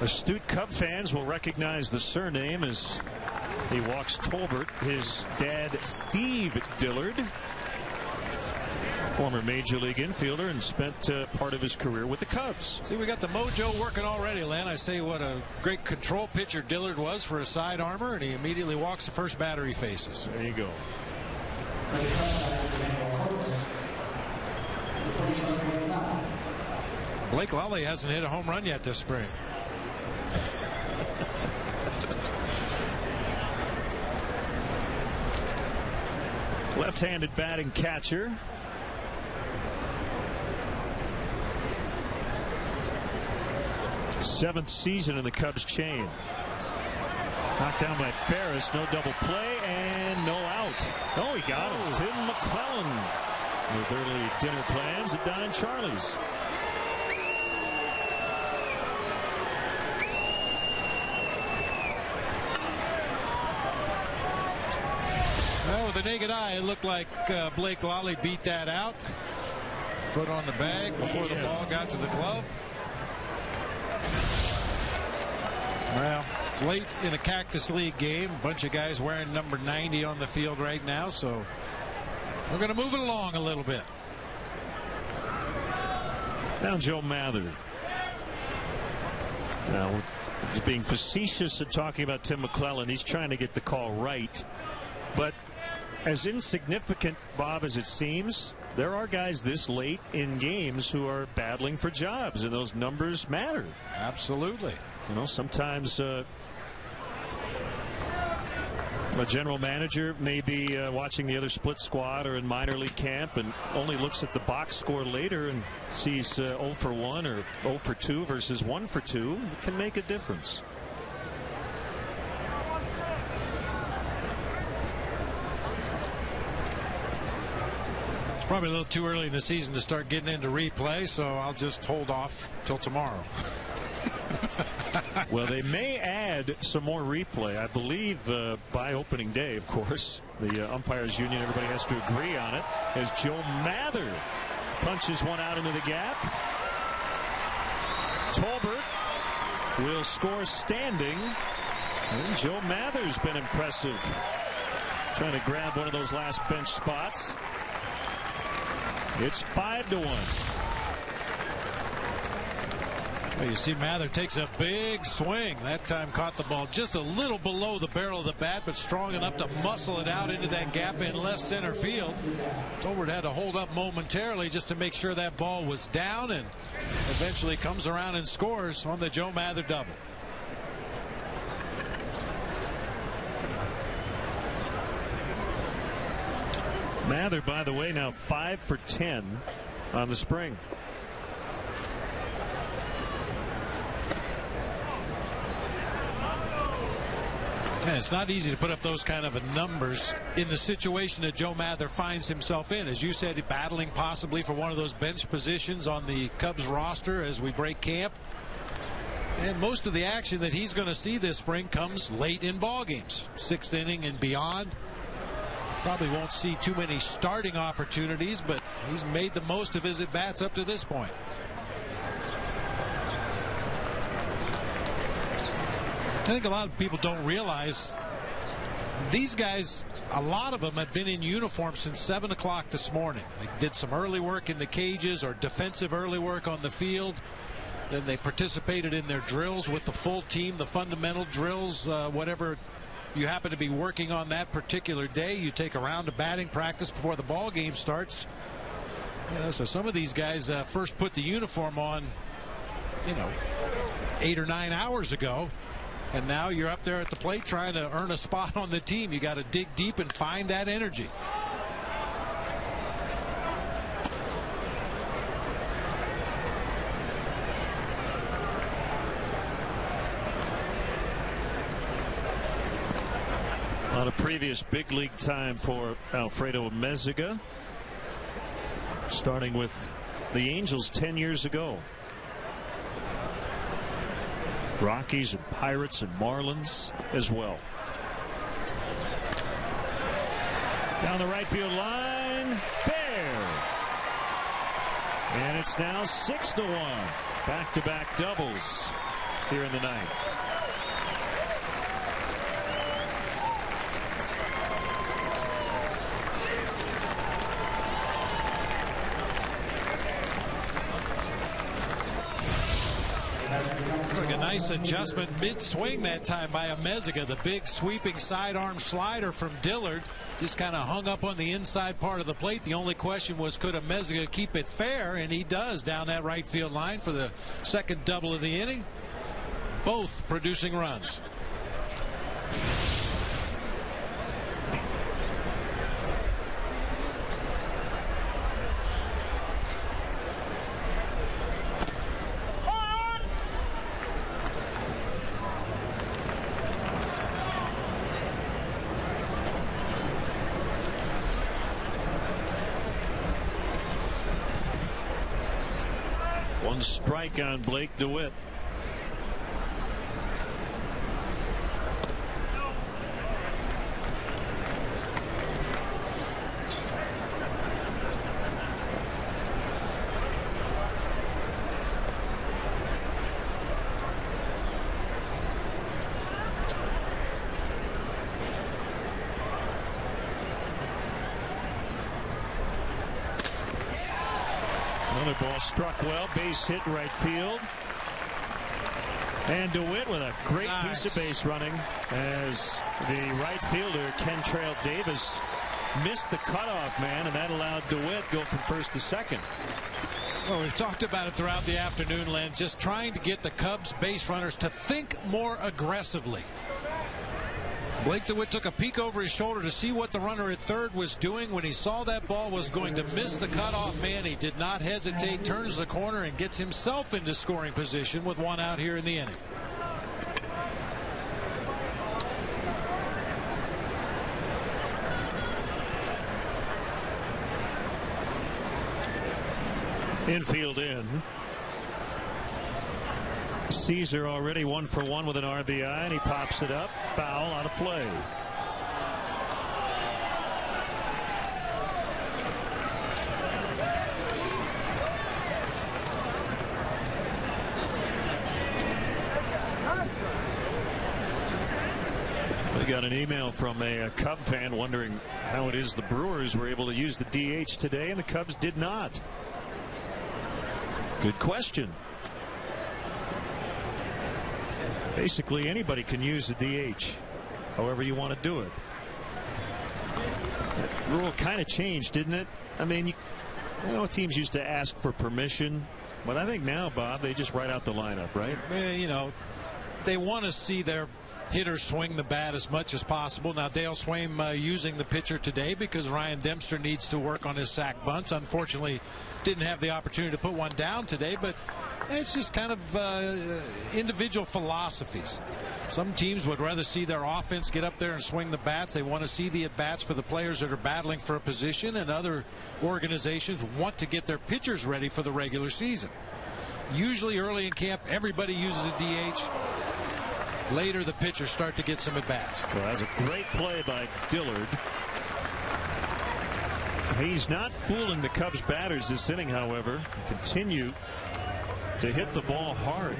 Astute Cub fans will recognize the surname as he walks Tolbert. His dad, Steve Dillard, former Major League infielder, and spent part of his career with the Cubs. See, we got the mojo working already, Len. I say what a great control pitcher Dillard was for a side armor, and he immediately walks the first batter he faces. There you go. Blake Lally hasn't hit a home run yet this spring. Left-handed batting catcher. Seventh season in the Cubs chain. Knocked down by Ferris. No double play and no out. Oh, he got him. Tim McClellan with early dinner plans at Don Charlie's. Well, with the naked eye, it looked like Blake Lally beat that out. Foot on the bag before the ball got to the glove. Well, it's late in a Cactus League game. A bunch of guys wearing number 90 on the field right now, so we're going to move it along a little bit. Now Joe Mather. Now, he's being facetious at talking about Tim McClellan. He's trying to get the call right. But as insignificant, Bob, as it seems, there are guys this late in games who are battling for jobs, and those numbers matter. Absolutely. You know, sometimes a general manager may be watching the other split squad or in minor league camp and only looks at the box score later and sees 0 for 1 or 0 for 2 versus 1 for 2. It can make a difference. It's probably a little too early in the season to start getting into replay, so I'll just hold off till tomorrow. Well, they may add some more replay, I believe, by opening day, of course. The umpires union, everybody has to agree on it, as Joe Mather punches one out into the gap. Tolbert will score standing. And Joe Mather's been impressive, trying to grab one of those last bench spots. It's 5-1. Well, you see Mather takes a big swing. That time caught the ball just a little below the barrel of the bat, but strong enough to muscle it out into that gap in left center field. Tolbert had to hold up momentarily just to make sure that ball was down, and eventually comes around and scores on the Joe Mather double. Mather, by the way, now 5 for 10 on the spring. And it's not easy to put up those kind of numbers in the situation that Joe Mather finds himself in. As you said, battling possibly for one of those bench positions on the Cubs roster as we break camp. And most of the action that he's going to see this spring comes late in ball games, 6th inning and beyond. Probably won't see too many starting opportunities, but he's made the most of his at-bats up to this point. I think a lot of people don't realize these guys, a lot of them have been in uniform since 7 o'clock this morning. They did some early work in the cages or defensive early work on the field. Then they participated in their drills with the full team, the fundamental drills, whatever you happen to be working on that particular day. You take a round of batting practice before the ball game starts. So some of these guys first put the uniform on, 8 or 9 hours ago. And now you're up there at the plate trying to earn a spot on the team. You got to dig deep and find that energy. On a previous big league time for Alfredo Meziga, starting with the Angels 10 years ago. Rockies and Pirates and Marlins as well. Down the right field line, fair. And it's now 6-1. Back-to-back doubles here in the ninth. A nice adjustment mid-swing that time by Meziga. The big sweeping sidearm slider from Dillard just kind of hung up on the inside part of the plate. The only question was, could Meziga keep it fair? And he does down that right field line for the second double of the inning. Both producing runs. One strike on Blake DeWitt. Another ball struck well, base hit right field. And DeWitt with a great piece of base running as the right fielder Kentrail Davis missed the cutoff man, and that allowed DeWitt go from first to second. Well, we've talked about it throughout the afternoon, Len, just trying to get the Cubs base runners to think more aggressively. Blake DeWitt took a peek over his shoulder to see what the runner at third was doing. When he saw that ball was going to miss the cutoff man, he did not hesitate, turns the corner, and gets himself into scoring position with one out here in the inning. Infield in. Caesar already 1 for 1 with an RBI, and he pops it up. Foul out of play. We got an email from a Cub fan wondering how it is the Brewers were able to use the DH today and the Cubs did not. Good question. Basically, anybody can use a DH, however you want to do it. That rule kind of changed, didn't it? I mean, you know, teams used to ask for permission, but I think now, Bob, they just write out the lineup, right? You know, they want to see their hitters swing the bat as much as possible. Now, Dale Swain using the pitcher today because Ryan Dempster needs to work on his sac bunts. Unfortunately, didn't have the opportunity to put one down today, but it's just kind of individual philosophies. Some teams would rather see their offense get up there and swing the bats. They want to see the at-bats for the players that are battling for a position, and other organizations want to get their pitchers ready for the regular season. Usually early in camp, everybody uses a DH. Later, the pitchers start to get some at-bats. Well, that's a great play by Dillard. He's not fooling the Cubs batters this inning, however. Continue to hit the ball hard.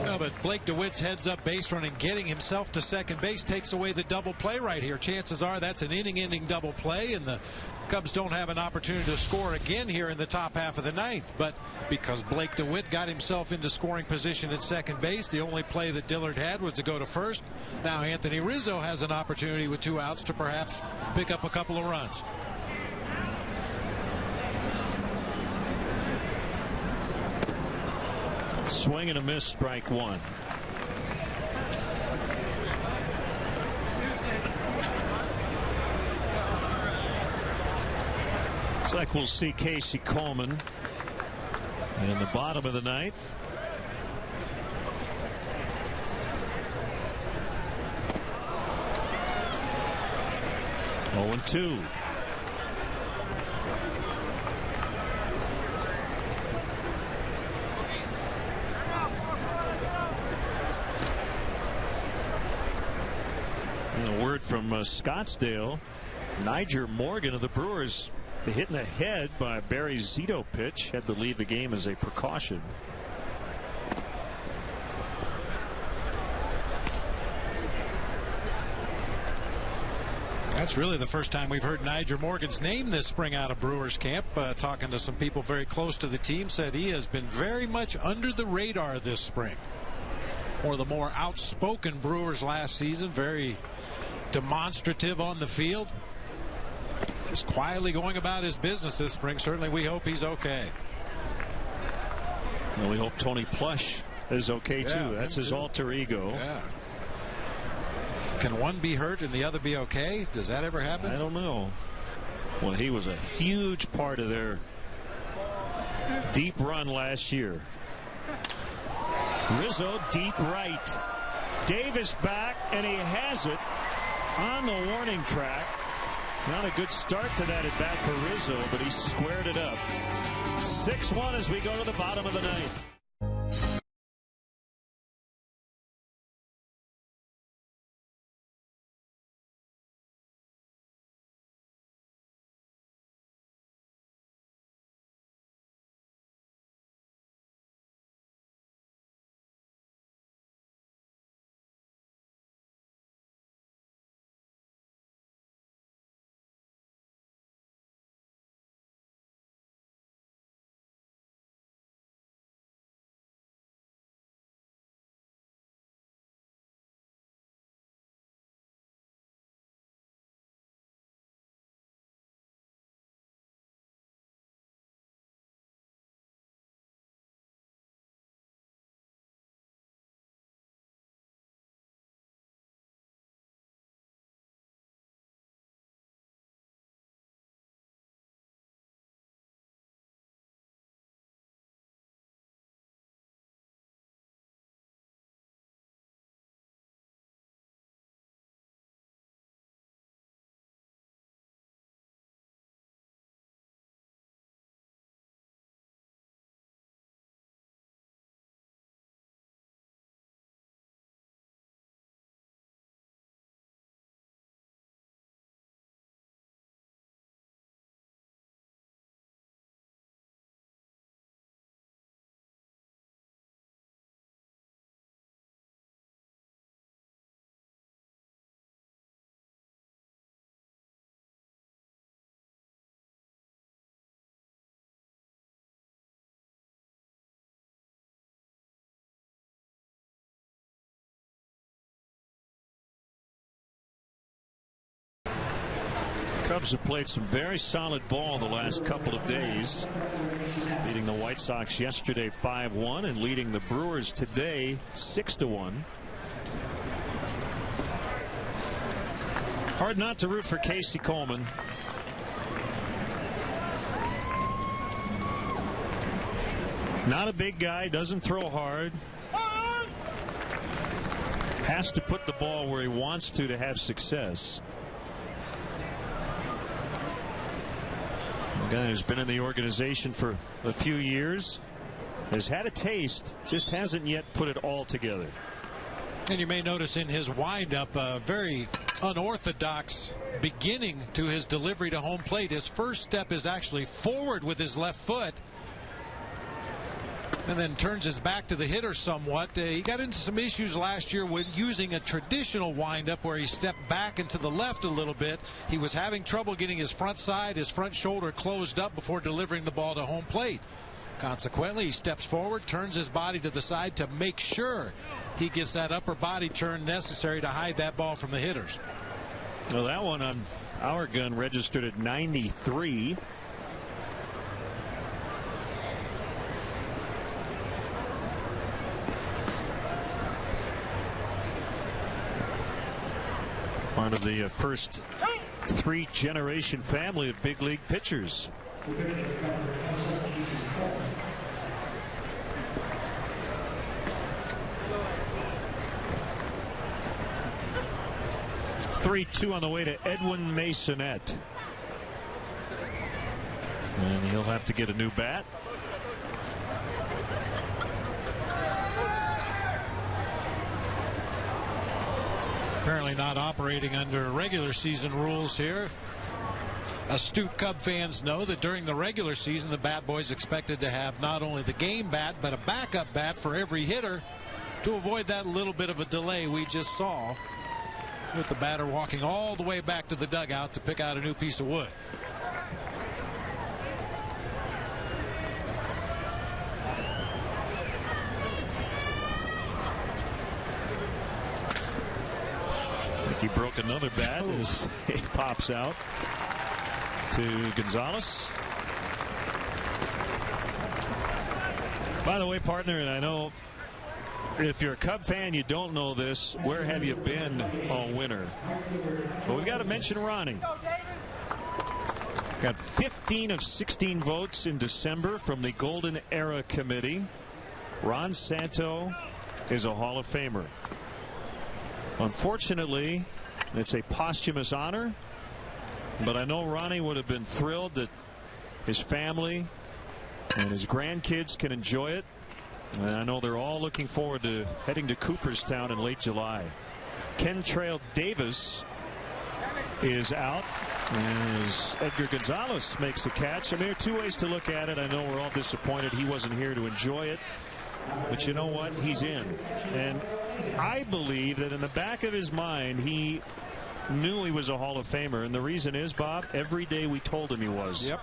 Well, but Blake DeWitt's heads-up base running, getting himself to second base, takes away the double play right here. Chances are that's an inning-ending double play, and the Cubs don't have an opportunity to score again here in the top half of the ninth. But because Blake DeWitt got himself into scoring position at second base, the only play that Dillard had was to go to first. Now Anthony Rizzo has an opportunity with 2 outs to perhaps pick up a couple of runs. Swing and a miss, strike one. Looks like we'll see Casey Coleman in the bottom of the ninth. Oh, and 2. A word from Scottsdale. Niger Morgan of the Brewers hit in the head by Barry Zito pitch. Had to leave the game as a precaution. That's really the first time we've heard Niger Morgan's name this spring out of Brewers camp. Talking to some people very close to the team, said he has been very much under the radar this spring. One of the more outspoken Brewers last season, very demonstrative on the field. Just quietly going about his business this spring. Certainly we hope he's okay. And we hope Tony Plush is okay too. That's his alter ego. Yeah. Can one be hurt and the other be okay? Does that ever happen? I don't know. Well, he was a huge part of their deep run last year. Rizzo deep right. Davis back, and he has it on the warning track. Not a good start to that at bat for Rizzo, but he squared it up. 6-1 as we go to the bottom of the ninth. Cubs have played some very solid ball the last couple of days, beating the White Sox yesterday 5-1 and leading the Brewers today 6-1. Hard not to root for Casey Coleman. Not a big guy, doesn't throw hard. Has to put the ball where he wants to have success. A guy who's been in the organization for a few years, has had a taste, just hasn't yet put it all together. And you may notice in his windup a very unorthodox beginning to his delivery to home plate. His first step is actually forward with his left foot, and then turns his back to the hitter somewhat. He got into some issues last year with using a traditional windup where he stepped back into the left a little bit. He was having trouble getting his front side, his front shoulder closed up before delivering the ball to home plate. Consequently, he steps forward, turns his body to the side to make sure he gets that upper body turn necessary to hide that ball from the hitters. Well, that one on our gun registered at 93. Part of the first three-generation family of big league pitchers. Three-two on the way to Edwin Masonette. And he'll have to get a new bat. Apparently not operating under regular season rules here. Astute Cub fans know that during the regular season, the Bat Boys expected to have not only the game bat, but a backup bat for every hitter to avoid that little bit of a delay we just saw with the batter walking all the way back to the dugout to pick out a new piece of wood. He broke another bat as he pops out to Gonzalez. By the way, partner, and I know if you're a Cub fan, you don't know this. Where have you been all winter? Well, we've got to mention Ronnie. Got 15 of 16 votes in December from the Golden Era Committee. Ron Santo is a Hall of Famer. Unfortunately, it's a posthumous honor, but I know Ronnie would have been thrilled that his family and his grandkids can enjoy it. And I know they're all looking forward to heading to Cooperstown in late July. Kentrail Davis is out as Edgar Gonzalez makes the catch. I mean, there are two ways to look at it. I know we're all disappointed he wasn't here to enjoy it, but you know what? He's in. And I believe that in the back of his mind, he knew he was a Hall of Famer. And the reason is, Bob, every day we told him he was. Yep.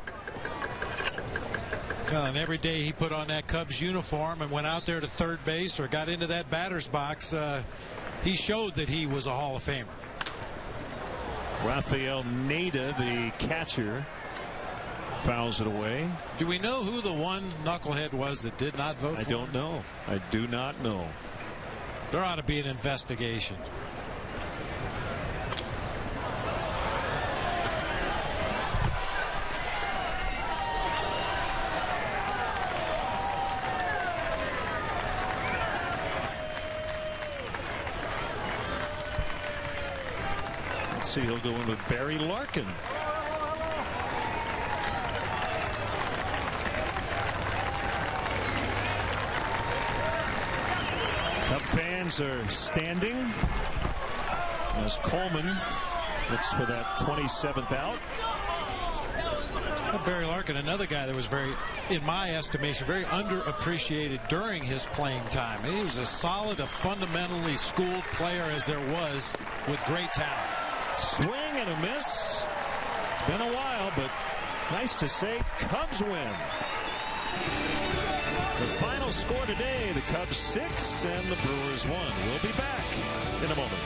And every day he put on that Cubs uniform and went out there to third base or got into that batter's box, he showed that he was a Hall of Famer. Rafael Nada, the catcher, fouls it away. Do we know who the one knucklehead was that did not vote for him? I don't know. I do not know. There ought to be an investigation. Let's see, he'll go in with Barry Larkin. Cub fans are standing as Coleman looks for that 27th out. Barry Larkin, another guy that was very, in my estimation, very underappreciated during his playing time. He was as solid, a fundamentally schooled player as there was, with great talent. Swing and a miss. It's been a while, but nice to say Cubs win. The final score today, the Cubs 6 and the Brewers 1. We'll be back in a moment.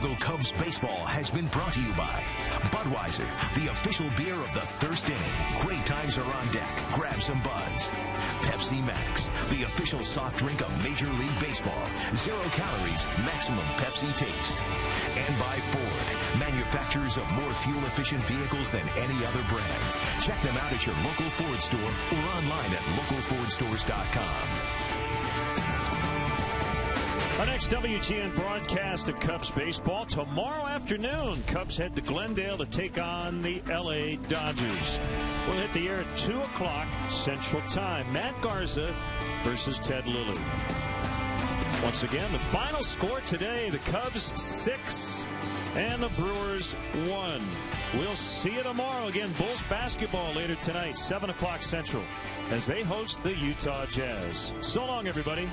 Chicago Cubs baseball has been brought to you by Budweiser, the official beer of the first inning. Great times are on deck. Grab some buds. Pepsi Max, the official soft drink of Major League Baseball. 0 calories, maximum Pepsi taste. And by Ford, manufacturers of more fuel-efficient vehicles than any other brand. Check them out at your local Ford store or online at localfordstores.com. Our next WGN broadcast of Cubs baseball tomorrow afternoon. Cubs head to Glendale to take on the LA Dodgers. We'll hit the air at 2 o'clock Central Time. Matt Garza versus Ted Lilly. Once again, the final score today, the Cubs 6 and the Brewers 1. We'll see you tomorrow. Again, Bulls basketball later tonight, 7 o'clock Central, as they host the Utah Jazz. So long, everybody.